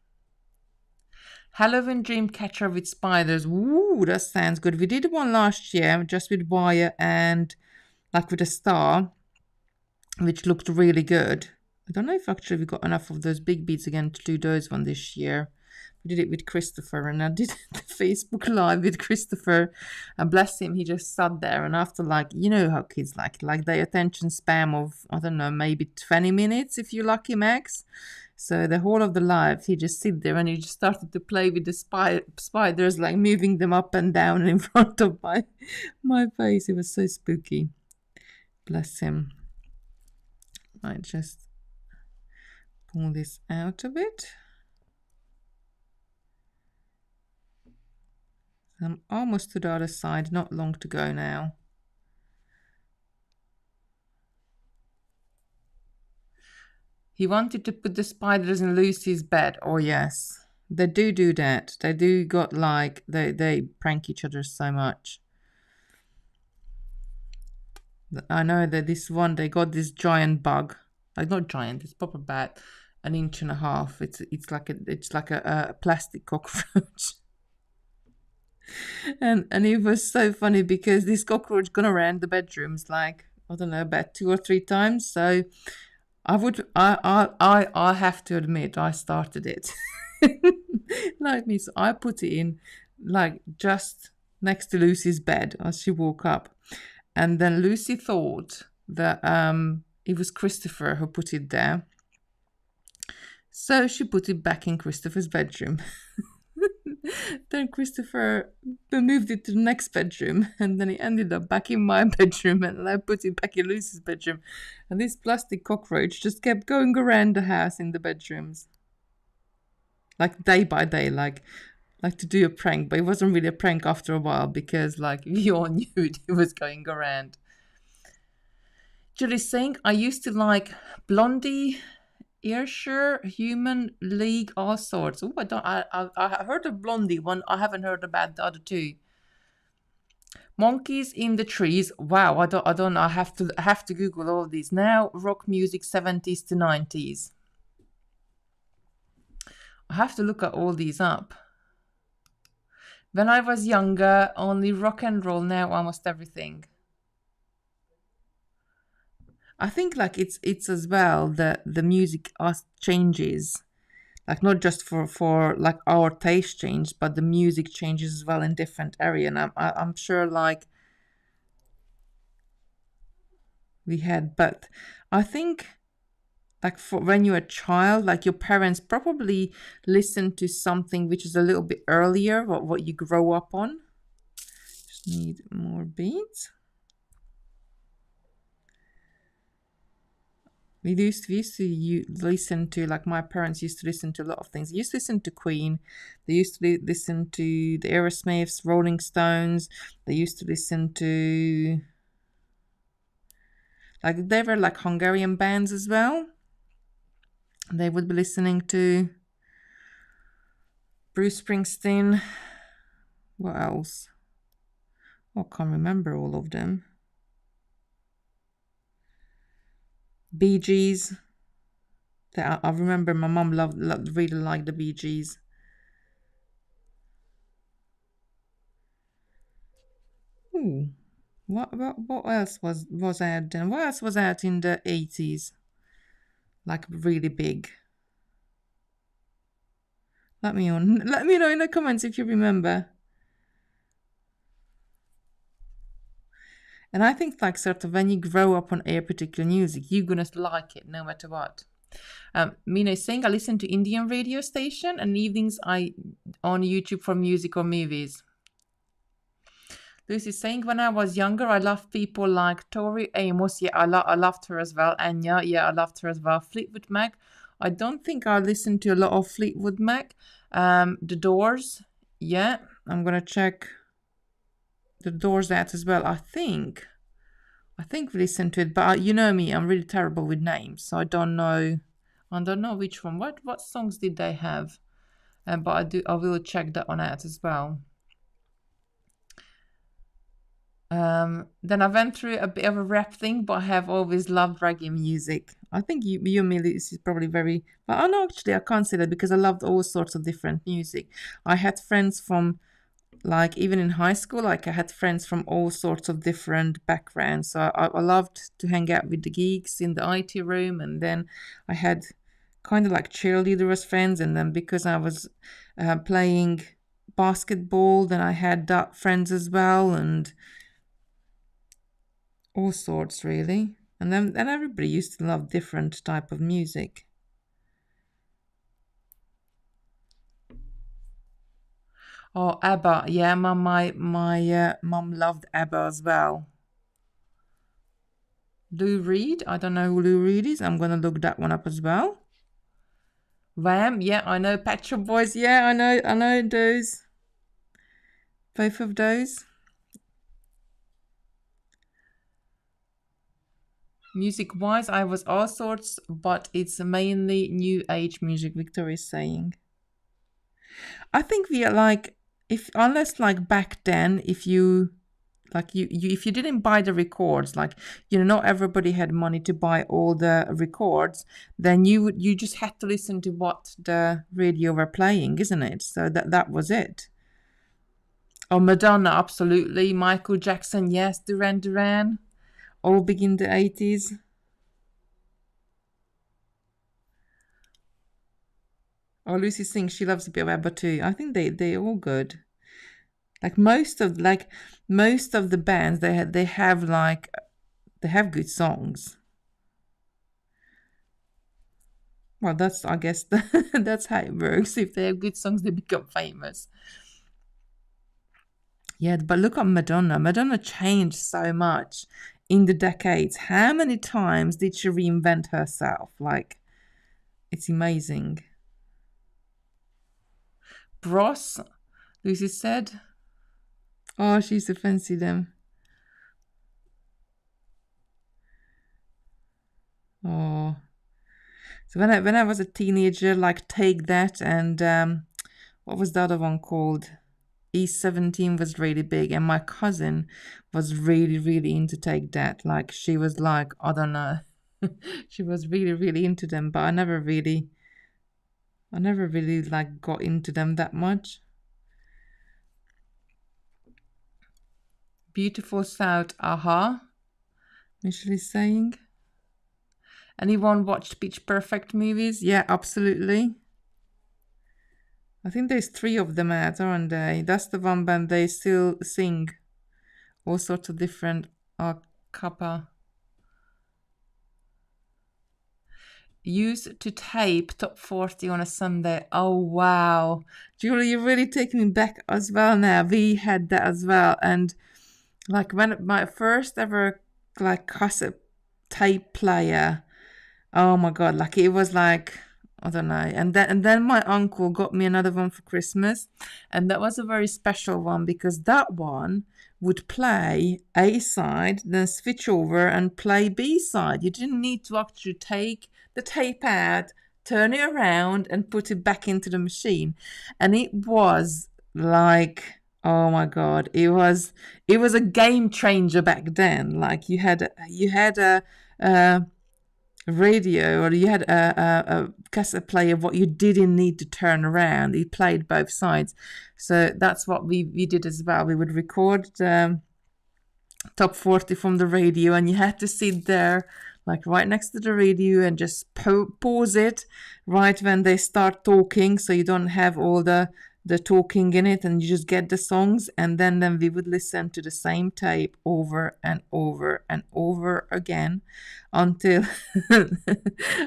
Halloween dream catcher with spiders. Ooh, that sounds good. We did one last year just with wire and like with a star, which looked really good. I don't know if actually we got enough of those big beads again to do those one this year. We did it with Christopher, and I did the Facebook Live with Christopher, and bless him, he just sat there, and after, like, you know how kids like their attention span of, I don't know, maybe 20 minutes if you're lucky, max. So the whole of the live, he just sit there and he just started to play with the spiders, like moving them up and down in front of my face. It was so spooky. Bless him. I just pull this out a bit. I'm almost to the other side, not long to go now. He wanted to put the spiders in Lucy's bed. Oh yes, they do that. They do got like, they prank each other so much. I know that this one, they got this giant bug. Like, not giant, it's proper bad, 1.5 inches. It's like a plastic cockroach. And it was so funny because this cockroach gone around the bedrooms like, I don't know, about 2 or 3 times. So I have to admit I started it. Like me, so I put it in like just next to Lucy's bed as she woke up. And then Lucy thought that it was Christopher who put it there. So she put it back in Christopher's bedroom. Then Christopher moved it to the next bedroom, and then it ended up back in my bedroom, and I put it back in Lucy's bedroom. And this plastic cockroach just kept going around the house in the bedrooms, like day by day, like to do a prank. But it wasn't really a prank after a while because, like, we all knew it was going around. Julie's saying, I used to like Blondie, Ayrshire, Human League, all sorts. Oh, I heard of Blondie one. I haven't heard about the other two. Monkeys in the Trees. Wow, I don't know. I have to Google all these now. Rock music 70s to 90s. I have to look at all these up. When I was younger, only rock and roll. Now almost everything. I think like it's as well that the music changes. Like not just for like our taste change, but the music changes as well in different area. And I'm sure like we had, but I think like for when you're a child, like your parents probably listen to something which is a little bit earlier, what you grow up on. Just need more beads. We used to listen to, like my parents used to listen to a lot of things. They used to listen to Queen. They used to listen to the Aerosmiths, Rolling Stones. They used to listen to, like they were like Hungarian bands as well. They would be listening to Bruce Springsteen. What else? Oh, I can't remember all of them. Bee Gees. I remember my mum really liked the Bee Gees. Ooh, what else was out then? What else was out in the 80s? Like really big. Let me know in the comments if you remember. And I think like sort of when you grow up on a particular music, you're gonna like it no matter what. Mina is saying I listen to Indian radio station and evenings I on YouTube for music or movies. Lucy is saying when I was younger, I loved people like Tori Amos. Yeah, I loved her as well. Anya, yeah, I loved her as well. Fleetwood Mac. I don't think I listened to a lot of Fleetwood Mac. The Doors. Yeah, I'm gonna check the Doors out as well. I think we listened to it, but you know me, I'm really terrible with names, so I don't know. I don't know which one. What songs did they have? But I will check that one out as well. Then I went through a bit of a rap thing, but I have always loved reggae music. I think you and me, this is probably very. But no, actually, I can't say that because I loved all sorts of different music. I had friends from, like, even in high school, like I had friends from all sorts of different backgrounds. So I loved to hang out with the geeks in the IT room, and then I had kind of like cheerleader as friends, and then because I was playing basketball, then I had that friends as well, and all sorts really. And then everybody used to love different type of music. Oh, ABBA. Yeah, my mum loved ABBA as well. Lou Reed. I don't know who Lou Reed is. I'm gonna look that one up as well. Wham. Yeah, I know. Pet Shop Boys. Yeah, I know those. Both of those. Music-wise, I was all sorts, but it's mainly new age music, Victoria is saying. I think we are like, unless like back then, if you if you didn't buy the records, like, you know, not everybody had money to buy all the records, then you just had to listen to what the radio were playing, isn't it? So that was it. Oh, Madonna, absolutely. Michael Jackson, yes. Duran Duran, all big in the 80s. Oh, Lucy sings she loves a bit of ABBA too. I think they all good. Like most of the bands, they have good songs. Well, that's, I guess, that's how it works. If they have good songs, they become famous. Yeah, but look at Madonna. Madonna changed so much in the decades. How many times did she reinvent herself? Like, it's amazing. Bros, Lucy said. Oh, she used to fancy them. Oh. So when I was a teenager, like Take That and what was the other one called? E17 was really big, and my cousin was really, really into Take That. Like she was like, I don't know. She was really, really into them, but I never really like got into them that much. Beautiful South, aha. Michelle is saying. Anyone watched Pitch Perfect movies? Yeah, absolutely. I think there's 3 of them out, aren't they? That's the one band they still sing all sorts of different kappa. Used to tape top 40 on a Sunday. Oh wow, Julie, you're really taking me back as well now. We had that as well, and like when my first ever like cassette tape player. Oh my god, like it was like I don't know. And then my uncle got me another one for Christmas, and that was a very special one because that one would play A side, then switch over and play B side. You didn't need to actually take the tape out, turn it around, and put it back into the machine. And it was like, oh my god, it was a game changer back then. Like you had a radio, or you had a cassette player what you didn't need to turn around. It played both sides. So that's what we did as well. We would record top 40 from the radio, and you had to sit there like right next to the radio and just pause it right when they start talking, so you don't have all the talking in it, and you just get the songs, and then we would listen to the same tape over and over and over again until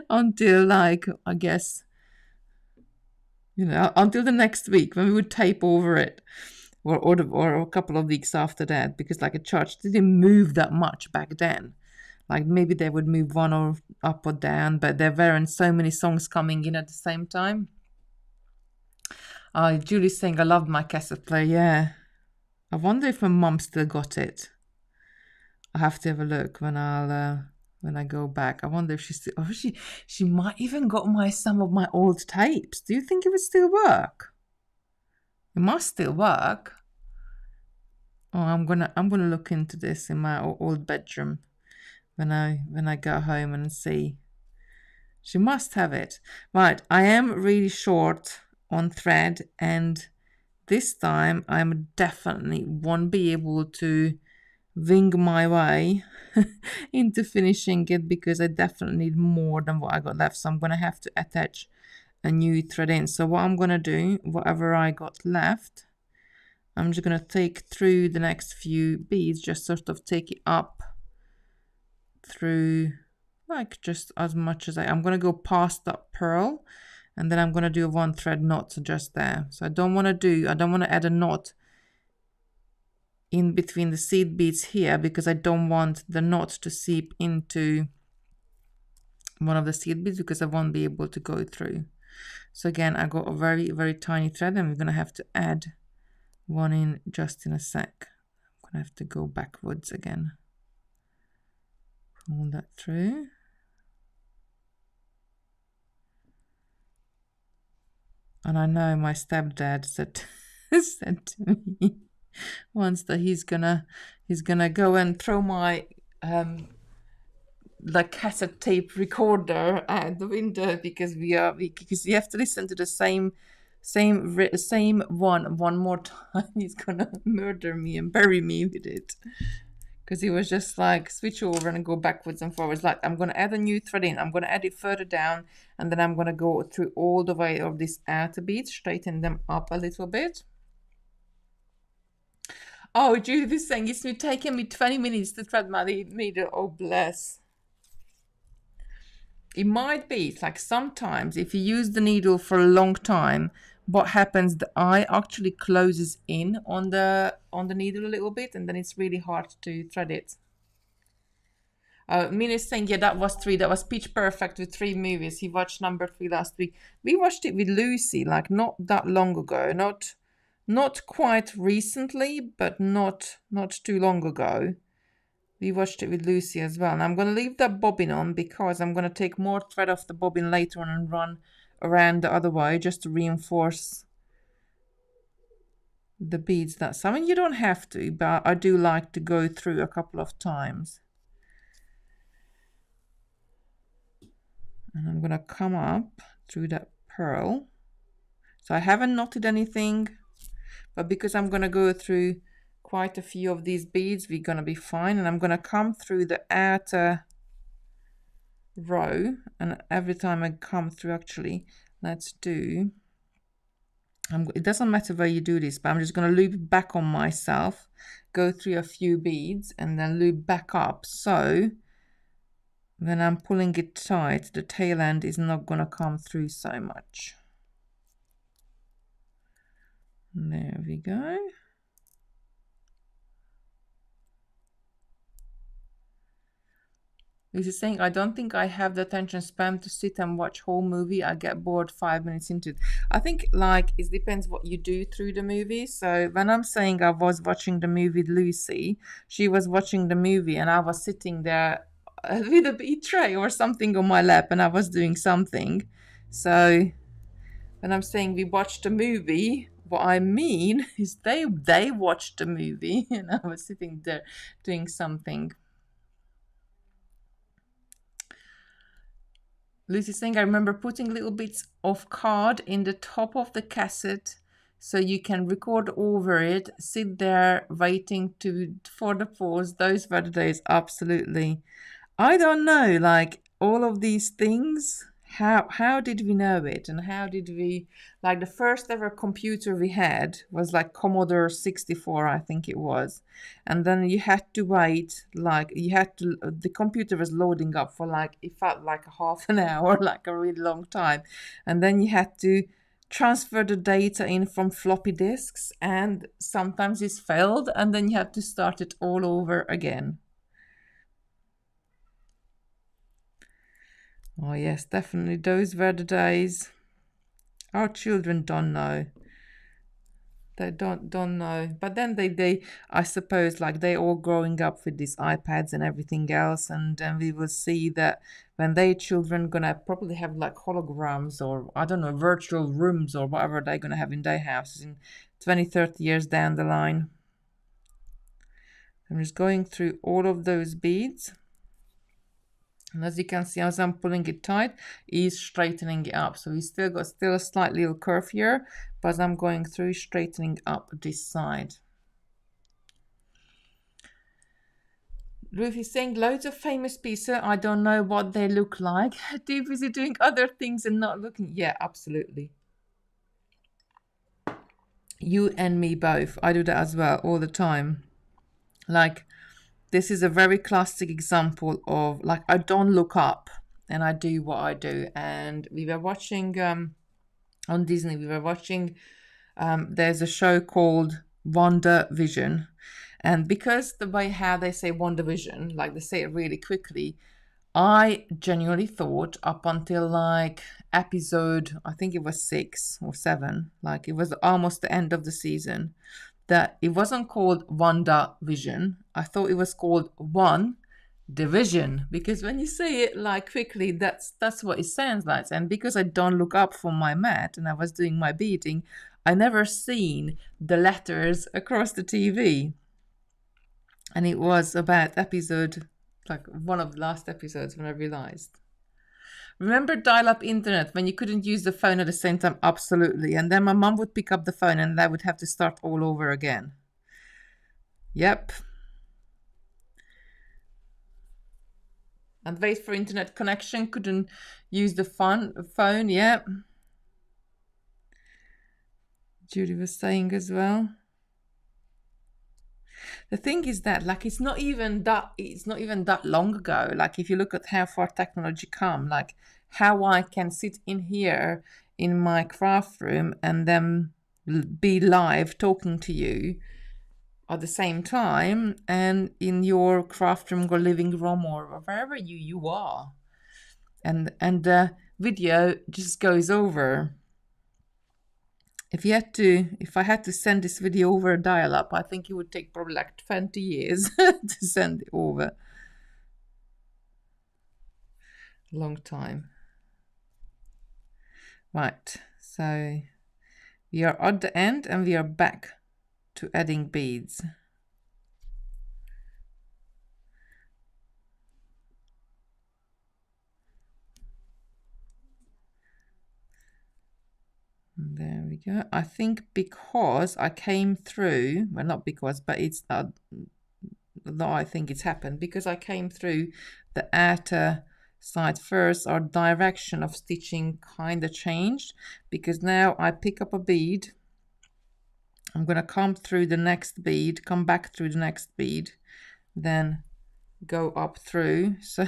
until like I guess until the next week when we would tape over it, or a couple of weeks after that, because like a church didn't move that much back then. Like maybe they would move one or up or down, but there weren't so many songs coming in at the same time. Julie's saying I love my cassette player. Yeah, I wonder if my mum still got it. I have to have a look when I go back. I wonder if she still. Oh, she might even got some of my old tapes. Do you think it would still work? It must still work. Oh, I'm gonna look into this in my old bedroom when I go home and see. She must have it. Right, I am really short on thread, and this time I definitely won't be able to wing my way into finishing it, because I definitely need more than what I got left. So I'm going to have to attach a new thread in. So what I'm going to do, whatever I got left, I'm just going to take through the next few beads, just sort of take it up through like just as much as I'm going to go past that pearl, and then I'm going to do a 1 thread knot just there. So I don't want to add a knot in between the seed beads here, because I don't want the knot to seep into one of the seed beads, because I won't be able to go through. So again, I got a very, very tiny thread, and we're going to have to add one in just in a sec. I'm going to have to go backwards again. Pull that through. And I know my stepdad said to me once that he's gonna go and throw my like cassette tape recorder out the window, because because you have to listen to the same one more time. He's gonna murder me and bury me with it, because he was just like switch over and go backwards and forwards. Like, I'm gonna add a new thread in, I'm gonna add it further down, and then I'm gonna go through all the way of these outer beads, straighten them up a little bit. Oh, Judith is saying it's taking me 20 minutes to thread my needle. Oh, bless. It might be. It's like sometimes if you use the needle for a long time, what happens, the eye actually closes in on the needle a little bit, and then it's really hard to thread it. Mina's saying, yeah, that was 3. That was Pitch Perfect with 3 movies. He watched number 3 last week. We watched it with Lucy, like not that long ago. Not quite recently, but not too long ago. We watched it with Lucy as well. And I'm going to leave that bobbin on, because I'm going to take more thread off the bobbin later on and run around the other way, just to reinforce the beads. I mean, you don't have to, but I do like to go through a couple of times. And I'm going to come up through that pearl. So I haven't knotted anything, but because I'm going to go through quite a few of these beads, we're going to be fine. And I'm going to come through the outer row, and every time I come through, actually, let's do It doesn't matter where you do this, but I'm just going to loop back on myself, go through a few beads and then loop back up. So when I'm pulling it tight, the tail end is not going to come through so much. There we go. This is saying, I don't think I have the attention span to sit and watch whole movie. I get bored 5 minutes into it. I think like it depends what you do through the movie. So when I'm saying I was watching the movie Lucy, she was watching the movie and I was sitting there with a bead tray or something on my lap and I was doing something. So when I'm saying we watched a movie, what I mean is they watched the movie and I was sitting there doing something. Lucy's saying, I remember putting little bits of card in the top of the cassette so you can record over it, sit there waiting for the pause. Those were the days, absolutely. I don't know, like all of these things, how did we know it? And how did we, like the first ever computer we had was like Commodore 64, I think it was. And then you had to wait, like the computer was loading up for like, it felt like a half an hour, like a really long time. And then you had to transfer the data in from floppy disks and sometimes it's failed and then you have to start it all over again. Oh yes, definitely. Those were the days. Our children don't know. They don't know. But then they I suppose like they all growing up with these iPads and everything else, and then we will see that when they children gonna probably have like holograms or I don't know, virtual rooms or whatever they're gonna have in their houses in 20, 30 years down the line. I'm just going through all of those beads. And as you can see, as I'm pulling it tight, he's straightening it up. So he's still a slight little curve here, but as I'm going through, straightening up this side. Ruth is saying loads of famous pieces. I don't know what they look like. Too busy doing other things and not looking. Yeah, absolutely. You and me both. I do that as well all the time. Like, this is a very classic example of like I don't look up and I do what I do. And we were watching on Disney, we were watching there's a show called Wonder Vision. And because the way how they say Wonder Vision, like they say it really quickly, I genuinely thought up until like episode, I think it was 6 or 7, like it was almost the end of the season, that it wasn't called Wonder Vision. I thought it was called One Division, because when you say it like quickly, that's what it sounds like. And because I don't look up from my mat and I was doing my beading, I never seen the letters across the TV. And it was about episode, like one of the last episodes when I realized. Remember dial-up internet when you couldn't use the phone at the same time? Absolutely. And then my mom would pick up the phone and I would have to start all over again. Yep. And wait for internet connection. Couldn't use the phone. Yep. Judy was saying as well. The thing is that like it's not even that long ago. Like if you look at how far technology come, like how I can sit in here in my craft room and then be live talking to you at the same time and in your craft room or living room or wherever you are. And the video just goes over. If I had to send this video over a dial-up, I think it would take probably like 20 years to send it over. Long time. Right, so we are at the end and we are back to adding beads. There we go. I think because I came through, well, not because, but it's though I think it's happened because I came through the outer side first, our direction of stitching kind of changed because now I pick up a bead I'm going to come through the next bead, come back through the next bead, then go up through. So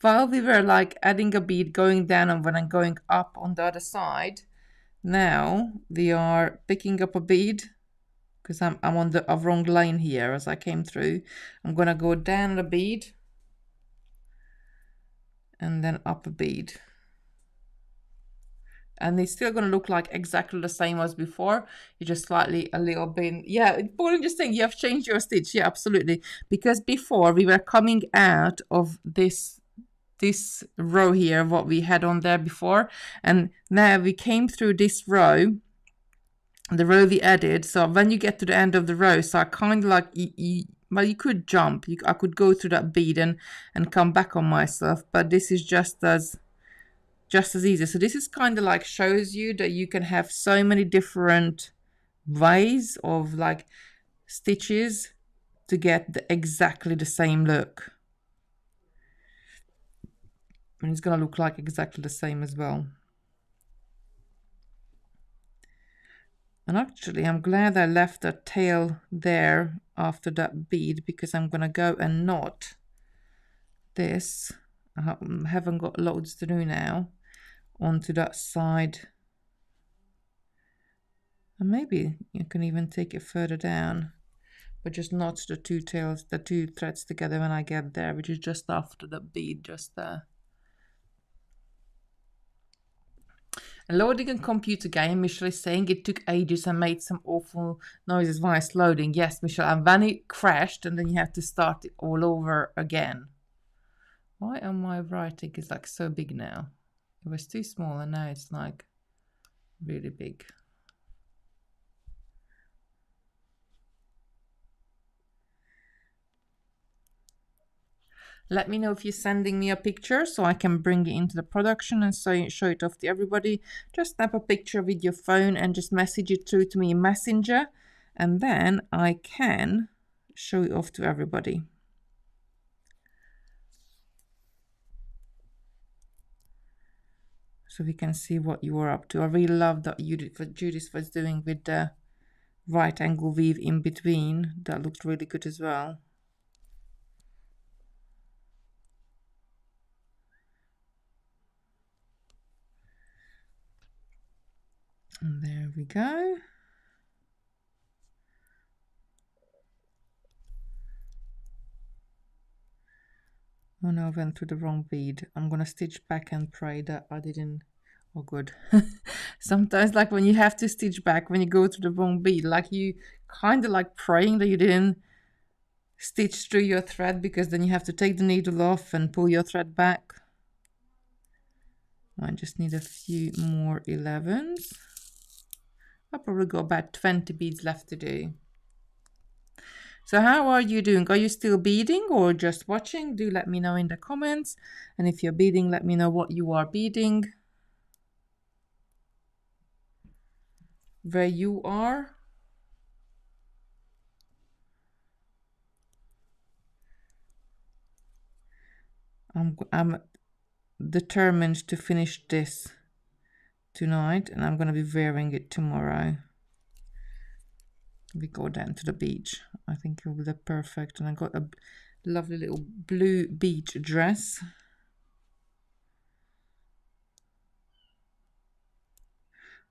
while we were like adding a bead, going down, and when I'm going up on the other side, now we are picking up a bead because I'm on the wrong line here as I came through. I'm going to go down a bead and then up a bead. And it's still going to look like exactly the same as before. You just slightly a little bit, yeah, Pauline just saying you have changed your stitch. Yeah, absolutely. Because before we were coming out of this row here, what we had on there before, and now we came through this row, the row we added. So when you get to the end of the row, so I kind of like, well, you could jump. I could go through that bead and come back on myself, but this is just as easy. So this is kind of like shows you that you can have so many different ways of like stitches to get exactly the same look. And it's going to look like exactly the same as well. And actually, I'm glad I left a tail there after that bead, because I'm going to go and knot this. I haven't got loads to do now onto that side. And maybe you can even take it further down, but just knot the two tails, the two threads together when I get there, which is just after the bead, just there. A loading and computer game, Michelle is saying it took ages and made some awful noises while it's loading. Yes, Michelle, and then it crashed and then you have to start it all over again. Why am I writing is like so big now? It was too small and now it's like really big. Let me know if you're sending me a picture so I can bring it into the production and show it off to everybody. Just snap a picture with your phone and just message it through to me in Messenger, and then I can show it off to everybody. So we can see what you are up to. I really love that Judith was doing with the right angle weave in between. That looked really good as well. And there we go. Oh no, I went through the wrong bead. I'm gonna stitch back and pray that I didn't. Oh, good. Sometimes, like when you have to stitch back, when you go to the wrong bead, like you kind of like praying that you didn't stitch through your thread, because then you have to take the needle off and pull your thread back. I just need a few more 11s. I'll probably got about 20 beads left to do. So how are you doing? Are you still beading or just watching? Do let me know in the comments. And if you're beading, let me know what you are beading. Where you are. I'm determined to finish this tonight, and I'm going to be wearing it tomorrow. We go down to the beach. I think it will be perfect. And I got a lovely little blue beach dress.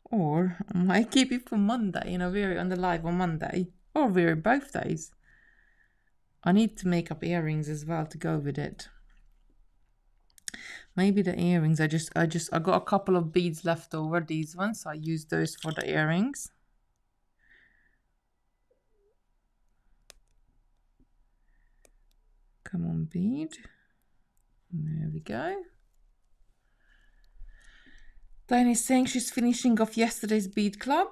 Or I might keep it for Monday, wear it on the live on Monday. Or wear it both days. I need to make up earrings as well to go with it. Maybe the earrings, I got a couple of beads left over, these ones, so I use those for the earrings. Come on, bead. There we go. Diane's saying she's finishing off yesterday's bead club.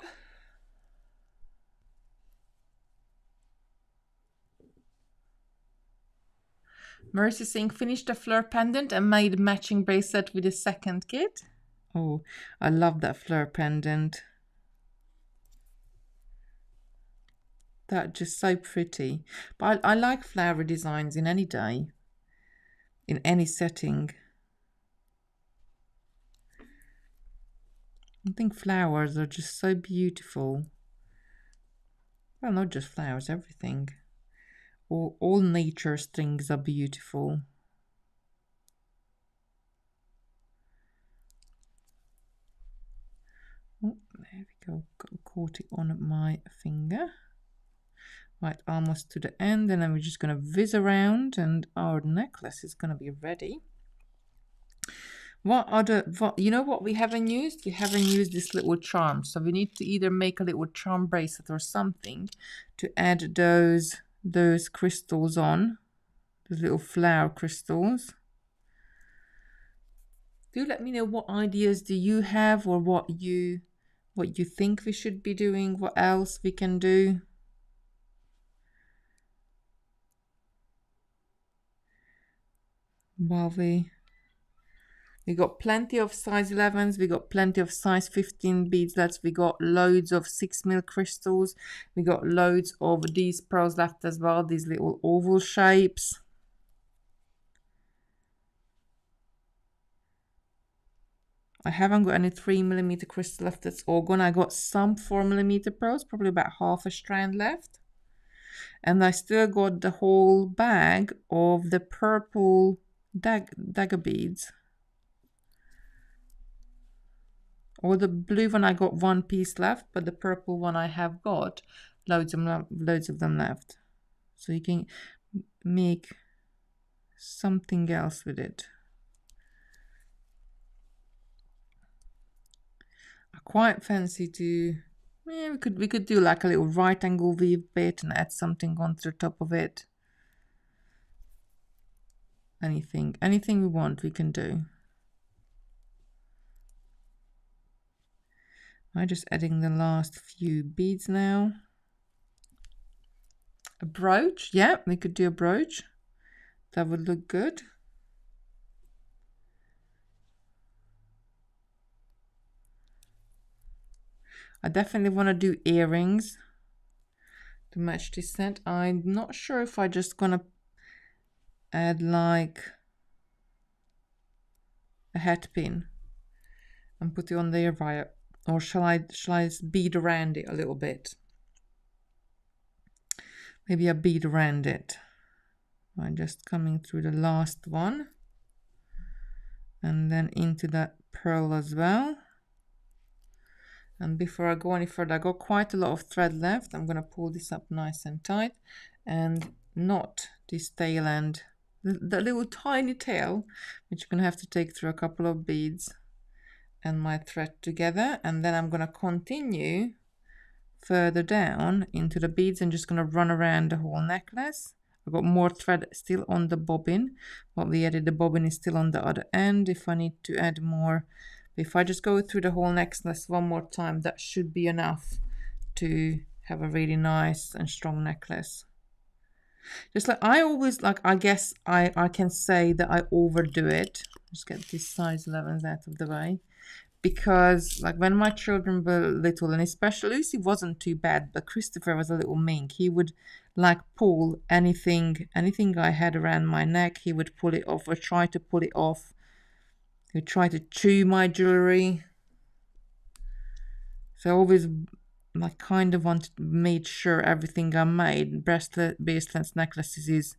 Mercy saying finished the fleur pendant and made matching bracelet with the second kit. Oh, I love that fleur pendant. That's just so pretty. But I like flower designs in any day, in any setting. I think flowers are just so beautiful. Well, not just flowers, everything. All nature strings are beautiful. Oh, there we go. Caught it on my finger. Right, almost to the end, and then we're just going to whiz around, and our necklace is going to be ready. You know what we haven't used? We haven't used this little charm. So we need to either make a little charm bracelet or something to add those crystals on, those little flower crystals. Do let me know what ideas do you have, or what you think we should be doing, what else we can do. While we got plenty of size 11s, we got plenty of size 15 beadlets, we got loads of 6mm crystals, we got loads of these pearls left as well, these little oval shapes. I haven't got any 3mm crystal left, that's all gone. I got some 4mm pearls, probably about half a strand left. And I still got the whole bag of the purple dagger beads. Or the blue one, I got one piece left, but the purple one I have got loads of them left. So you can make something else with it. I quite fancy to, yeah, we could do like a little right angle weave bit and add something onto the top of it. Anything we want, we can do. I'm just adding the last few beads now. A brooch, yeah, we could do a brooch. That would look good. I definitely want to do earrings to match this set. I'm not sure if I just gonna add like a hat pin and put it on there via, or shall I bead around it a little bit? Maybe I bead around it. I'm just coming through the last one and then into that pearl as well. And before I go any further, I got quite a lot of thread left. I'm going to pull this up nice and tight and knot this tail end, the little tiny tail, which you're going to have to take through a couple of beads and my thread together. And then I'm going to continue further down into the beads and just going to run around the whole necklace. I've got more thread still on the bobbin. What we added, the bobbin is still on the other end. If I need to add more, if I just go through the whole necklace one more time, that should be enough to have a really nice and strong necklace. Just like I always like, I guess I can say that I overdo it. Just get these size 11s out of the way. Because like when my children were little, and especially Lucy wasn't too bad, but Christopher was a little mink. He would like pull anything I had around my neck. He would pull it off or try to pull it off. He would try to chew my jewelry. So I always like kind of made sure everything I made, bracelets, necklaces, is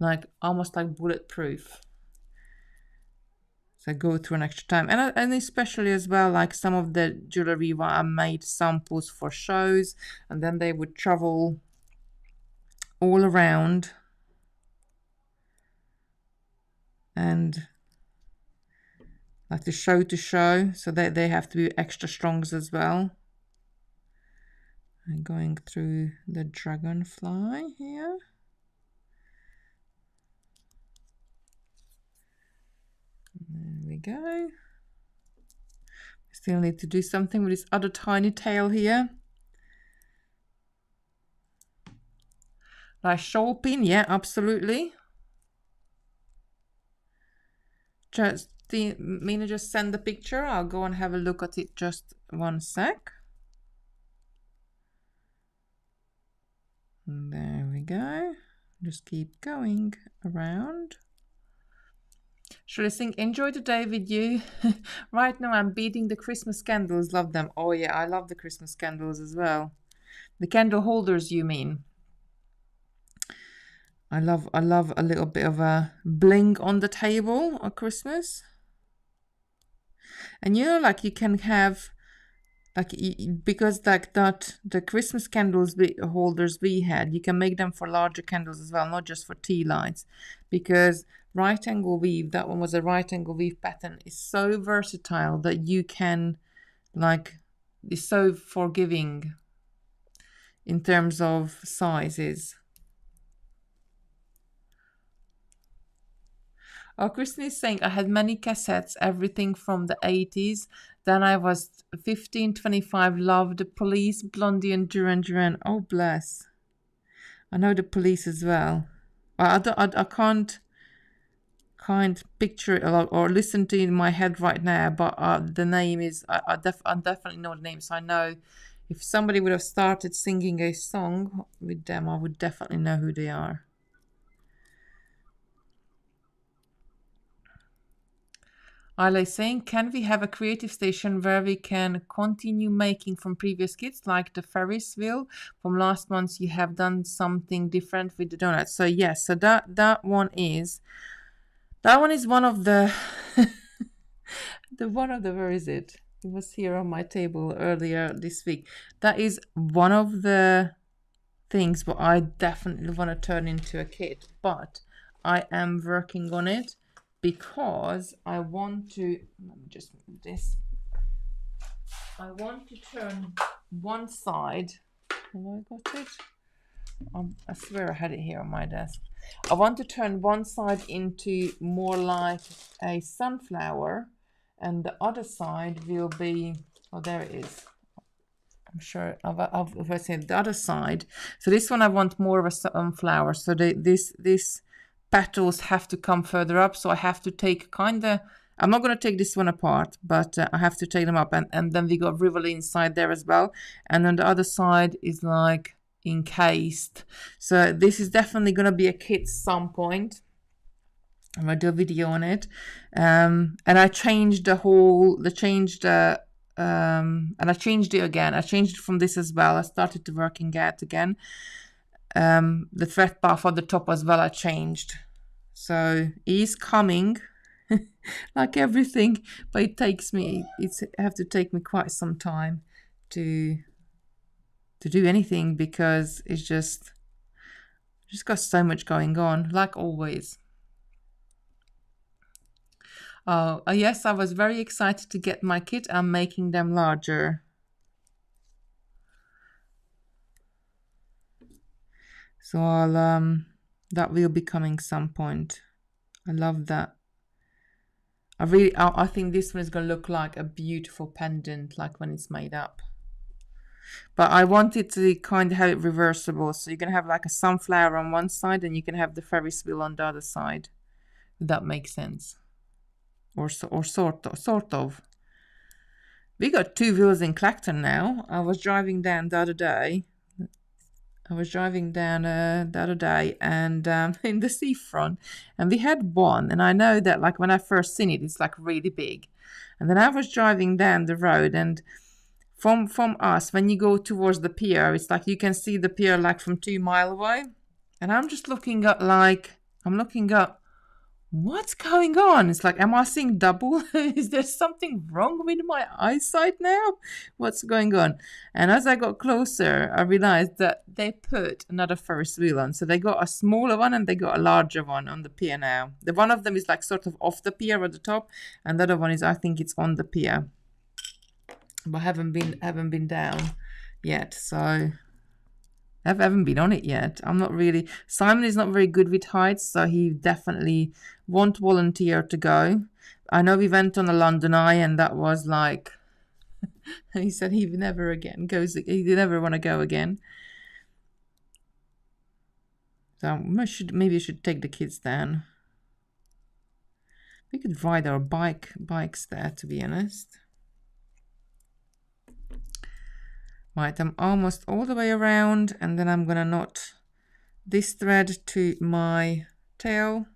like almost like bulletproof. So I go through an extra time, and especially as well, like some of the jewelry I made samples for shows, and then they would travel all around, and like to show, so that they have to be extra strongs as well. I'm going through the dragonfly here. There we go. Still need to do something with this other tiny tail here. Like shawl pin, yeah, absolutely. Just Mina just send the picture. I'll go and have a look at it just one sec. There we go. Just keep going around. Should I sing Enjoy the Day with you? Right now I'm beading the Christmas candles. Love them. Oh yeah, I love the Christmas candles as well. The candle holders, you mean? I love a little bit of a bling on the table at Christmas. And you know, like you can have like because like that the Christmas candles holders we had, you can make them for larger candles as well, not just for tea lights. Because right angle weave, that one was a right angle weave pattern, is so versatile that you can like is so forgiving in terms of sizes. Oh, Kristen is saying, I had many cassettes, everything from the 80s. Then I was 15, 25, loved the Police, Blondie and Duran Duran. Oh, bless. I know the Police as well. I can't picture it a lot or listen to it in my head right now, but the name is, I definitely know the name. So I know if somebody would have started singing a song with them, I would definitely know who they are. Are saying, can we have a creative station where we can continue making from previous kits, like the Ferris wheel from last month? You have done something different with the donuts. So yes, so that one is one of the where is it? It was here on my table earlier this week. That is one of the things, but I definitely want to turn into a kit. But I am working on it, because I want to, let me just move this. I want to turn one side. Have I got it? I swear I had it here on my desk. I want to turn one side into more like a sunflower, and the other side will be, oh, there it is. I'm sure if I say the other side. So this one I want more of a sunflower. So this petals have to come further up, so I have to take I'm not going to take this one apart, but I have to take them up, and then we got Rivoli inside there as well, and then the other side is like encased. So this is definitely going to be a kit some point. I'm going to do a video on it, and I changed and I changed it again. I changed it from this as well. I started to working out again. The thread path on the top as well I changed. So it is coming like everything, but it have to take me quite some time to do anything, because it's just got so much going on, like always. Oh, yes, I was very excited to get my kit. I'm making them larger. So I'll that will be coming some point. I love that. I think this one is going to look like a beautiful pendant, like when it's made up. But I want it to kind of have it reversible. So you're going to have like a sunflower on one side, and you can have the Ferris wheel on the other side. If that makes sense. Or sort of. We got 2 wheels in Clacton now. I was driving down the other day. And in the seafront, and we had one, and I know that like when I first seen it, it's like really big. And then I was driving down the road, and from us, when you go towards the pier, it's like you can see the pier like from 2 miles away. And I'm just looking up, what's going on? It's like, am I seeing double? Is there something wrong with my eyesight now? What's going on? And as I got closer, I realized that they put another Ferris wheel on. So they got a smaller one and they got a larger one on the pier now. The one of them is like sort of off the pier at the top, and the other one is, I think it's on the pier. But I haven't been down yet, so I haven't been on it yet. I'm not really. Simon is not very good with heights, so he definitely won't volunteer to go. I know we went on a London Eye, and that was like, he said he never again goes. He never want to go again. So maybe I should take the kids down. We could ride our bikes there, to be honest. Right, I'm almost all the way around, and then I'm gonna knot this thread to my tail,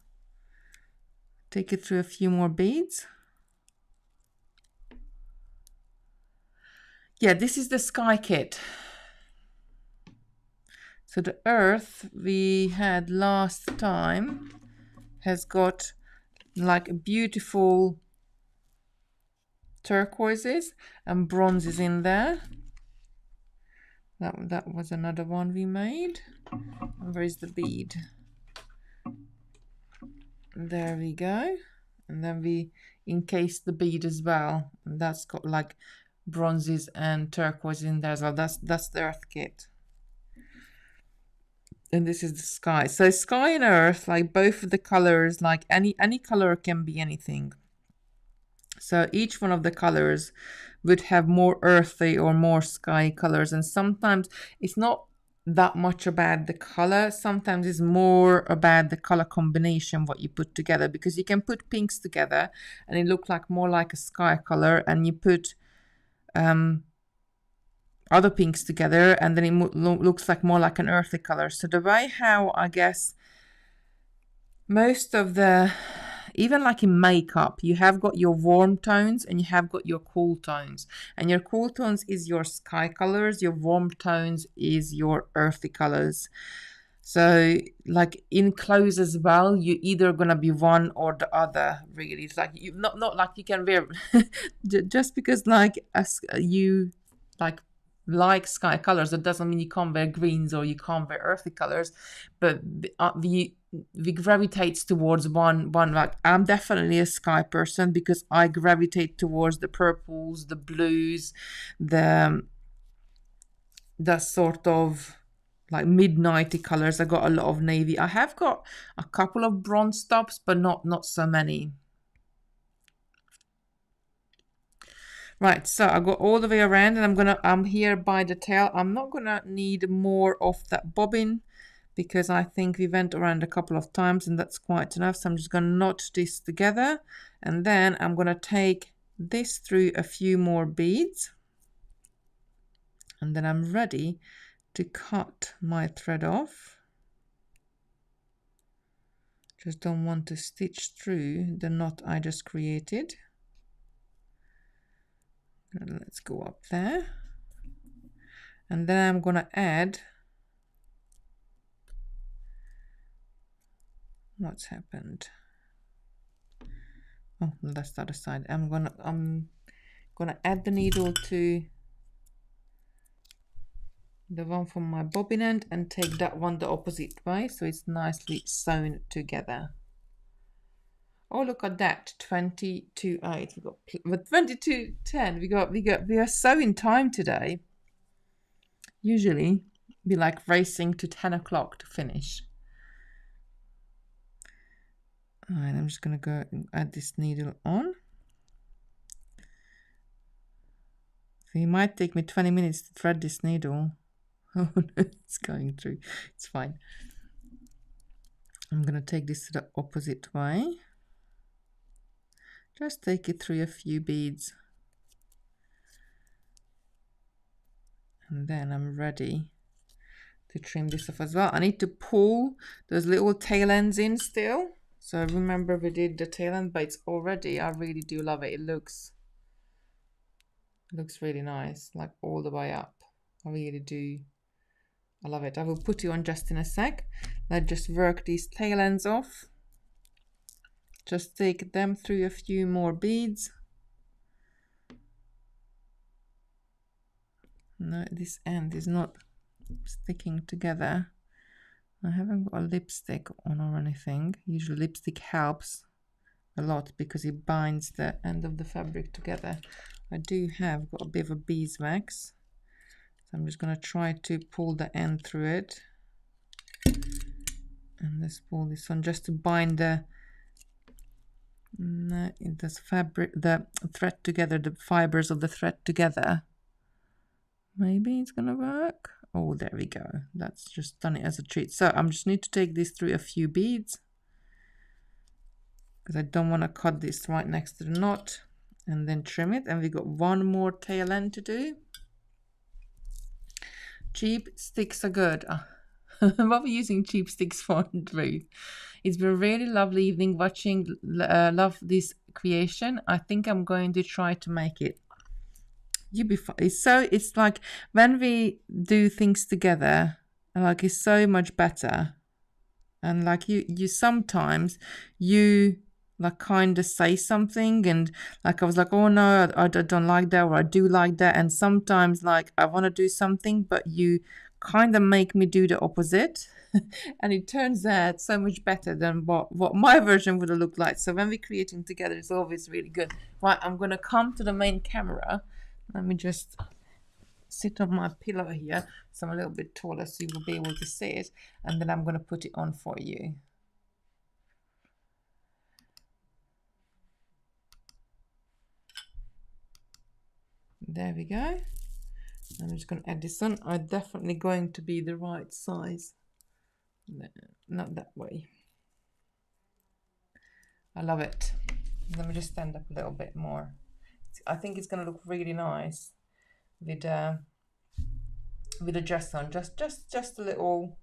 take it through a few more beads. Yeah, this is the Sky kit. So the earth we had last time has got like beautiful turquoises and bronzes in there. That was another one we made. And where is the bead? There we go. And then we encased the bead as well. And that's got like bronzes and turquoise in there as well. That's the earth kit. And this is the sky. So sky and earth, like both of the colors, like any color can be anything. So each one of the colors would have more earthy or more sky colors. And sometimes it's not that much about the color. Sometimes it's more about the color combination, what you put together, because you can put pinks together and it look like more like a sky color, and you put other pinks together and then it looks like more like an earthy color. So the way how I guess most of the, even like in makeup, you have got your warm tones and you have got your cool tones, and your cool tones is your sky colors, your warm tones is your earthy colors. So like in clothes as well, you're either gonna be one or the other, really. It's like you not like you can wear just because like you like sky colors, that doesn't mean you can't wear greens or you can't wear earthy colors, but we gravitates towards one. Like I'm definitely a sky person because I gravitate towards the purples, the blues, the that sort of like midnighty colors. I got a lot of navy. I have got a couple of bronze tops, but not so many. Right, so I got all the way around, and I'm here by the tail. I'm not gonna need more of that bobbin because I think we went around a couple of times and that's quite enough. So I'm just gonna knot this together, and then I'm gonna take this through a few more beads, and then I'm ready to cut my thread off. Just don't want to stitch through the knot I just created. Let's go up there, and then I'm gonna add, what's happened? Oh, that's the other side. I'm gonna add the needle to the one from my bobbin end and take that one the opposite way so it's nicely sewn together. Oh, look at that, 22.8. We got, but 22.10. We are so in time today. Usually we like racing to 10 o'clock to finish. All right, I'm just gonna go and add this needle on. So it might take me 20 minutes to thread this needle. Oh no, it's going through. It's fine. I'm gonna take this to the opposite way. Just take it through a few beads. And then I'm ready to trim this off as well. I need to pull those little tail ends in still. So remember we did the tail end, but it's already, I really do love it. It looks really nice, like all the way up. I really do. I love it. I will put you on just in a sec. Let's just work these tail ends off. Just take them through a few more beads. No, this end is not sticking together. I haven't got a lipstick on or anything. Usually lipstick helps a lot because it binds the end of the fabric together. I do have got a bit of a beeswax. So I'm just going to try to pull the end through it. And let's pull this one just to bind the the thread together, the fibers of the thread together. Maybe it's gonna work. Oh, there we go. That's just done it as a treat. So I just need to take this through a few beads because I don't want to cut this right next to the knot, and then trim it. And we got one more tail end to do. Cheap sticks are good. What are we using cheap sticks for, Ruth? It's been a really lovely evening watching. Love this creation. I think I'm going to try to make it. You be fine. It's like when we do things together Like it's so much better. And like you sometimes you like kind of say something and like I was like, oh no, I don't like that, or I do like that. And sometimes like I want to do something, but you kind of make me do the opposite. And it turns out so much better than what my version would have looked like. So when we're creating together, it's always really good. Right, I'm going to come to the main camera. Let me just sit on my pillow here so I'm a little bit taller so you will be able to see it, and then I'm going to put it on for you. There we go. I'm just going to add this on. I'm definitely going to be the right size. Not that way. I love it. Let me just stand up a little bit more. I think it's going to look really nice with a dress on. Just a little.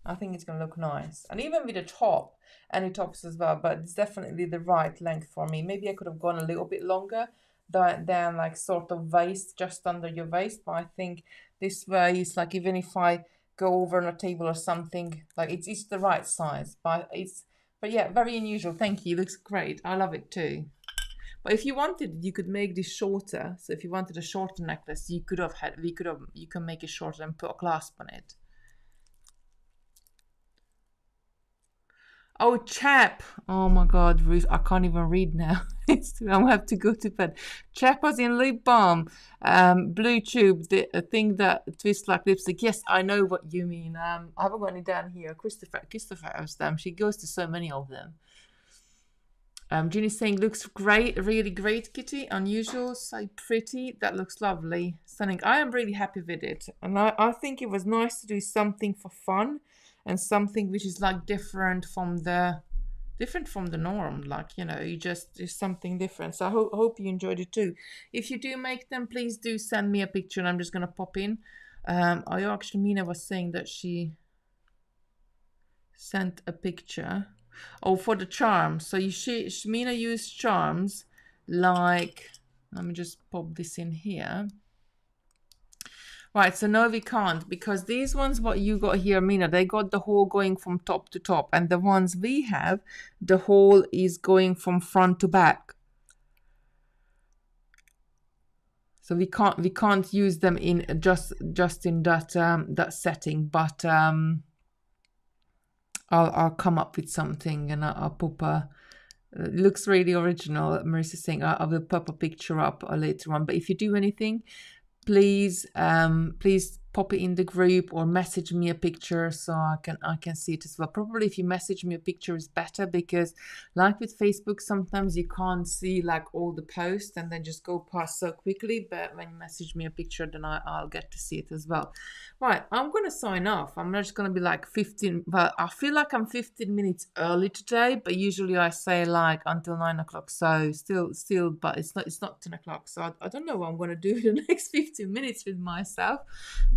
I think it's going to look nice. And even with a top, any tops as well, but it's definitely the right length for me. Maybe I could have gone a little bit longer than like sort of waist, just under your waist. But I think this way is like, even if I go over on a table or something, like it's the right size. But yeah, very unusual. Thank you. It looks great. I love it too. But if you wanted, you could make this shorter. So if you wanted a shorter necklace, you can make it shorter and put a clasp on it. Oh, chap. Oh my God, Ruth, I can't even read now. I'm going to have to go to bed. Chap was in lip balm, blue tube, the thing that twists like lipstick. Yes, I know what you mean. I haven't got any down here. Christopher has them. She goes to so many of them. Ginny's saying, looks great, really great, Kitty. Unusual, so pretty. That looks lovely. Stunning. I am really happy with it. And I think it was nice to do something for fun and something which is like different from the norm. Like, you know, you just do something different. So I hope you enjoyed it too. If you do make them, please do send me a picture and I'm just going to pop in. I actually, Mina was saying that she sent a picture. Oh, for the charms. So Mina used charms like, let me just pop this in here. Right, so no, we can't, because these ones, what you got here, Mina, they got the hole going from top to top, and the ones we have, the hole is going from front to back. So we can't use them in just in that setting, but I'll come up with something and I'll pop a. It looks really original. Marissa's saying I will pop a picture up later on. But if you do anything, please pop it in the group or message me a picture so I can see it as well. Probably if you message me a picture is better, because like with Facebook, sometimes you can't see like all the posts and then just go past so quickly. But when you message me a picture, then I'll get to see it as well. Right, I'm gonna sign off. I'm not just gonna be like 15, but I feel like I'm 15 minutes early today, but usually I say like until 9 o'clock. So still, but it's not 10 o'clock. So I don't know what I'm gonna do the next 15 minutes with myself.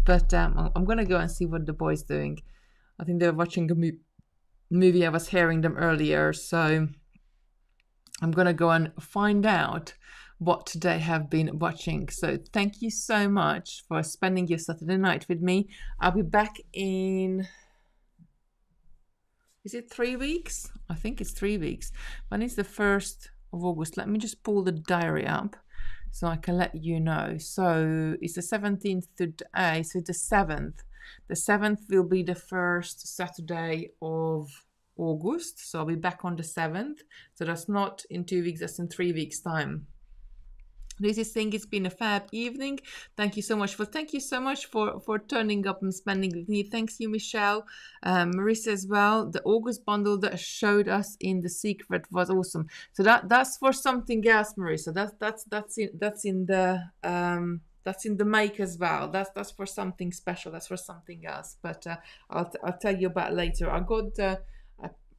But I'm going to go and see what the boys doing. I think they're watching a movie. I was hearing them earlier. So I'm going to go and find out what they have been watching. So thank you so much for spending your Saturday night with me. I'll be back in... Is it 3 weeks? I think it's 3 weeks. When is the 1st of August? Let me just pull the diary up so I can let you know. So it's the 17th today, so the 7th. The 7th will be the first Saturday of August. So I'll be back on the 7th. So that's not in 2 weeks, that's in 3 weeks' time. This is saying it's been a fab evening. Thank you so much for turning up and spending with me. Thanks you, Michelle, Marissa as well. The August bundle that showed us in the secret was awesome. So that's for something else, Marissa. That's in the make as well. That's for something special. That's for something else. But I'll tell you about later.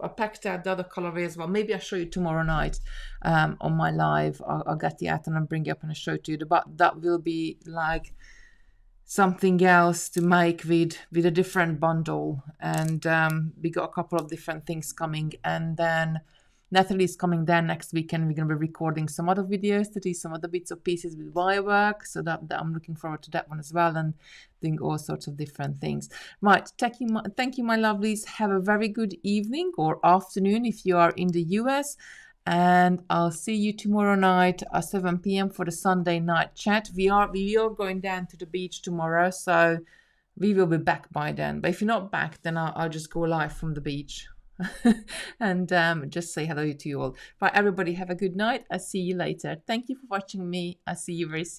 I packed out the other colorway as well. Maybe I'll show you tomorrow night on my live. I'll get the out and I'll bring it up and I'll show it to you. But that will be like something else to make with a different bundle. And we got a couple of different things coming. And then Natalie's coming there next weekend. We're going to be recording some other videos to do some other bits of pieces with wire work. So that I'm looking forward to that one as well, and doing all sorts of different things. Right. Thank you, my lovelies. Have a very good evening or afternoon if you are in the US. And I'll see you tomorrow night at 7 p.m. for the Sunday night chat. We are going down to the beach tomorrow, so we will be back by then. But if you're not back, then I'll just go live from the beach and just say hello to you all. Right, everybody, have a good night. I'll see you later. Thank you for watching me. I'll see you very soon.